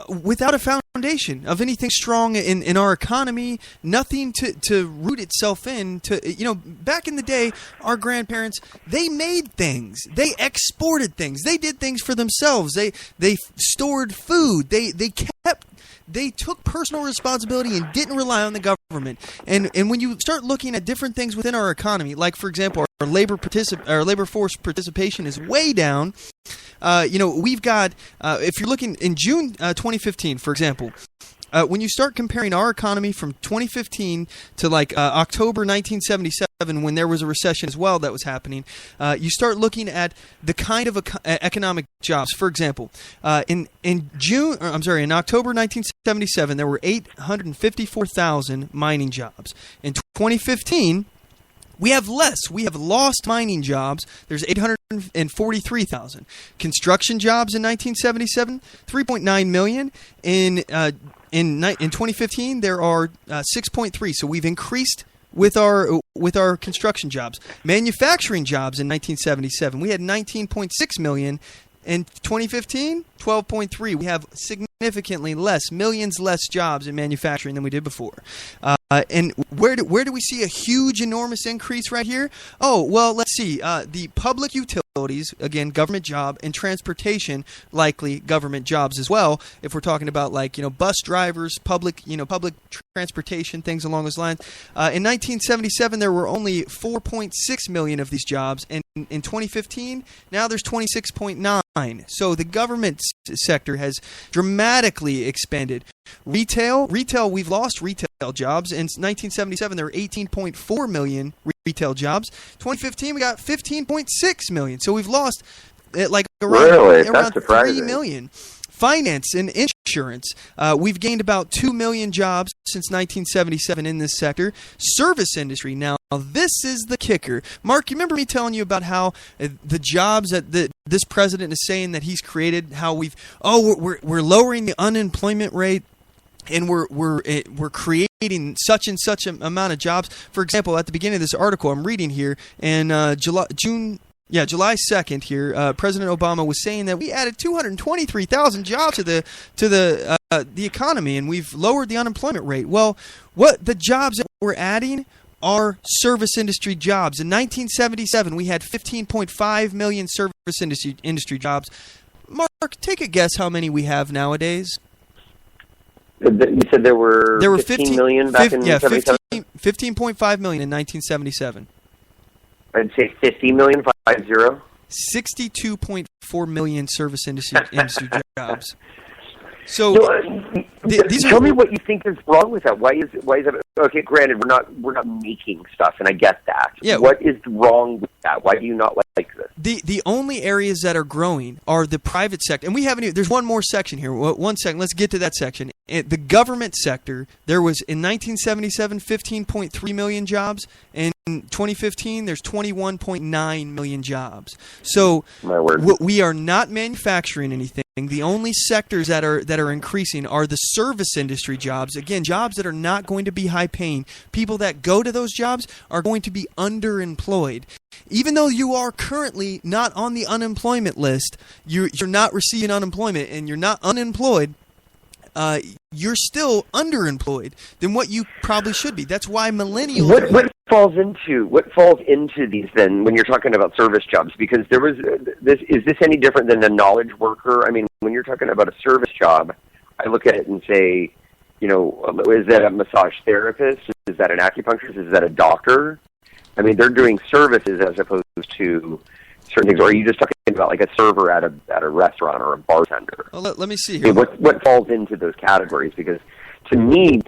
[SPEAKER 2] without a foundation of anything strong in our economy. Nothing to root itself in. Back in the day, our grandparents, they made things. They exported things. They did things for themselves. They stored food. They took personal responsibility and didn't rely on the government. And when you start looking at different things within our economy, like, for example, our labor force participation is way down. We've got, if you're looking in June 2015, for example, when you start comparing our economy from 2015 to October 1977, when there was a recession as well that was happening, you start looking at the kind of economic jobs. For example, in October 1977, there were 854,000 mining jobs. In 2015, we have less. We have lost mining jobs. There's 843,000. Construction jobs in 1977, 3.9 million. In 2015, there are 6.3. So we've increased with our construction jobs. Manufacturing jobs in 1977, we had 19.6 million. In 2015, 12.3. We have significantly millions less jobs in manufacturing than we did before. And where do we see a huge, enormous increase right here? Oh, well, let's see. The public utilities, again, government job, and transportation, likely government jobs as well. If we're talking about bus drivers, public transportation, things along those lines. In 1977, there were only 4.6 million of these jobs, and in 2015, now there's 26.9. So the government sector has dramatically expanded. Retail, we've lost retail jobs. In 1977, there were 18.4 million retail jobs. 2015, we got 15.6 million. So we've lost around 3 million. Finance and insurance, we've gained about 2 million jobs since 1977 in this sector. Service industry, now this is the kicker. Mark, you remember me telling you about how the jobs that this president is saying that he's created, how we're lowering the unemployment rate, and we're creating such and such amount of jobs. For example, at the beginning of this article I'm reading here, in July 2nd here, President Obama was saying that we added 223,000 jobs to the economy, and we've lowered the unemployment rate. Well, what the jobs that we're adding are service industry jobs. In 1977, we had 15.5 million service industry jobs. Mark, take a guess how many we have nowadays.
[SPEAKER 6] You said there were 15 million back in 77?
[SPEAKER 2] 15.5 million in 1977.
[SPEAKER 6] I'd say 50 million, 50.
[SPEAKER 2] 62.4 million service industry jobs. So,
[SPEAKER 6] tell me what you think is wrong with that. Why is that? Okay, granted, we're not making stuff, and I get that.
[SPEAKER 2] Yeah.
[SPEAKER 6] What is wrong with that? Why do you not like this?
[SPEAKER 2] The only areas that are growing are the private sector, and we haven't even. There's one more section here. 1 second. Let's get to that section. The government sector. There was in 1977 15.3 million jobs. In 2015, there's 21.9 million jobs. So we are not manufacturing anything. The only sectors that are increasing are the service industry jobs. Again, jobs that are not going to be high paying. People that go to those jobs are going to be underemployed. Even though you are currently not on the unemployment list, you're not receiving unemployment, and you're not unemployed. You're still underemployed than what you probably should be. That's why millennials.
[SPEAKER 6] What falls into these then when you're talking about service jobs? Because there was is this any different than a knowledge worker? I mean, when you're talking about a service job, I look at it and say, is that a massage therapist? Is that an acupuncturist? Is that a doctor? I mean, they're doing services as opposed to certain things. Or are you just talking about like a server at a restaurant or a bartender?
[SPEAKER 2] Well, let me see here.
[SPEAKER 6] I mean, what falls into those categories? Because to me,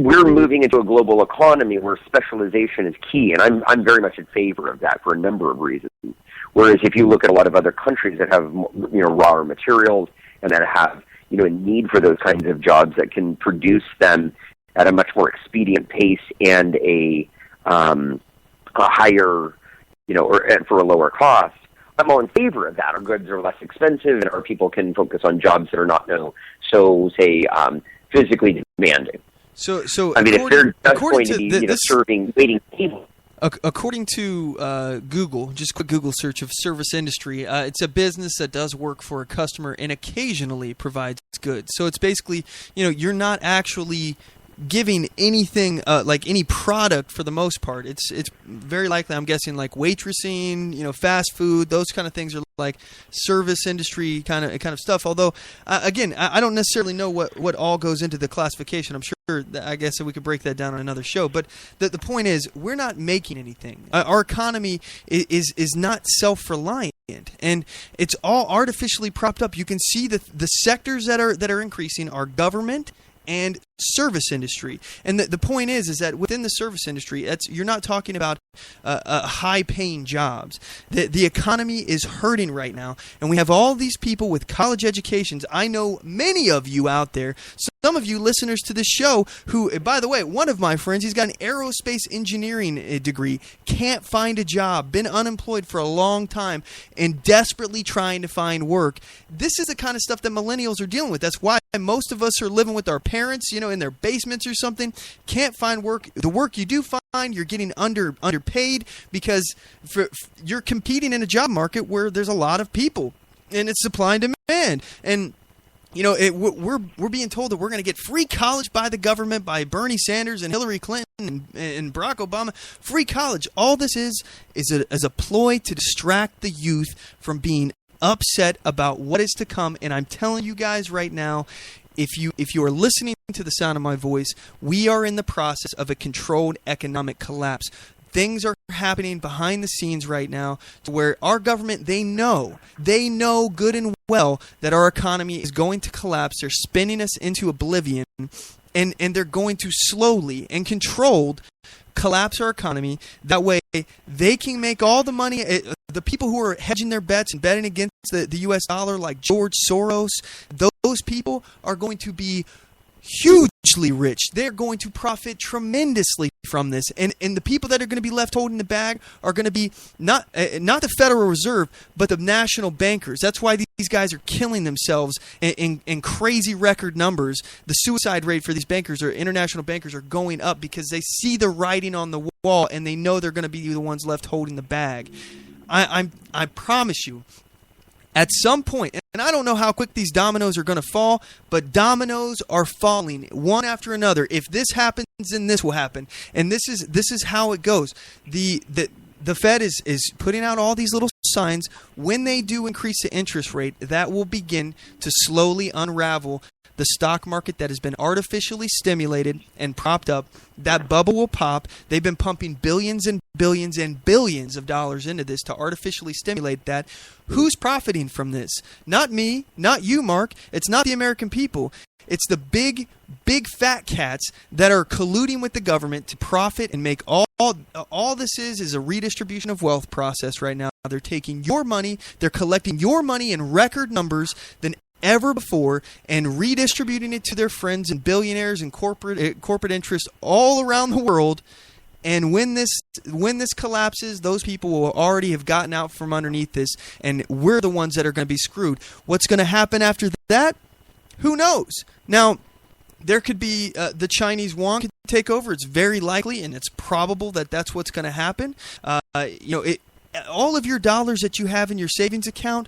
[SPEAKER 6] we're moving into a global economy where specialization is key, and I'm very much in favor of that for a number of reasons. Whereas if you look at a lot of other countries that have rawer materials and that have a need for those kinds of jobs that can produce them at a much more expedient pace and a higher or for a lower cost, I'm all in favor of that. Our goods are less expensive, and our people can focus on jobs that are not physically demanding.
[SPEAKER 2] So
[SPEAKER 6] I mean, if they're just going to be serving waiting tables.
[SPEAKER 2] According to Google, just a quick Google search of service industry, it's a business that does work for a customer and occasionally provides goods. So it's basically, you're not actually giving anything like any product for the most part. It's very likely, I'm guessing, like waitressing, fast food, those kind of things are like service industry kind of stuff. Although again, I don't necessarily know what all goes into the classification. I'm sure that, I guess, that we could break that down on another show. But the point is, we're not making anything. Our economy is not self-reliant, and it's all artificially propped up. You can see the sectors that are increasing are government and service industry. And the point is that within the service industry, you're not talking about high-paying jobs. The economy is hurting right now, and we have all these people with college educations. I know many of you out there, some of you listeners to this show who, by the way, one of my friends, he's got an aerospace engineering degree, can't find a job, been unemployed for a long time, and desperately trying to find work. This is the kind of stuff that millennials are dealing with. That's why most of us are living with our parents, in their basements or something, can't find work. The work you do find, you're getting underpaid because you're competing in a job market where there's a lot of people, and it's supply and demand. And we're being told that we're going to get free college by the government, by Bernie Sanders and Hillary Clinton and Barack Obama. Free college. All this is a ploy to distract the youth from being upset about what is to come. And I'm telling you guys right now, if you are listening to the sound of my voice, we are in the process of a controlled economic collapse. Things are happening behind the scenes right now to where our government, they know good and well that our economy is going to collapse. They're spinning us into oblivion, and they're going to slowly and controlled collapse our economy. That way they can make all the money. The people who are hedging their bets and betting against the U.S. dollar, like George Soros, those people are going to be hugely rich. They're going to profit tremendously from this, and the people that are going to be left holding the bag are going to be not the Federal Reserve, but the national bankers. That's why these guys are killing themselves in crazy record numbers. The suicide rate for these bankers or international bankers are going up because they see the writing on the wall and they know they're going to be the ones left holding the bag. I promise you, at some point, and I don't know how quick these dominoes are going to fall, but dominoes are falling one after another. If this happens, then this will happen, and this is how it goes. The Fed is putting out all these little signs. When they do increase the interest rate, that will begin to slowly unravel the stock market that has been artificially stimulated and propped up. That bubble will pop. They've been pumping billions and billions and billions of dollars into this to artificially stimulate that. Who's profiting from this? Not me, not you, Mark. It's not the American people. It's the big fat cats that are colluding with the government to profit and make all this is a redistribution of wealth process right now. They're taking your money, they're collecting your money in record numbers than ever before and redistributing it to their friends and billionaires and corporate interests all around the world. And when this collapses, those people will already have gotten out from underneath this, and we're the ones that are going to be screwed. What's going to happen after that? Who knows? Now, there could be the Chinese yuan could take over. It's very likely, and it's probable that that's what's going to happen. All of your dollars that you have in your savings account,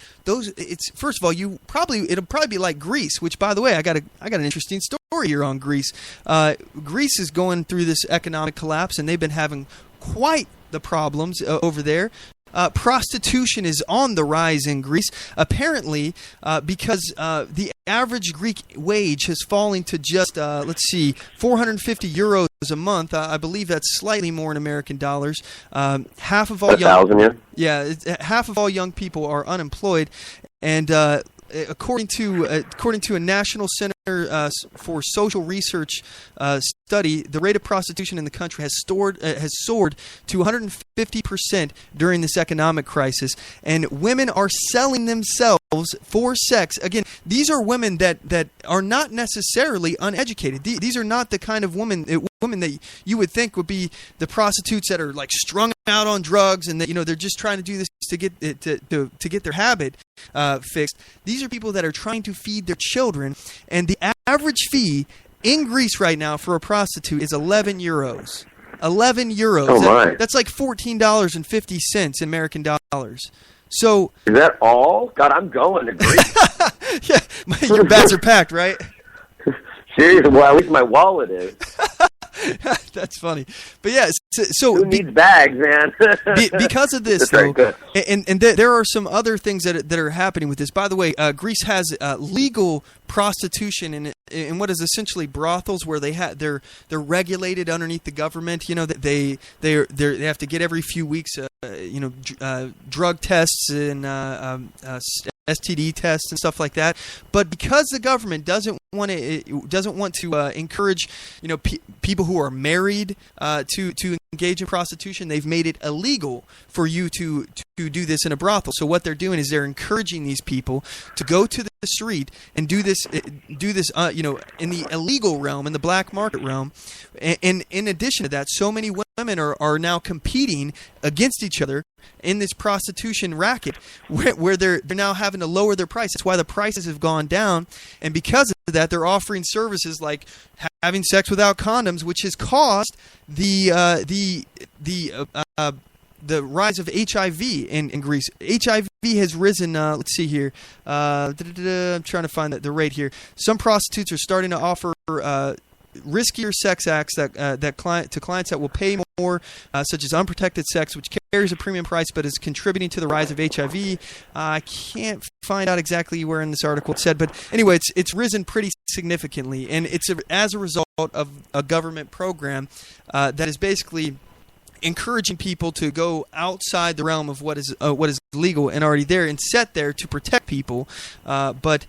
[SPEAKER 2] first of all, it'll probably be like Greece, which, by the way, I got an interesting story here on Greece. Greece is going through this economic collapse, and they've been having quite the problems over there. Prostitution is on the rise in Greece, apparently, because the average Greek wage has fallen to just, 450 euros a month. I believe that's slightly more in American dollars. Half of all half of all young people are unemployed, and according to a National Center for Social Research study, the rate of prostitution in the country has soared to 150% during this economic crisis, and women are selling themselves for sex. Again, these are women that are not necessarily uneducated. These are not the kind of women that you would think would be the prostitutes that are like strung out on drugs and that they're just trying to do this to get their habit fixed. These are people that are trying to feed their children, and the average fee in Greece right now for a prostitute is 11 euros. 11 euros.
[SPEAKER 6] Oh my.
[SPEAKER 2] That's like $14.50 in American dollars. So
[SPEAKER 6] is that all? God, I'm going to Greece.
[SPEAKER 2] Yeah, your bags are packed, right?
[SPEAKER 6] Seriously, well, at least my wallet is.
[SPEAKER 2] That's funny, but yeah. So
[SPEAKER 6] who needs bags, man?
[SPEAKER 2] Because of this, though, and there are some other things that are happening with this. By the way, Greece has legal prostitution in what is essentially brothels, where they're regulated underneath the government. That they have to get every few weeks, drug tests and STD tests and stuff like that. But because the government doesn't want to encourage people who are married to engage in prostitution, they've made it illegal for you to do this in a brothel. So what they're doing is they're encouraging these people to go to the street and do this in the illegal realm, in the black market realm. And in addition to that, so many women are now competing against each other in this prostitution racket, where they're now having to lower their price. That's why the prices have gone down, and because of that, they're offering services like having sex without condoms, which has caused the rise of HIV in Greece. HIV has risen. Let's see here. I'm trying to find the rate here. Some prostitutes are starting to offer riskier sex acts to clients that will pay more, such as unprotected sex, which carries a premium price but is contributing to the rise of HIV. I can't find out exactly where in this article it said, but anyway, it's risen pretty significantly, and it's as a result of a government program that is basically encouraging people to go outside the realm of what is legal and already there and set there to protect people. But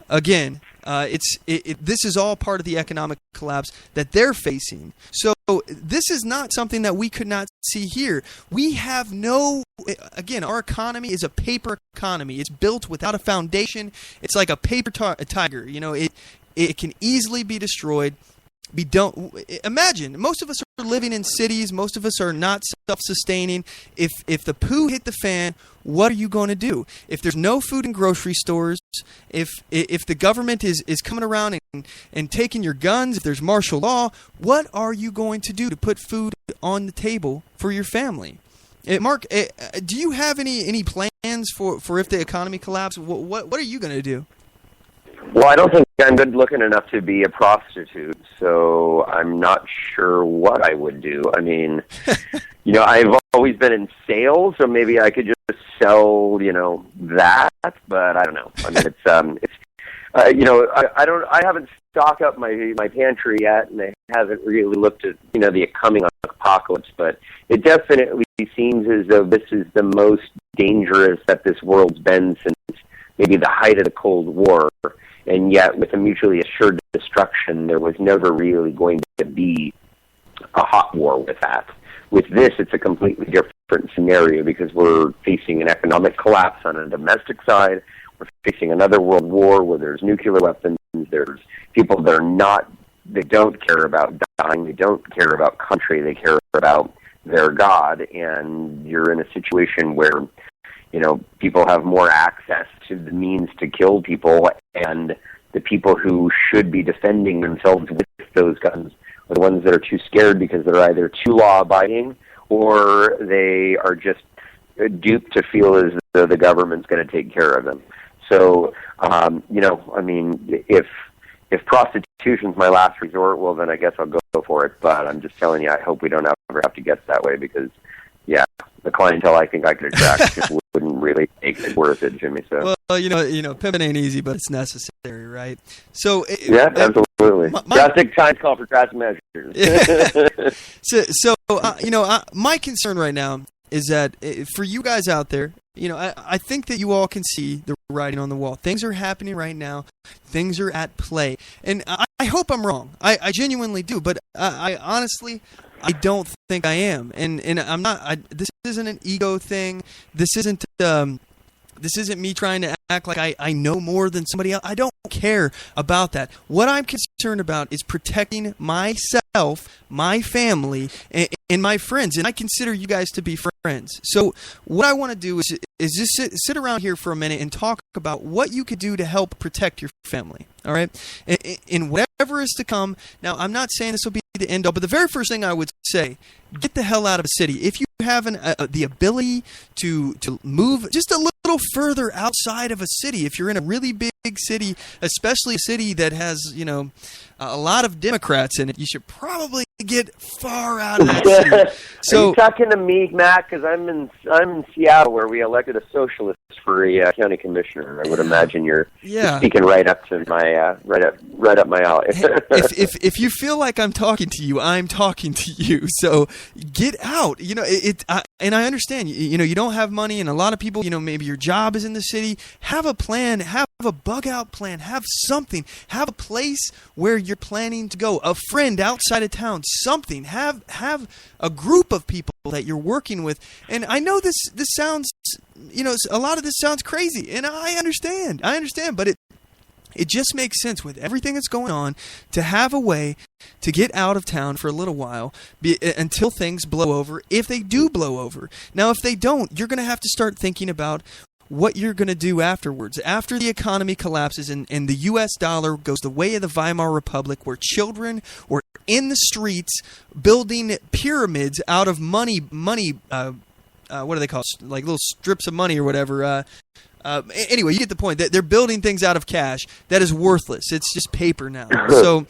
[SPEAKER 2] again, this is all part of the economic collapse that they're facing. So this is not something that we could not see here. We have again, our economy is a paper economy. It's built without a foundation. It's like a paper tiger. It can easily be destroyed. Imagine, most of us are living in cities. Most of us are not self-sustaining. If the poo hit the fan, what are you going to do? If there's no food in grocery stores, if the government is coming around and taking your guns, if there's martial law, what are you going to do to put food on the table for your family? Mark, do you have any plans for if the economy collapses? What are you going to do?
[SPEAKER 6] Well, I don't think I'm good looking enough to be a prostitute, so I'm not sure what I would do. I mean, I've always been in sales, so maybe I could just sell, that, but I don't know. I mean, I haven't stocked up my pantry yet, and I haven't really looked at, the coming apocalypse, but it definitely seems as though this is the most dangerous that this world's been since maybe the height of the Cold War. And yet, with a mutually assured destruction, there was never really going to be a hot war with that. With this, it's a completely different scenario because we're facing an economic collapse on a domestic side. We're facing another world war where there's nuclear weapons. There's people that they don't care about dying. They don't care about country. They care about their God. And you're in a situation where people have more access to the means to kill people, and the people who should be defending themselves with those guns are the ones that are too scared because they're either too law-abiding or they are just duped to feel as though the government's going to take care of them. So, if prostitution's my last resort, well, then I guess I'll go for it. But I'm just telling you, I hope we don't ever have to get that way because, the clientele I think I could attract just wouldn't really make it worth it, Jimmy. So
[SPEAKER 2] well, pimping ain't easy, but it's necessary, right? So
[SPEAKER 6] absolutely. Drastic times call for drastic measures.
[SPEAKER 2] My concern right now is that for you guys out there, I think that you all can see the writing on the wall. Things are happening right now. Things are at play, and I hope I'm wrong. I genuinely do, but I honestly, I don't think I am, and I'm not. This isn't an ego thing. This isn't me trying to act like I know more than somebody else. I don't care about that. What I'm concerned about is protecting myself, my family, and my friends, and I consider you guys to be friends. So what I want to do is just sit around here for a minute and talk about what you could do to help protect your family. All right, in whatever is to come. Now, I'm not saying this will be the end all, but the very first thing I would say: get the hell out of a city. If you have the ability to move just a little further outside of a city, if you're in a really big city, especially a city that has a lot of Democrats in it, you should probably get far out of that city.
[SPEAKER 6] So, are you talking to me, Matt? Because I'm in Seattle, where we elected a socialist for a county commissioner. I would imagine you're speaking right up to my right up my alley.
[SPEAKER 2] if you feel like I'm talking to you, I'm talking to you. So get out. And I understand. You don't have money, and a lot of people. Maybe your job is in the city. Have a plan. Have a bug out plan. Have something. Have a place where you're planning to go. A friend outside of town. Something. Have a group of people that you're working with. And I know this sounds. A lot of this sounds crazy, and I understand, but it just makes sense with everything that's going on to have a way to get out of town for a little while until things blow over, if they do blow over. Now, if they don't, you're going to have to start thinking about what you're going to do afterwards. After the economy collapses and the U.S. dollar goes the way of the Weimar Republic, where children were in the streets building pyramids out of money. What do they call it? Like little strips of money or whatever. Anyway, you get the point. They're building things out of cash that is worthless. It's just paper now. So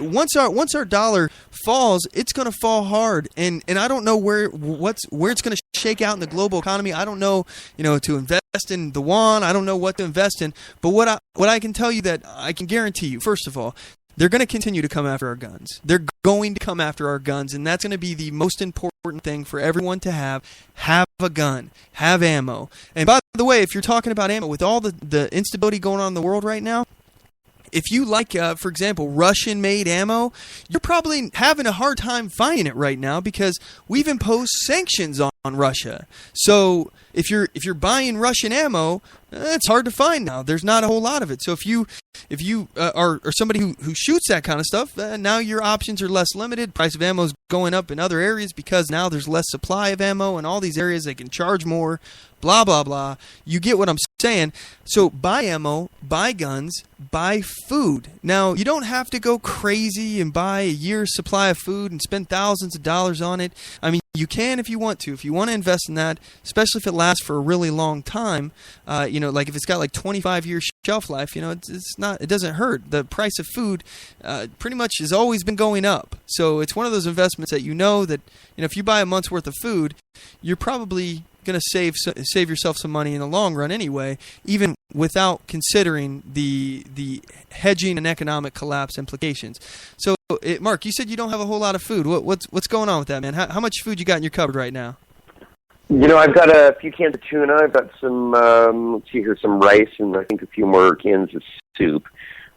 [SPEAKER 2] once our dollar falls, it's going to fall hard, and I don't know where it's going to shake out in the global economy. I don't know, to invest in the yuan. I don't know what to invest in. But what I can tell you that I can guarantee you, first of all, they're going to continue to come after our guns. They're going to come after our guns, and that's going to be the most important thing for everyone to have. Have a gun. Have ammo. And by the way, if you're talking about ammo, with all the instability going on in the world right now, if you like, for example, Russian-made ammo, you're probably having a hard time finding it right now because we've imposed sanctions on Russia. So if you're buying Russian ammo, it's hard to find now. There's not a whole lot of it. So if you are somebody who shoots that kind of stuff, now your options are less limited. Price of ammo is going up in other areas because now there's less supply of ammo in all these areas. They can charge more, blah, blah, blah. You get what I'm saying. So buy ammo, buy guns, buy food. Now, you don't have to go crazy and buy a year's supply of food and spend thousands of dollars on it. I mean, you can if you want to. If you want to invest in that, especially if it lasts for a really long time, like if it's got like 25 years shelf life, it doesn't hurt. The price of food pretty much has always been going up. So it's one of those investments that that if you buy a month's worth of food, you're probably going to save yourself some money in the long run anyway, even without considering the hedging and economic collapse implications. So, Mark, you said you don't have a whole lot of food. What's going on with that, man? How much food you got in your cupboard right now?
[SPEAKER 6] I've got a few cans of tuna. I've got some, some rice, and I think a few more cans of soup.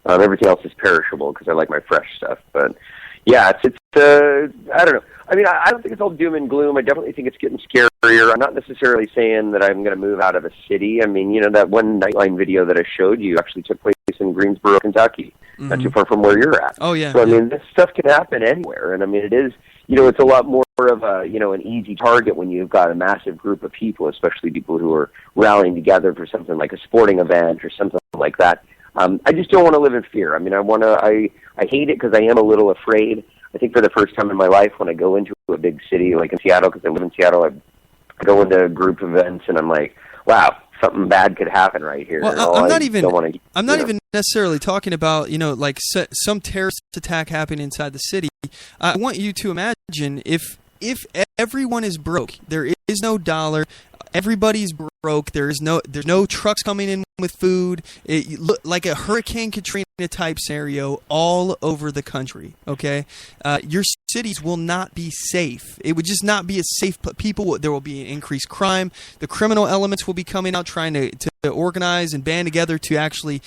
[SPEAKER 6] Everything else is perishable because I like my fresh stuff. But yeah, it's I don't know. I mean, I don't think it's all doom and gloom. I definitely think it's getting scarier. I'm not necessarily saying that I'm going to move out of a city. I mean, that one Nightline video that I showed you actually took place in Greensboro, Kentucky, not too far from where you're at.
[SPEAKER 2] Oh, yeah.
[SPEAKER 6] So, I mean, this stuff can happen anywhere. And, I mean, it is, it's a lot more of a, an easy target when you've got a massive group of people, especially people who are rallying together for something like a sporting event or something like that. I just don't want to live in fear. I mean, I hate it because I am a little afraid. I think for the first time in my life, when I go into a big city like in Seattle, because I live in Seattle, I go into group events and I'm like, wow, something bad could happen right here.
[SPEAKER 2] Well, I'm not even necessarily talking about, like some terrorist attack happening inside the city. I want you to imagine if everyone is broke, there is no dollar, everybody's broke, there's no trucks coming in with food, like a Hurricane Katrina type scenario all over the country, okay? Your cities will not be safe. It would just not be a safe people. There will be an increased crime. The criminal elements will be coming out trying to organize and band together to actually,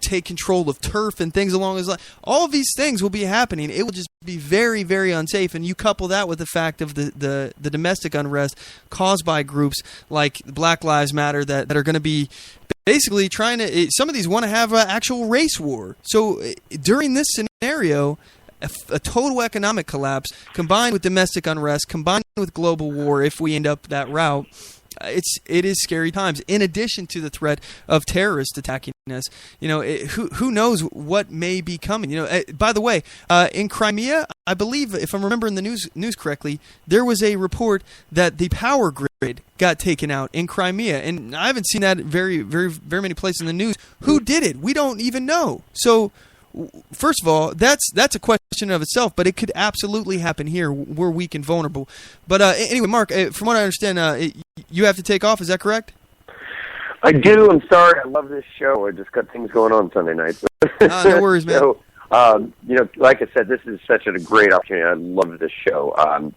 [SPEAKER 2] take control of turf and things along those lines. All of these things will be happening. It will just be very, very unsafe. And you couple that with the fact of the domestic unrest caused by groups like Black Lives Matter that are going to be basically trying to, some of these want to have an actual race war. So during this scenario, a total economic collapse combined with domestic unrest, combined with global war, if we end up that route, it is scary times. In addition to the threat of terrorists attacking us, who knows what may be coming. By the way, in Crimea, I believe, if I'm remembering the news correctly, there was a report that the power grid got taken out in Crimea, and I haven't seen that very, very, very many places in the news. Who did it? We don't even know. So, first of all, that's a question of itself, but it could absolutely happen here. We're weak and vulnerable. But anyway, Mark, from what I understand, you have to take off. Is that correct?
[SPEAKER 6] I do. I'm sorry. I love this show. I just got things going on Sunday nights.
[SPEAKER 2] No worries, man.
[SPEAKER 6] So, like I said, this is such a great opportunity. I love this show.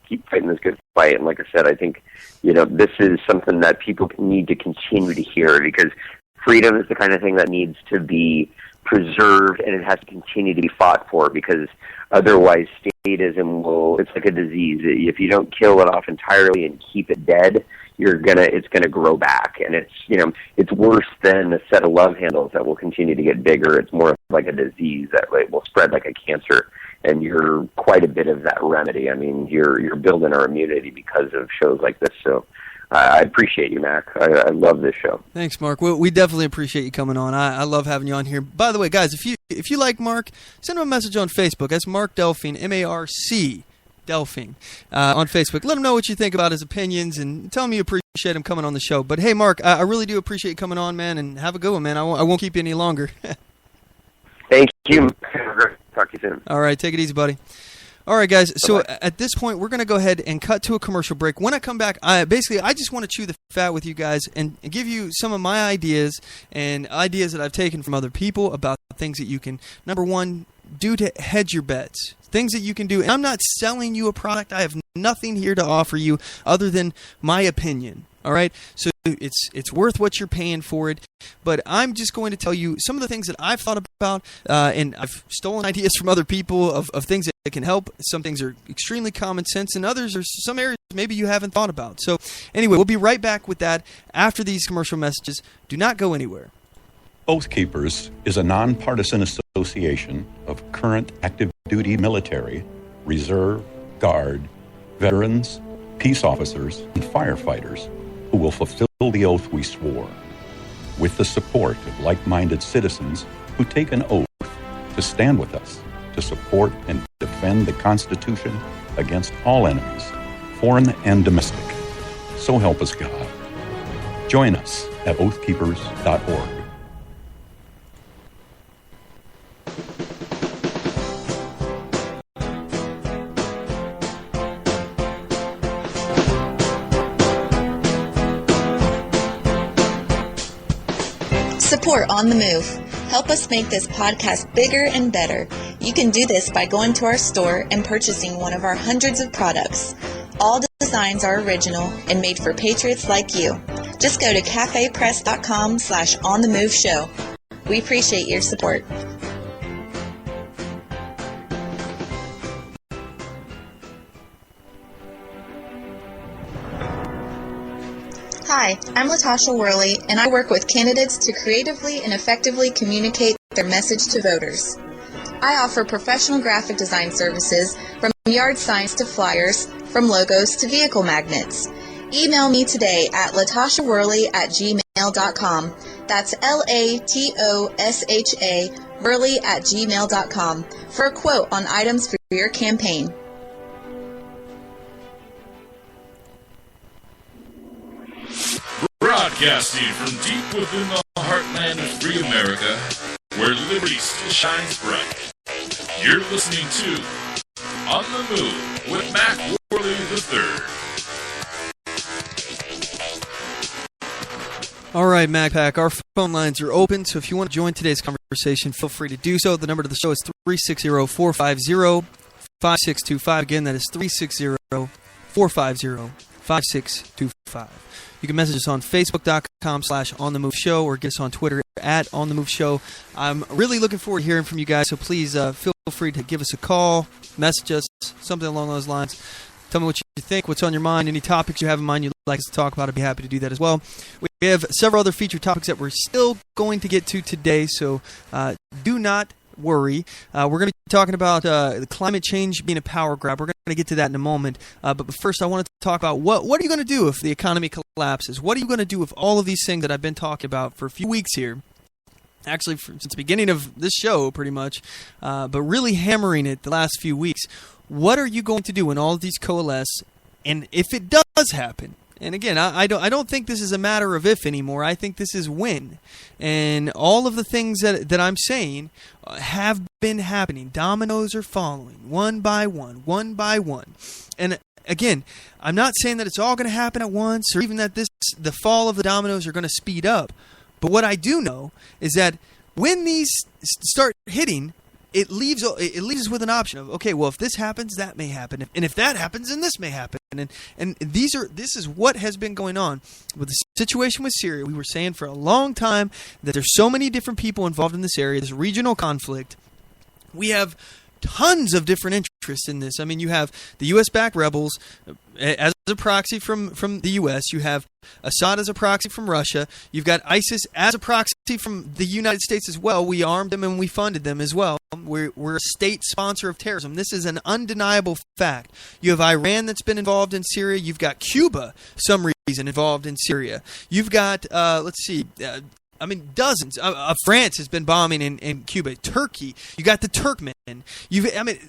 [SPEAKER 6] Keep fighting this good fight. And like I said, I think, this is something that people need to continue to hear because freedom is the kind of thing that needs to be preserved and it has to continue to be fought for because otherwise statism it's like a disease. If you don't kill it off entirely and keep it dead, it's gonna grow back, and it's worse than a set of love handles that will continue to get bigger. It's more like a disease that will spread like a cancer, and you're quite a bit of that remedy. I mean, you're building our immunity because of shows like this. So I appreciate you, Mac. I love this show.
[SPEAKER 2] Thanks, Mark. We definitely appreciate you coming on. I love having you on here. By the way, guys, if you like Mark, send him a message on Facebook. That's Mark Delphine, M-A-R-C. Delphine on Facebook. Let him know what you think about his opinions and tell him you appreciate him coming on the show. But hey, Mark, I really do appreciate you coming on, man, and have a good one, man. I won't keep you any longer.
[SPEAKER 6] Thank you. Talk to you soon.
[SPEAKER 2] All right, take it easy, buddy. All right, guys, so at this point, we're going to go ahead and cut to a commercial break. When I come back, I just want to chew the fat with you guys and give you some of my ideas and ideas that I've taken from other people about things that you can, number one, do to hedge your bets. Things that you can do. And I'm not selling you a product. I have nothing here to offer you other than my opinion. All right? So it's worth what you're paying for it. But I'm just going to tell you some of the things that I've thought about, and I've stolen ideas from other people of things that can help. Some things are extremely common sense, and others are some areas maybe you haven't thought about. So anyway, we'll be right back with that after these commercial messages. Do not go anywhere.
[SPEAKER 3] Oath Keepers is a nonpartisan association of current active duty military, reserve, guard, veterans, peace officers, and firefighters who will fulfill the oath we swore, with the support of like-minded citizens who take an oath to stand with us, to support and defend the Constitution against all enemies, foreign and domestic. So help us God. Join us at oathkeepers.org.
[SPEAKER 4] Support On The Move. Help us make this podcast bigger and better. You can do this by going to our store and purchasing one of our hundreds of products. All designs are original and made for patriots like you. Just go to cafepress.com/OnTheMoveShow. We appreciate your support. Hi, I'm Latasha Worley, and I work with candidates to creatively and effectively communicate their message to voters. I offer professional graphic design services from yard signs to flyers, from logos to vehicle magnets. Email me today at latashaworley@gmail.com. That's LATOSHA Worley@gmail.com for a quote on items for your campaign.
[SPEAKER 1] Broadcasting from deep within the heartland of free America, where liberty still shines bright. You're listening to On the Move with Mac Worley III.
[SPEAKER 2] All right, MacPack, our phone lines are open, so if you want to join today's conversation, feel free to do so. The number to the show is 360-450-5625. Again, that is 360-450-5625. You can message us on Facebook.com/OnTheMoveShow or get us on Twitter at OnTheMoveShow. I'm really looking forward to hearing from you guys, so please feel free to give us a call, message us, something along those lines. Tell me what you think, what's on your mind, any topics you have in mind you'd like us to talk about. I'd be happy to do that as well. We have several other featured topics that we're still going to get to today, so do not worry. We're going to be talking about the climate change being a power grab. We're going to get to that in a moment. But first, I wanted to talk about what are you going to do if the economy collapses? What are you going to do with all of these things that I've been talking about for a few weeks here? Actually, since the beginning of this show, pretty much, but really hammering it the last few weeks. What are you going to do when all of these coalesce? And if it does happen, and again, I don't think this is a matter of if anymore. I think this is when. And all of the things that I'm saying have been happening. Dominoes are falling one by one, one by one. And again, I'm not saying that it's all going to happen at once or even that the fall of the dominoes are going to speed up. But what I do know is that when these start hitting, it leaves us with an option of, okay, well, if this happens, that may happen, and if that happens, then this may happen, and this is what has been going on with the situation with Syria. We were saying for a long time that there's so many different people involved in this area, this regional conflict. We have tons of different interests in this. I mean, you have the U.S.-backed rebels as a proxy from the U.S. You have Assad as a proxy from Russia. You've got ISIS as a proxy from the United States as well. We armed them and we funded them as well. We're a state sponsor of terrorism. This is an undeniable fact. You have Iran that's been involved in Syria. You've got Cuba, some reason, involved in Syria. You've got, dozens. France has been bombing in Cuba. Turkey. You got the Turkmen.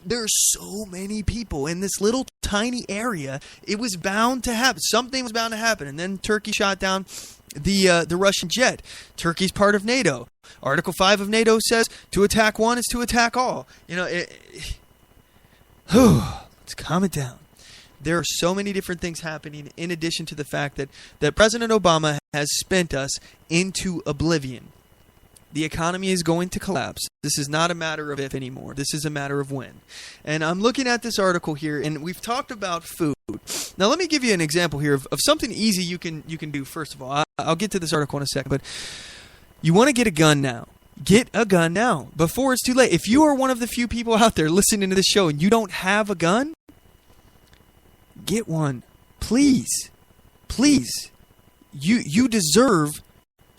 [SPEAKER 2] There are so many people in this little tiny area. It was bound to happen. Something was bound to happen. And then Turkey shot down the Russian jet. Turkey's part of NATO. Article 5 of NATO says to attack one is to attack all. Let's calm it down. There are so many different things happening in addition to the fact that President Obama has spent us into oblivion. The economy is going to collapse. This is not a matter of if anymore. This is a matter of when. And I'm looking at this article here, and we've talked about food. Now, let me give you an example here of something easy you can do, first of all. I'll get to this article in a second, but you want to get a gun now. Get a gun now, before it's too late. If you are one of the few people out there listening to this show and you don't have a gun, get one. Please. Please. You deserve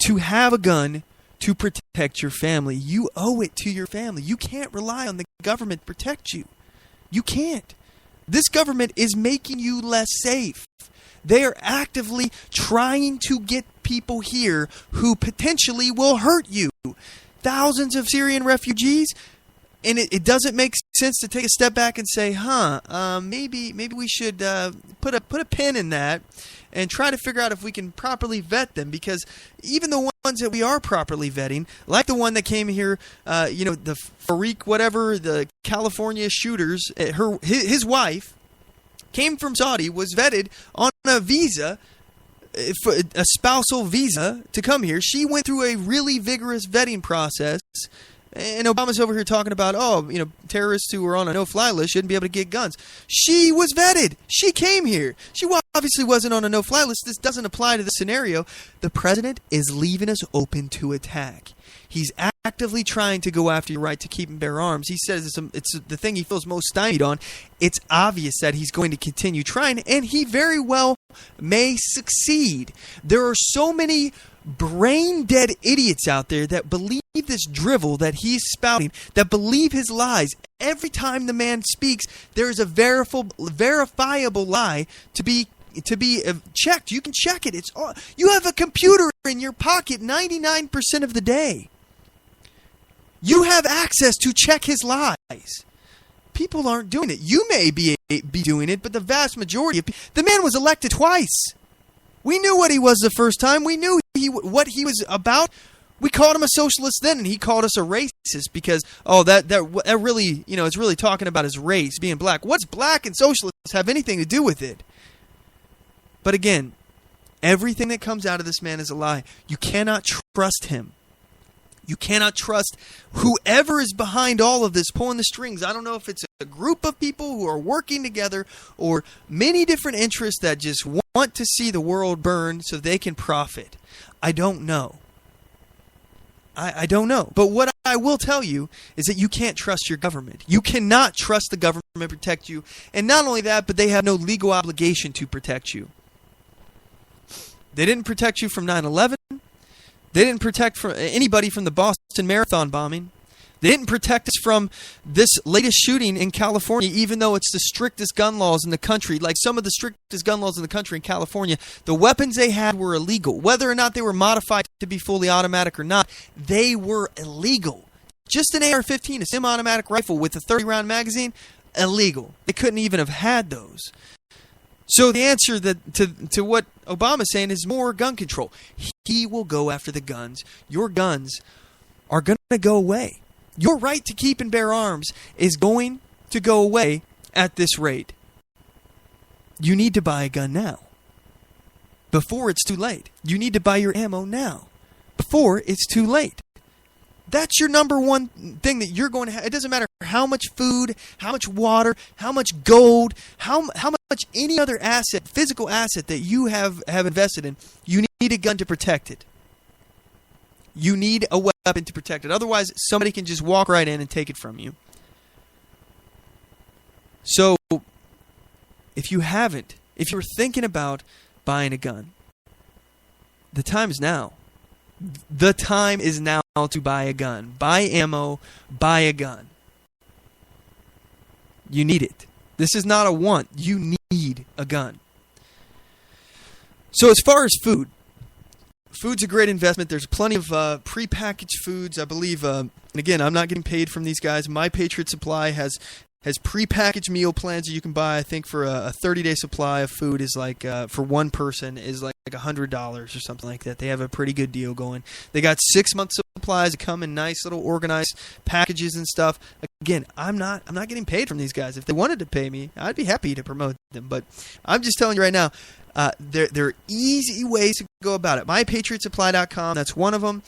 [SPEAKER 2] to have a gun to protect your family. You owe it to your family. You can't rely on the government to protect you. You can't. This government is making you less safe. They are actively trying to get people here who potentially will hurt you. Thousands of Syrian refugees, and it doesn't make sense to take a step back and say, maybe we should put a pin in that and try to figure out if we can properly vet them, because even the ones that we are properly vetting, like the one that came here, the Farik whatever, the California shooters, his wife came from Saudi, was vetted on a visa, a spousal visa to come here. She went through a really vigorous vetting process. And Obama's over here talking about, terrorists who are on a no-fly list shouldn't be able to get guns. She was vetted. She came here. She obviously wasn't on a no-fly list. This doesn't apply to the scenario. The president is leaving us open to attack. He's actively trying to go after your right to keep and bear arms. He says it's the thing he feels most stymied on. It's obvious that he's going to continue trying, and he very well may succeed. There are so many brain-dead idiots out there that believe this drivel that he's spouting, that believe his lies. Every time the man speaks, there is a verifiable lie to be checked. You can check it. You have a computer in your pocket 99% of the day. You have access to check his lies. People aren't doing it. You may be doing it, but the vast majority of people... The man was elected twice. We knew what he was the first time. We knew what he was about. We called him a socialist then, and he called us a racist because, that really, it's really talking about his race, being black. What's black and socialists have anything to do with it? But again, everything that comes out of this man is a lie. You cannot trust him. You cannot trust whoever is behind all of this, pulling the strings. I don't know if it's a group of people who are working together or many different interests that just want to see the world burn so they can profit. I don't know. I don't know. But what I will tell you is that you can't trust your government. You cannot trust the government to protect you. And not only that, but they have no legal obligation to protect you. They didn't protect you from 9/11. They didn't protect anybody from the Boston Marathon bombing. They didn't protect us from this latest shooting in California, even though it's the strictest gun laws in the country. Like some of the strictest gun laws in the country in California, the weapons they had were illegal. Whether or not they were modified to be fully automatic or not, they were illegal. Just an AR-15, a semi-automatic rifle with a 30-round magazine, illegal. They couldn't even have had those. So the answer to what Obama's saying is more gun control. He will go after the guns. Your guns are going to go away. Your right to keep and bear arms is going to go away at this rate. You need to buy a gun now, before it's too late. You need to buy your ammo now, before it's too late. That's your number one thing that you're going to have. It doesn't matter how much food, how much water, how much gold, how much any other asset, physical asset that you have invested in. You need a gun to protect it. You need a weapon to protect it. Otherwise, somebody can just walk right in and take it from you. So, if you're thinking about buying a gun, the time is now. The time is now to buy a gun. Buy ammo, buy a gun. You need it. This is not a want. You need a gun. So as far as food's a great investment. There's plenty of prepackaged foods. I believe, and again, I'm not getting paid from these guys. My Patriot Supply has prepackaged meal plans that you can buy. I think for a 30-day supply of food is like, for one person, is like $100 or something like that. They have a pretty good deal going. They got 6 months supplies that come in nice little organized packages and stuff. Again, I'm not getting paid from these guys. If they wanted to pay me, I'd be happy to promote them. But I'm just telling you right now, there are easy ways to go about it. MyPatriotSupply.com, that's one of them.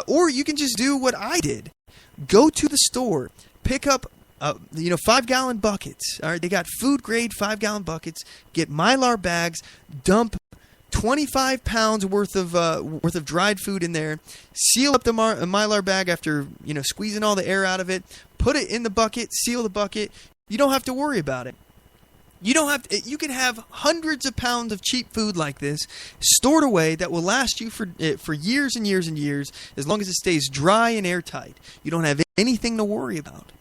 [SPEAKER 2] Or you can just do what I did. Go to the store, pick up 5-gallon buckets. All right, they got food grade 5-gallon buckets. Get Mylar bags, dump 25 pounds worth of dried food in there. Seal up the Mylar bag after squeezing all the air out of it. Put it in the bucket. Seal the bucket. You don't have to worry about it. You can have hundreds of pounds of cheap food like this stored away that will last you for years and years and years, as long as it stays dry and airtight. You don't have anything to worry about.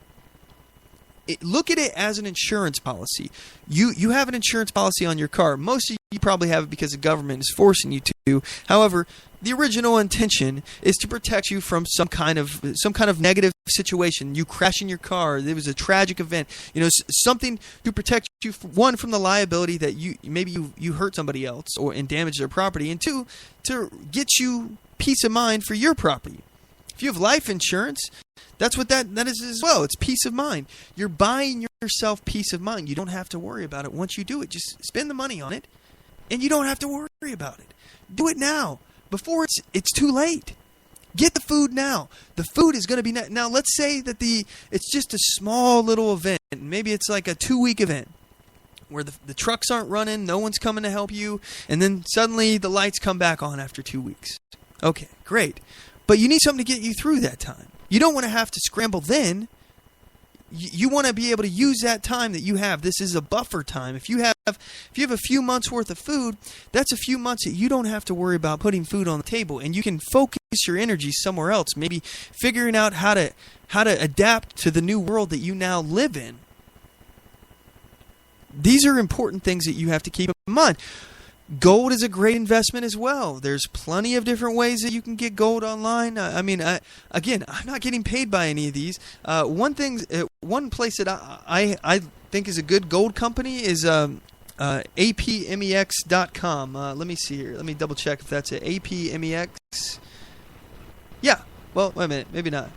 [SPEAKER 2] Look at it as an insurance policy. You have an insurance policy on your car. Most of you probably have it because the government is forcing you to. However, the original intention is to protect you from some kind of negative situation. You crashing your car, there was a tragic event, something to protect you, one, from the liability that you hurt somebody else and damage their property, and two, to get you peace of mind for your property. If you have life insurance, that's what that is as well. It's peace of mind. You're buying yourself peace of mind. You don't have to worry about it once you do it. Just spend the money on it, and you don't have to worry about it. Do it now, before it's too late. Get the food now. The food is going to be now. Let's say that it's just a small little event. Maybe it's like a 2-week event where the trucks aren't running, no one's coming to help you, and then suddenly the lights come back on after 2 weeks. Okay, great. But you need something to get you through that time. You don't want to have to scramble then. You want to be able to use that time that you have. This is a buffer time. If you have a few months worth of food, that's a few months that you don't have to worry about putting food on the table, and you can focus your energy somewhere else. Maybe figuring out how to adapt to the new world that you now live in. These are important things that you have to keep in mind. Gold is a great investment as well. There's plenty of different ways that you can get gold online. Again, I'm not getting paid by any of these. One place that I think is a good gold company is APMEX.com. Let me see here. Let me double check if that's it. APMEX. Yeah. Well, wait a minute. Maybe not.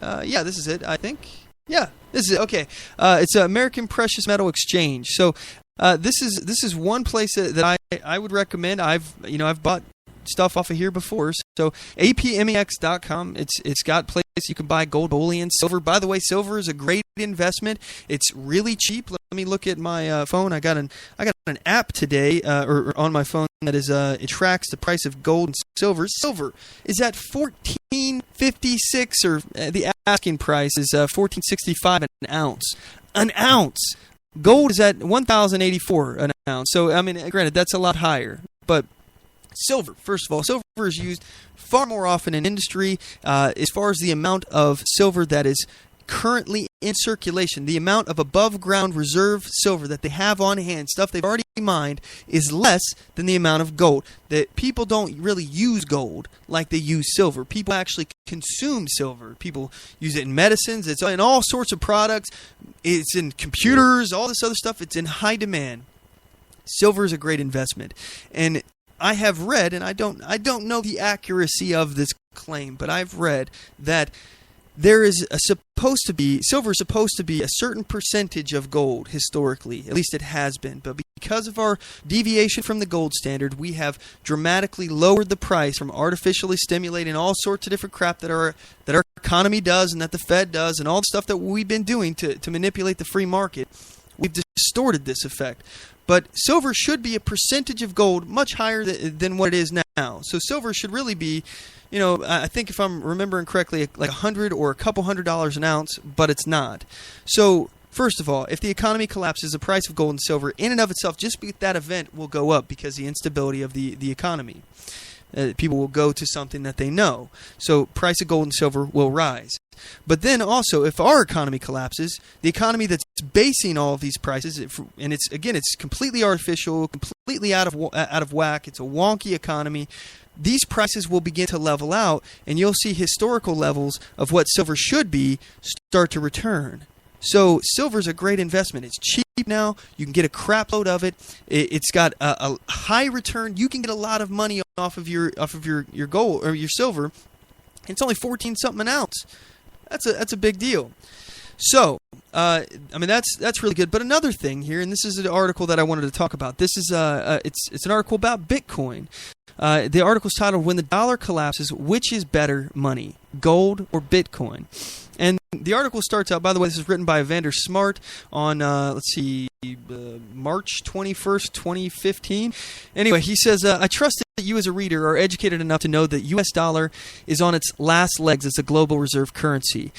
[SPEAKER 2] Yeah, this is it, I think. Yeah, this is it. Okay. It's American Precious Metal Exchange. So this is one place that I would recommend. I've bought stuff off of here before. So APMEX.com. It's got places you can buy gold, bullion, silver. By the way, silver is a great investment. It's really cheap. Let me look at my phone. I got an app today or on my phone that is it tracks the price of gold and silver. Silver is at $14.56, or the asking price is $14.65 an ounce. An ounce. Gold is at $1,084 an ounce. So, granted, that's a lot higher. But silver, first of all, silver is used far more often in industry as far as the amount of silver that is currently in circulation. The amount of above-ground reserve silver that they have on hand, stuff they've already mined, is less than the amount of gold. That people don't really use gold like they use silver. People actually consume silver. People use it in medicines. It's in all sorts of products. It's in computers, all this other stuff. It's in high demand. Silver is a great investment. And I have read, and I don't know the accuracy of this claim, but I've read that silver is supposed to be a certain percentage of gold historically. At least it has been. But because of our deviation from the gold standard, we have dramatically lowered the price from artificially stimulating all sorts of different crap that our economy does and that the Fed does and all the stuff that we've been doing to manipulate the free market. We've distorted this effect. But silver should be a percentage of gold much higher than what it is now. So silver should really be, I think if I'm remembering correctly, like $100 or a couple $100 an ounce, but it's not. So first of all, if the economy collapses, the price of gold and silver in and of itself, just that event, will go up because of the instability of the economy. People will go to something that they know. So price of gold and silver will rise. But then also, if our economy collapses, the economy that's basing all of these prices, and it's completely artificial, completely out of whack. It's a wonky economy. These prices will begin to level out, and you'll see historical levels of what silver should be start to return. So silver's a great investment. It's cheap now. You can get a crap load of it. It's got a high return. You can get a lot of money off of your gold or your silver. It's only 14 something an ounce. That's a big deal. So, that's really good. But another thing here, and this is an article that I wanted to talk about. This is it's an article about Bitcoin. The article is titled, "When the Dollar Collapses, Which is Better Money, Gold or Bitcoin?" And the article starts out, by the way, this is written by Vander Smart on, March 21st, 2015. Anyway, he says, I trust that you as a reader are educated enough to know that U.S. dollar is on its last legs as a global reserve currency.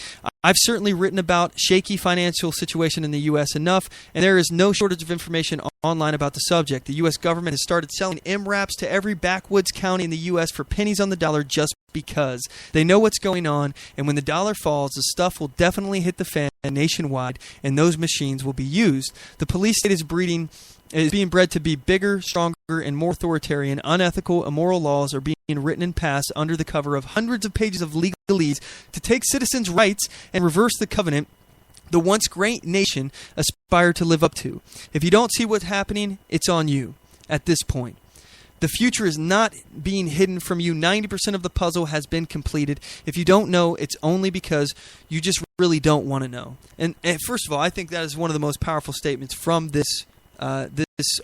[SPEAKER 2] I've certainly written about shaky financial situation in the U.S. enough, and there is no shortage of information online about the subject. The U.S. government has started selling MRAPs to every backwoods county in the U.S. for pennies on the dollar just because they know what's going on, and when the dollar falls, the stuff will definitely hit the fan nationwide, and those machines will be used. The police state is being bred to be bigger, stronger, and more authoritarian. Unethical, immoral laws are being written and passed under the cover of hundreds of pages of legalese to take citizens' rights and reverse the covenant the once great nation aspired to live up to. If you don't see what's happening, it's on you at this point. The future is not being hidden from you. 90% of the puzzle has been completed. If you don't know, it's only because you just really don't want to know. And first of all, I think that is one of the most powerful statements from this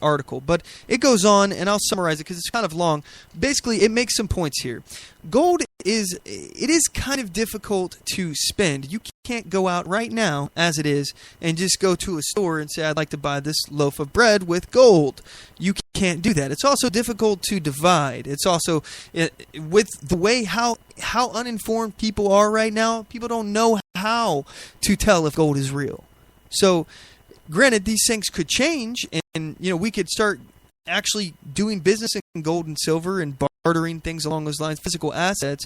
[SPEAKER 2] article. But it goes on, and I'll summarize it because it's kind of long. Basically, it makes some points here. Gold is kind of difficult to spend. You can't go out right now, as it is, and just go to a store and say, I'd like to buy this loaf of bread with gold. You can't do that. It's also difficult to divide. It's also, with the way how uninformed people are right now, people don't know how to tell if gold is real. So, granted, these things could change, and we could start actually doing business in gold and silver and bartering things along those lines, physical assets.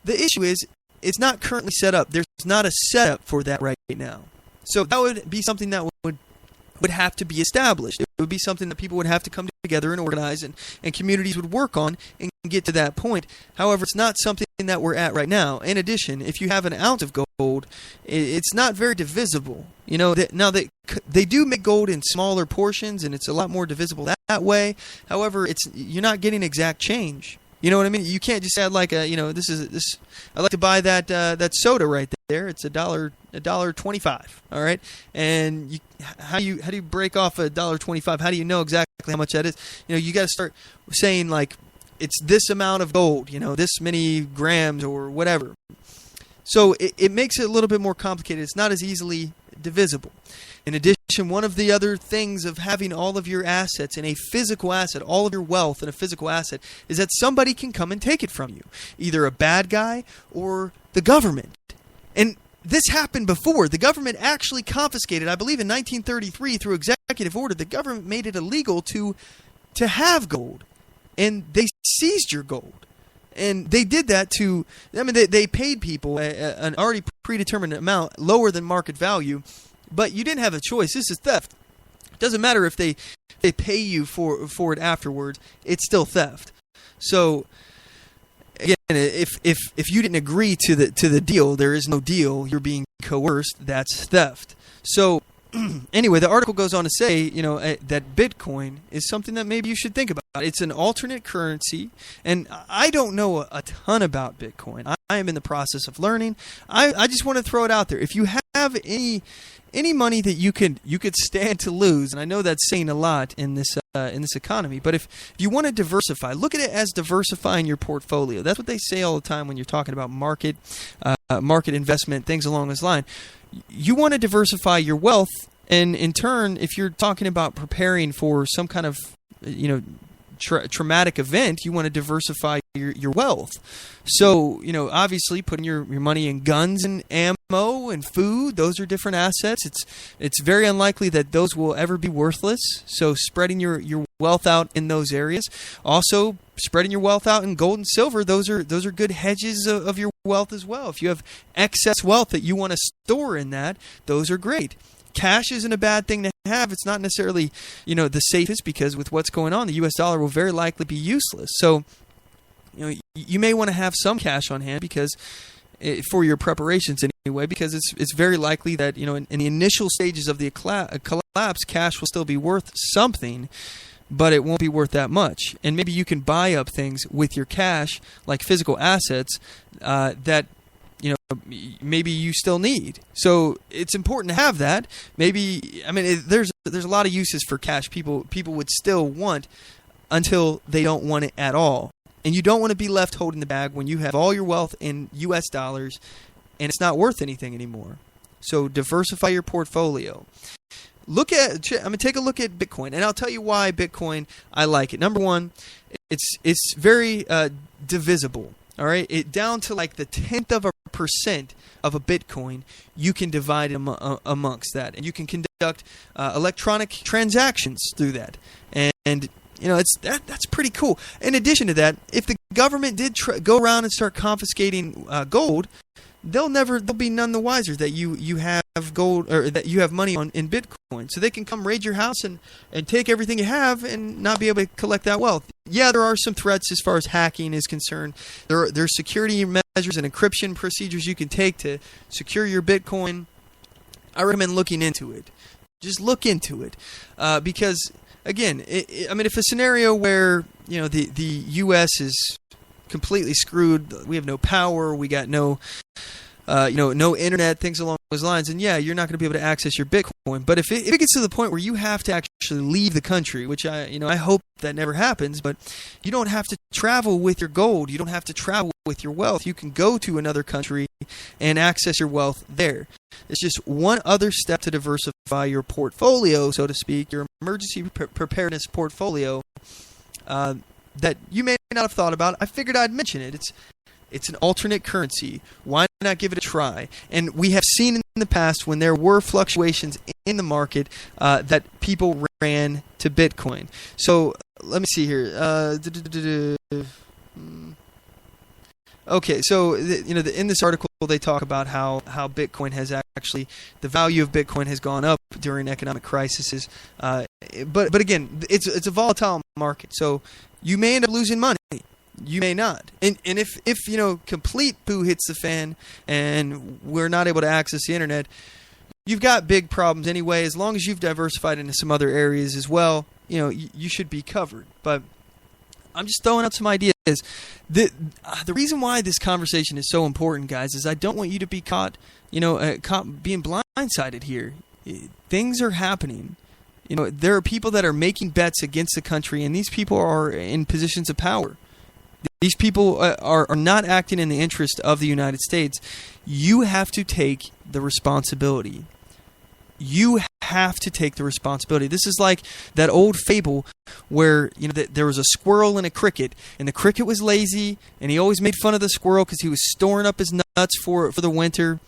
[SPEAKER 2] The issue is it's not currently set up. There's not a setup for that right now. So that would be something that would have to be established. It would be something that people would have to come together and organize, and communities would work on and get to that point. However, it's not something that we're at right now. In addition, if you have an ounce of gold, it's not very divisible. Now they do make gold in smaller portions, and it's a lot more divisible that way. However, you're not getting exact change. You know what I mean? You can't just add like I'd like to buy that soda right there. It's $1.25. All right, and how do you break off $1.25? How do you know exactly how much that is? You got to start saying like it's this amount of gold. This many grams or whatever. So it makes it a little bit more complicated. It's not as easily divisible. In addition, one of the other things of having all of your assets in a physical asset, all of your wealth in a physical asset, is that somebody can come and take it from you. Either a bad guy or the government. And this happened before. The government actually confiscated, I believe in 1933, through executive order, the government made it illegal to have gold. And they seized your gold. And they did that they paid people an already predetermined amount, lower than market value, but you didn't have a choice. This is theft. It doesn't matter if they pay you for it afterwards. It's still theft. So, again, if you didn't agree to the deal, there is no deal. You're being coerced. That's theft. So, anyway, the article goes on to say, that Bitcoin is something that maybe you should think about. It's an alternate currency, and I don't know a ton about Bitcoin. I am in the process of learning. I just want to throw it out there. If you have any money that you could stand to lose, and I know that's saying a lot in this economy, but if you want to diversify, look at it as diversifying your portfolio. That's what they say all the time when you're talking about market investment, things along this line. You want to diversify your wealth, and in turn, if you're talking about preparing for some kind of traumatic event, you want to diversify your wealth. So, obviously putting your money in guns and ammo and food, those are different assets. It's very unlikely that those will ever be worthless. So spreading your wealth out in those areas. Also, spreading your wealth out in gold and silver, those are good hedges of your wealth as well. If you have excess wealth that you want to store in that, those are great. Cash isn't a bad thing to have. It's not necessarily, the safest, because with what's going on, the U.S. dollar will very likely be useless. So, you may want to have some cash on hand because for your preparations anyway, because it's very likely that, in the initial stages of the collapse, cash will still be worth something, but it won't be worth that much. And maybe you can buy up things with your cash, like physical assets, that maybe you still need. So it's important to have that. Maybe, there's a lot of uses for cash. People would still want until they don't want it at all. And you don't want to be left holding the bag when you have all your wealth in U.S. dollars and it's not worth anything anymore. So diversify your portfolio. I'm going to take a look at Bitcoin, and I'll tell you why Bitcoin, I like it. Number one, it's very divisible. All right, it down to like the 0.1% of a Bitcoin, you can divide amongst that, and you can conduct electronic transactions through that. And you know, that's pretty cool. In addition to that, if the government did go around and start confiscating gold, they'll be none the wiser that you have gold, or that you have money in Bitcoin. So they can come raid your house and take everything you have and not be able to collect that wealth. Yeah, there are some threats as far as hacking is concerned. There's security measures and encryption procedures you can take to secure your Bitcoin. I recommend looking into it. Just look into it, because again, I mean, if a scenario where the U.S. is completely screwed, we have no power, we got no internet, things along those lines, and yeah, you're not going to be able to access your Bitcoin. But if it gets to the point where you have to actually leave the country, which I hope that never happens, but you don't have to travel with your gold, you don't have to travel with your wealth. You can go to another country and access your wealth there. It's just one other step to diversify your portfolio, so to speak, your emergency preparedness portfolio that you may not have thought about. I figured I'd mention it. It's an alternate currency. Why not give it a try? And we have seen in the past when there were fluctuations in the market that people ran to Bitcoin. So let me see here. Okay, so in this article they talk about how Bitcoin has actually, the value of Bitcoin has gone up during economic crises. But again, it's a volatile market, so you may end up losing money. You may not. And if complete poo hits the fan and we're not able to access the internet, you've got big problems anyway. As long as you've diversified into some other areas as well, you should be covered. But I'm just throwing out some ideas. The reason why this conversation is so important, guys, is I don't want you to be caught being blindsided here. Things are happening. There are people that are making bets against the country, and these people are in positions of power. These people are not acting in the interest of the United States. You have to take the responsibility. You have to take the responsibility. This is like that old fable where there was a squirrel and a cricket, and the cricket was lazy, and he always made fun of the squirrel because he was storing up his nuts for the winter.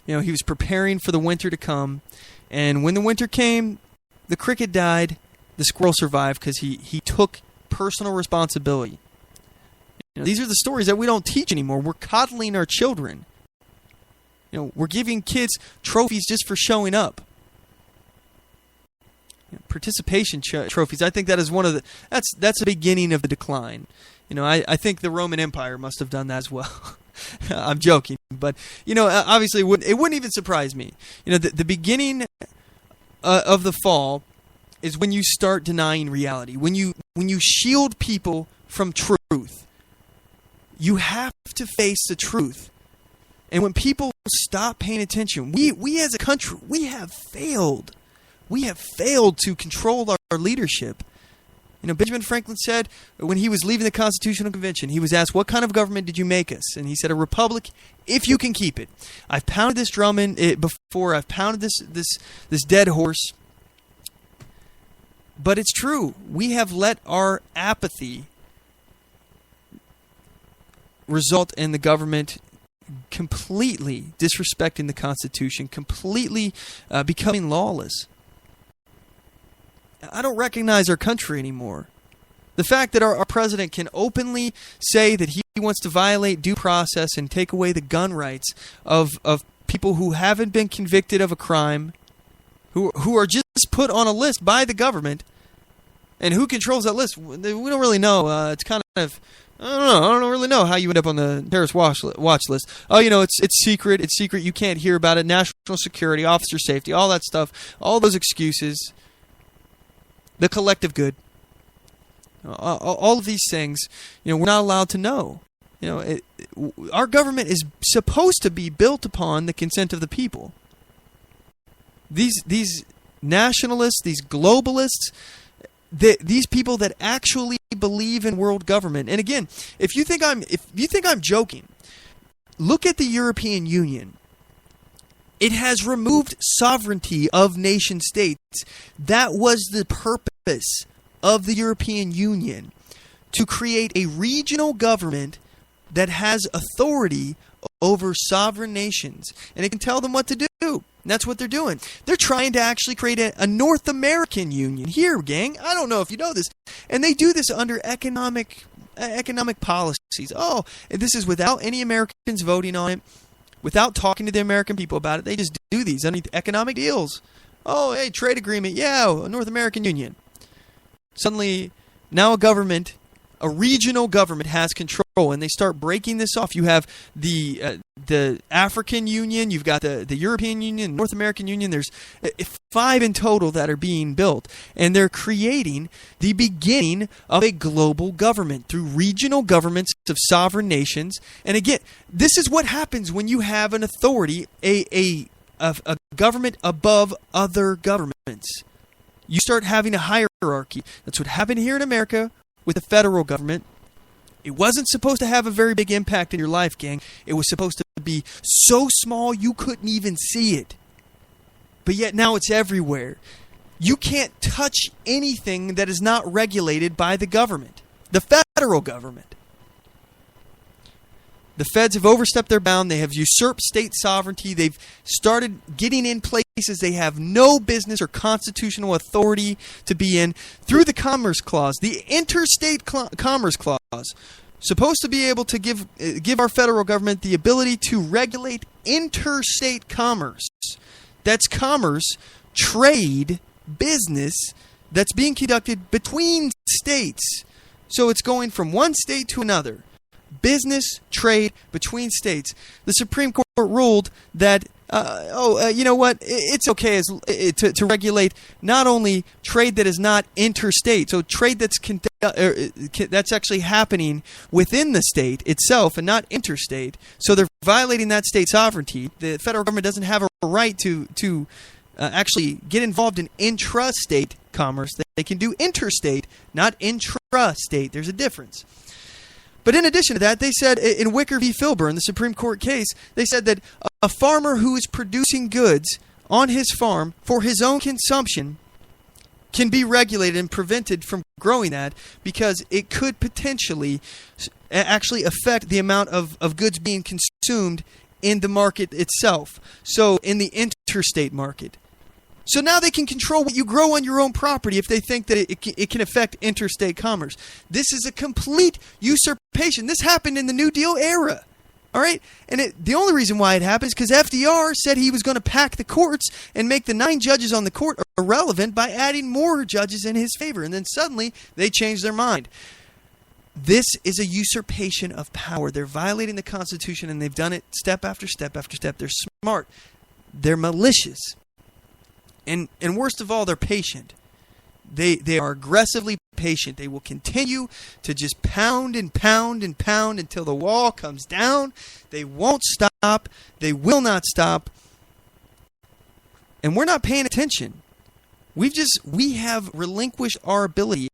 [SPEAKER 2] He was preparing for the winter to come, and when the winter came, the cricket died. The squirrel survived because he took personal responsibility. These are the stories that we don't teach anymore. We're coddling our children. We're giving kids trophies just for showing up. Participation trophies. I think that is that's the beginning of the decline. I think the Roman Empire must have done that as well. I'm joking, but obviously it wouldn't even surprise me. The beginning of the fall is when you start denying reality. When you shield people from truth. You have to face the truth. And when people stop paying attention, we as a country, we have failed. We have failed to control our leadership. Benjamin Franklin said when he was leaving the Constitutional Convention, he was asked, what kind of government did you make us? And he said, a republic, if you can keep it. I've pounded this drum in it before. I've pounded this dead horse. But it's true. We have let our apathy result in the government completely disrespecting the Constitution, completely becoming lawless. I don't recognize our country anymore. The fact that our president can openly say that he wants to violate due process and take away the gun rights of people who haven't been convicted of a crime, who are just put on a list by the government, and who controls that list? We don't really know. It's kind of... I don't really know how you end up on the terrorist watch list. Oh, it's secret. It's secret. You can't hear about it. National security, officer safety, all that stuff. All those excuses. The collective good. All of these things, we're not allowed to know. Our government is supposed to be built upon the consent of the people. These nationalists, these globalists, these people that actually believe in world government. And again, if you think I'm joking, look at the European Union. It has removed sovereignty of nation states. That was the purpose of the European Union, to create a regional government that has authority over sovereign nations, and it can tell them what to do. And that's what they're doing. They're trying to actually create a North American Union here, gang. I don't know if you know this, and they do this under economic policies. Oh, and this is without any Americans voting on it, without talking to the American people about it. They just do these underneath economic deals. Oh, hey, trade agreement, yeah, a North American Union. Suddenly, now a regional government has control, and they start breaking this off. You have the African Union, you've got the European Union, North American Union. There's 5 in total that are being built, and they're creating the beginning of a global government through regional governments of sovereign nations. And again, this is what happens when you have an authority, a government above other governments. You start having a hierarchy. That's what happened here in America with the federal government. It wasn't supposed to have a very big impact in your life, gang. It was supposed to be so small you couldn't even see it. But yet now it's everywhere. You can't touch anything that is not regulated by the government, the federal government. The feds have overstepped their bound. They have usurped state sovereignty. They've started getting in places they have no business or constitutional authority to be in through the Commerce Clause, the Interstate Commerce Clause, supposed to be able to give our federal government the ability to regulate interstate commerce. That's commerce, trade, business that's being conducted between states. So it's going from one state to another. Business, trade between states. The Supreme Court ruled that, you know what? It's okay to regulate not only trade that is not interstate, so trade that's actually happening within the state itself and not interstate. So they're violating that state sovereignty. The federal government doesn't have a right to actually get involved in intrastate commerce. They can do interstate, not intrastate. There's a difference. But in addition to that, they said in Wicker v. Filburn, the Supreme Court case, they said that a farmer who is producing goods on his farm for his own consumption can be regulated and prevented from growing that because it could potentially actually affect the amount of goods being consumed in the market itself. So in the interstate market. So now they can control what you grow on your own property if they think that it can affect interstate commerce. This is a complete usurpation. This happened in the New Deal era. All right? And the only reason why it happened is because FDR said he was going to pack the courts and make the 9 judges on the court irrelevant by adding more judges in his favor. And then suddenly they changed their mind. This is a usurpation of power. They're violating the Constitution, and they've done it step after step after step. They're smart. They're malicious. And worst of all, they're patient. They are aggressively patient. They will continue to just pound and pound and pound until the wall comes down. They won't stop. They will not stop. And we're not paying attention. We have relinquished our ability,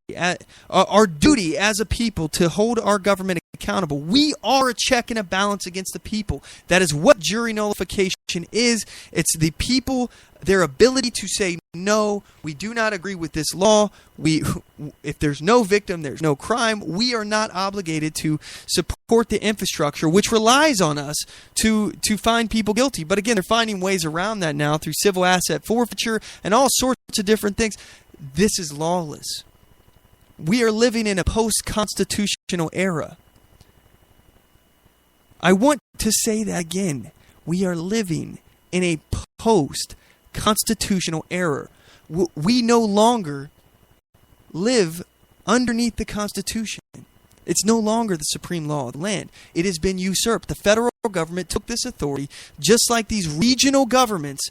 [SPEAKER 2] our duty as a people to hold our government accountable. We are a check and a balance against the people. That is what jury nullification is. It's the people, their ability to say, no, we do not agree with this law. If there's no victim, there's no crime. We are not obligated to support the infrastructure, which relies on us to find people guilty. But again, they're finding ways around that now through civil asset forfeiture and all sorts of different things. This is lawless. We are living in a post-constitutional era. I want to say that again. We are living in a post-constitutional era. We no longer live underneath the Constitution. It's no longer the supreme law of the land. It has been usurped. The federal government took this authority, just like these regional governments,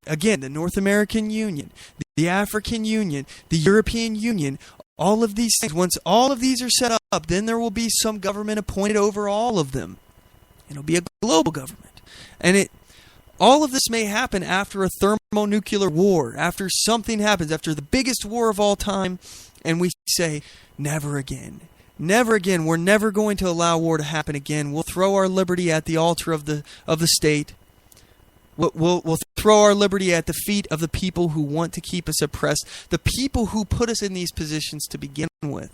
[SPEAKER 2] again, the North American Union, the African Union, the European Union, all of these things. Once all of these are set up, then there will be some government appointed over all of them. It'll be a global government. And all of this may happen after a thermal thermonuclear war, after something happens, after the biggest war of all time, and we say, never again. Never again. We're never going to allow war to happen again. We'll throw our liberty at the altar of the state. We'll throw our liberty at the feet of the people who want to keep us oppressed, the people who put us in these positions to begin with.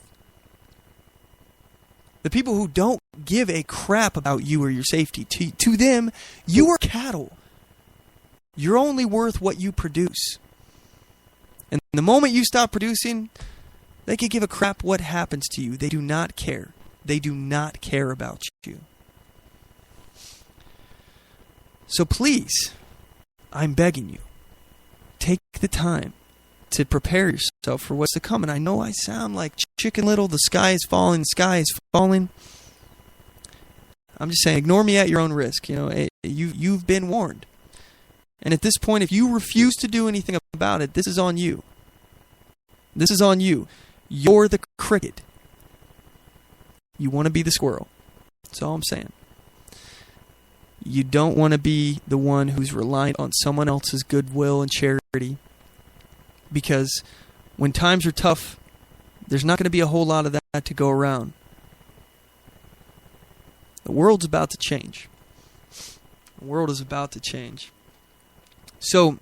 [SPEAKER 2] The people who don't give a crap about you or your safety. To them, you are cattle. You're only worth what you produce. And the moment you stop producing, they could give a crap what happens to you. They do not care. They do not care about you. So please, I'm begging you, take the time to prepare yourself for what's to come. And I know I sound like Chicken Little, the sky is falling, the sky is falling. I'm just saying, ignore me at your own risk. You've been warned. And at this point, if you refuse to do anything about it, this is on you. This is on you. You're the cricket. You want to be the squirrel. That's all I'm saying. You don't want to be the one who's reliant on someone else's goodwill and charity, because when times are tough, there's not going to be a whole lot of that to go around. The world's about to change. The world is about to change. So,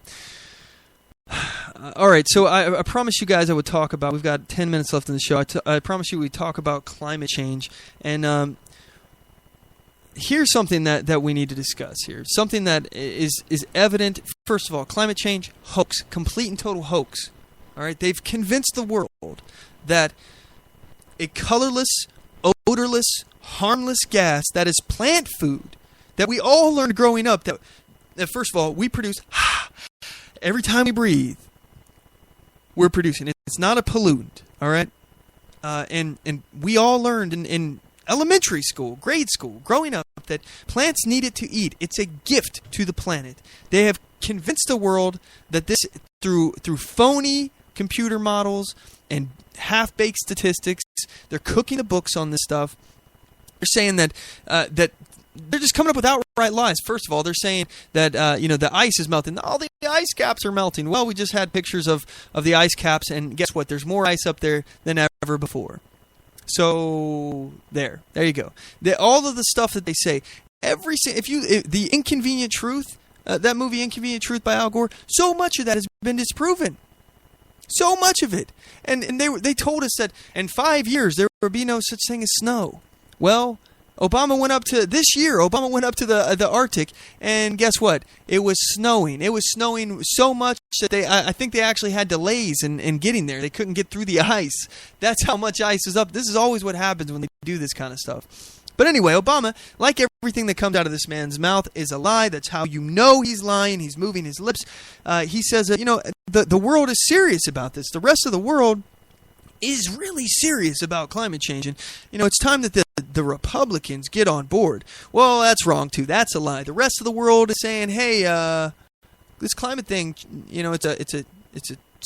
[SPEAKER 2] all right, so I promised you guys I would talk about, we've got 10 minutes left in the show, I promised you we'd talk about climate change, and here's something that we need to discuss here. Something that is evident. First of all, climate change, hoax, complete and total hoax. All right, they've convinced the world that a colorless, odorless, harmless gas that is plant food that we all learned growing up that first of all, we produce every time we breathe. We're producing. It's not a pollutant, all right? And we all learned in elementary school, grade school, growing up, that plants need it to eat. It's a gift to the planet. They have convinced the world that this, through phony computer models and half-baked statistics, they're cooking the books on this stuff. They're saying that they're just coming up with outright lies. First of all, they're saying that the ice is melting. All the ice caps are melting. Well, we just had pictures of the ice caps, and guess what? There's more ice up there than ever before. So there you go. All of the stuff that they say, the Inconvenient Truth, that movie Inconvenient Truth by Al Gore, so much of that has been disproven. So much of it, and they told us that in 5 years there would be no such thing as snow. Well, Obama went up to the Arctic, and guess what? It was snowing. It was snowing so much that I think they actually had delays in getting there. They couldn't get through the ice. That's how much ice is up. This is always what happens when they do this kind of stuff. But anyway, Obama, like everything that comes out of this man's mouth, is a lie. That's how you know he's lying. He's moving his lips. He says that, the world is serious about this. The rest of the world is really serious about climate change. And, it's time that the Republicans get on board. Well, that's wrong, too. That's a lie. The rest of the world is saying, hey, this climate thing, it's a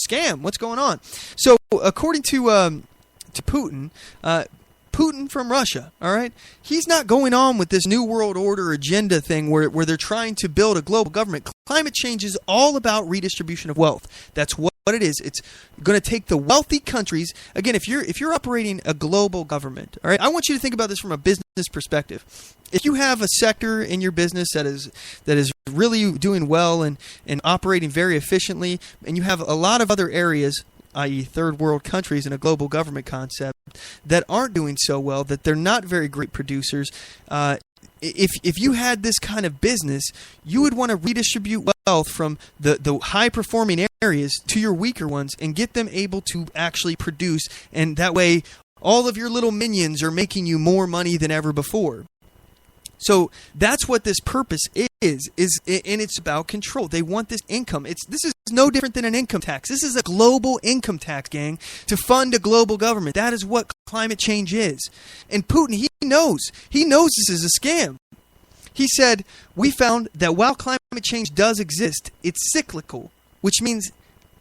[SPEAKER 2] scam. What's going on? So, according to Putin, Putin from Russia, all right? He's not going on with this New World Order agenda thing where they're trying to build a global government. Climate change is all about redistribution of wealth. That's what it is. It's going to take the wealthy countries. Again, if you're operating a global government, all right? I want you to think about this from a business perspective. If you have a sector in your business that is really doing well and operating very efficiently, and you have a lot of other areas, i.e. third world countries in a global government concept, that aren't doing so well, that they're not very great producers, if you had this kind of business, you would want to redistribute wealth from the high-performing areas to your weaker ones and get them able to actually produce, and that way all of your little minions are making you more money than ever before. So that's what this purpose is, and it's about control. They want this income. This is no different than an income tax. This is a global income tax, gang, to fund a global government. That is what climate change is. And Putin, he knows this is a scam. He said, we found that while climate change does exist, it's cyclical, which means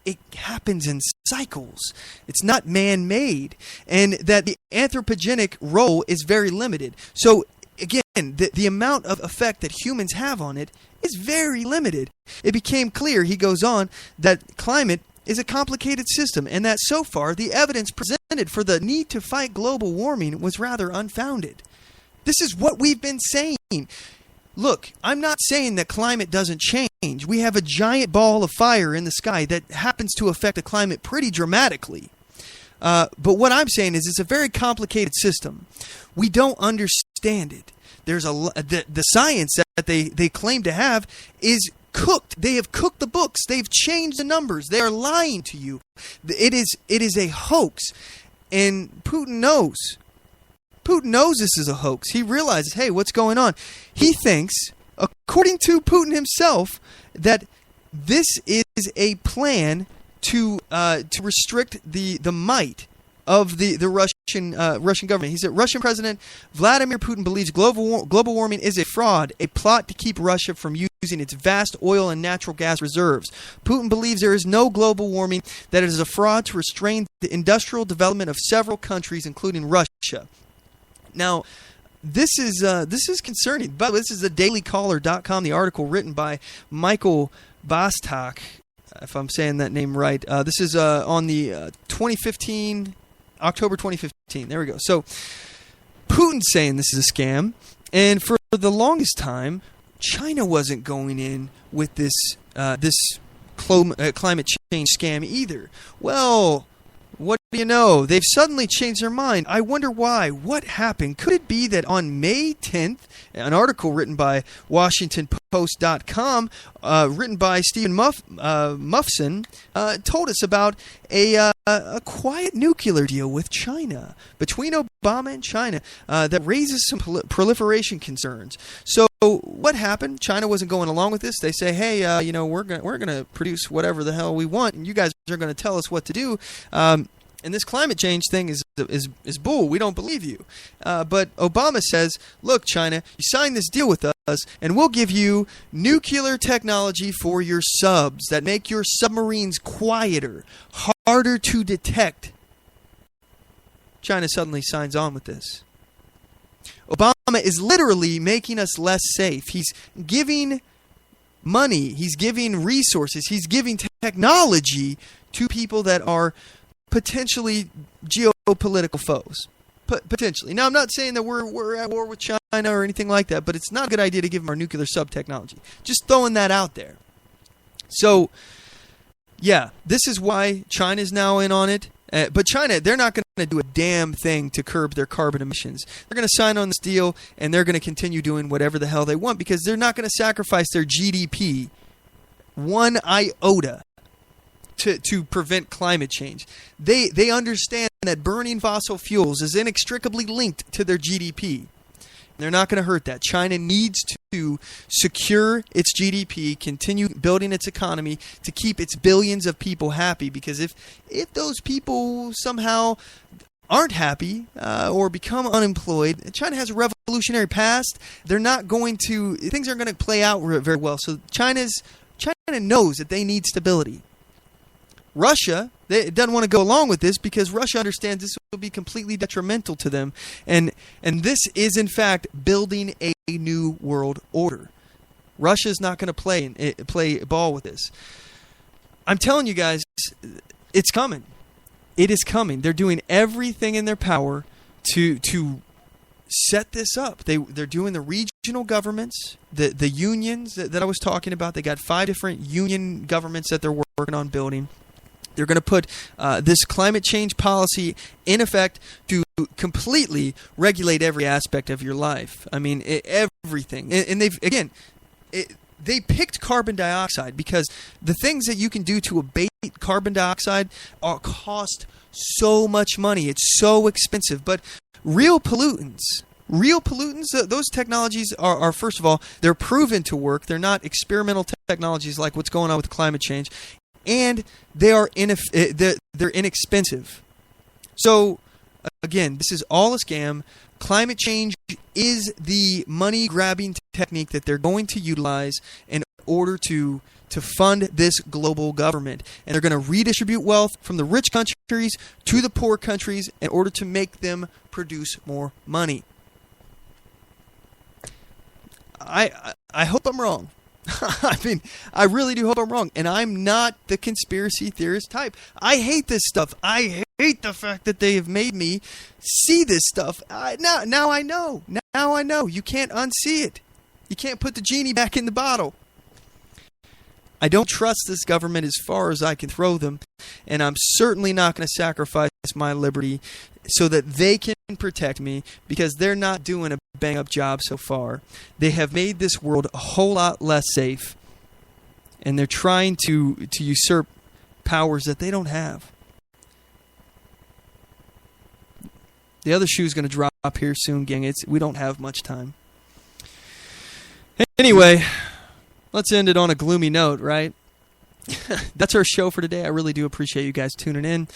[SPEAKER 2] it happens in cycles. It's not man-made, and that the anthropogenic role is very limited. So again, the amount of effect that humans have on it is very limited. It became clear, he goes on, that climate is a complicated system, and that so far the evidence presented for the need to fight global warming was rather unfounded. This is what we've been saying. Look, I'm not saying that climate doesn't change. We have a giant ball of fire in the sky that happens to affect the climate pretty dramatically. But what I'm saying is it's a very complicated system. We don't understand it. There's the science that they claim to have is cooked. They have cooked the books. They've changed the numbers. They are lying to you. It is a hoax, and Putin knows. Putin knows this is a hoax. He realizes, hey, what's going on? He thinks, according to Putin himself, that this is a plan to restrict the might of the Russian government. He said Russian President Vladimir Putin believes global warming is a fraud, a plot to keep Russia from using its vast oil and natural gas reserves. Putin believes there is no global warming, that it is a fraud to restrain the industrial development of several countries, including Russia. Now, this is concerning. But this is the dailycaller.com, the article written by Michael Bostak, if I'm saying that name right. This is on the October 2015. There we go. So Putin's saying this is a scam, and for the longest time, China wasn't going in with this climate change scam either. Well, what do you know? They've suddenly changed their mind. I wonder why. What happened? Could it be that on May 10th, an article written by WashingtonPost.com, written by Stephen Muffson, told us about a quiet nuclear deal with China, between Obama and China, that raises some proliferation concerns. So what happened? China wasn't going along with this. They say, hey, we're gonna produce whatever the hell we want, and you guys are going to tell us what to do. And this climate change thing is bull. We don't believe you. But Obama says, look, China, you signed this deal with us, and we'll give you nuclear technology for your subs that make your submarines quieter, harder to detect. China suddenly signs on with this. Obama is literally making us less safe. He's giving money, he's giving resources, he's giving technology to people that are potentially geopolitical foes. Potentially. Now, I'm not saying that we're at war with China or anything like that, but it's not a good idea to give them our nuclear sub technology. Just throwing that out there. So, yeah, this is why China's now in on it. But China, they're not going to do a damn thing to curb their carbon emissions. They're going to sign on this deal, and they're going to continue doing whatever the hell they want, because they're not going to sacrifice their GDP one iota to prevent climate change. They understand that burning fossil fuels is inextricably linked to their GDP. They're not going to hurt that. China needs to secure its GDP, continue building its economy to keep its billions of people happy, because if those people somehow aren't happy or become unemployed, China has a revolutionary past. Things aren't going to play out very well. So China knows that they need stability. Russia, they doesn't want to go along with this because Russia understands this will be completely detrimental to them, and this is in fact building a new world order. Russia's not going to play ball with this. I'm telling you guys, it's coming. It is coming. They're doing everything in their power to set this up. They're doing the regional governments, the unions that I was talking about. They got 5 different union governments that they're working on building. They're going to put this climate change policy in effect to completely regulate every aspect of your life. I mean, everything. And they picked carbon dioxide because the things that you can do to abate carbon dioxide cost so much money. It's so expensive. But real pollutants, those technologies are, first of all, they're proven to work. They're not experimental technologies like what's going on with climate change. And they're inexpensive. So, again, this is all a scam. Climate change is the money-grabbing technique that they're going to utilize in order to fund this global government. And they're going to redistribute wealth from the rich countries to the poor countries in order to make them produce more money. I hope I'm wrong. I mean, I really do hope I'm wrong. And I'm not the conspiracy theorist type. I hate this stuff. I hate the fact that they have made me see this stuff. Now I know. Now I know. You can't unsee it. You can't put the genie back in the bottle. I don't trust this government as far as I can throw them, and I'm certainly not going to sacrifice my liberty so that they can protect me, because they're not doing a bang-up job so far. They have made this world a whole lot less safe, and they're trying to usurp powers that they don't have. The other shoe's going to drop here soon, gang. We don't have much time. Anyway, let's end it on a gloomy note, right? That's our show for today. I really do appreciate you guys tuning in.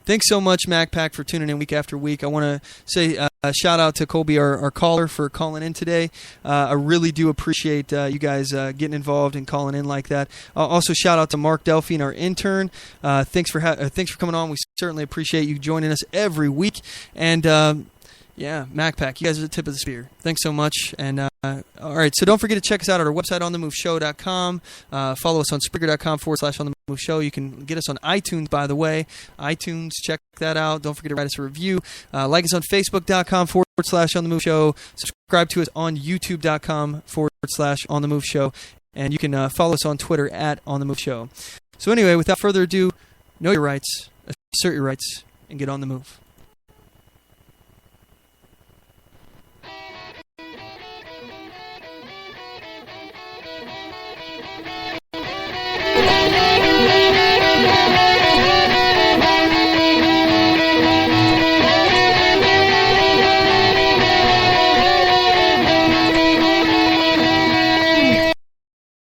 [SPEAKER 2] Thanks so much, MacPack, for tuning in week after week. I want to say a shout out to Colby, our caller, for calling in today. I really do appreciate you guys getting involved and calling in like that. Also, shout out to Mark Delphine, our intern. Thanks for coming on. We certainly appreciate you joining us every week. And yeah, MacPack, you guys are the tip of the spear. Thanks so much. And all right, so don't forget to check us out at our website, OnTheMoveShow.com. Follow us on Spreaker.com/OnTheMoveShow. You can get us on iTunes, by the way. iTunes, check that out. Don't forget to write us a review. Like us on Facebook.com/OnTheMoveShow. Subscribe to us on YouTube.com/OnTheMoveShow. And you can follow us on Twitter at OnTheMoveShow. So anyway, without further ado, know your rights, assert your rights, and get on the move.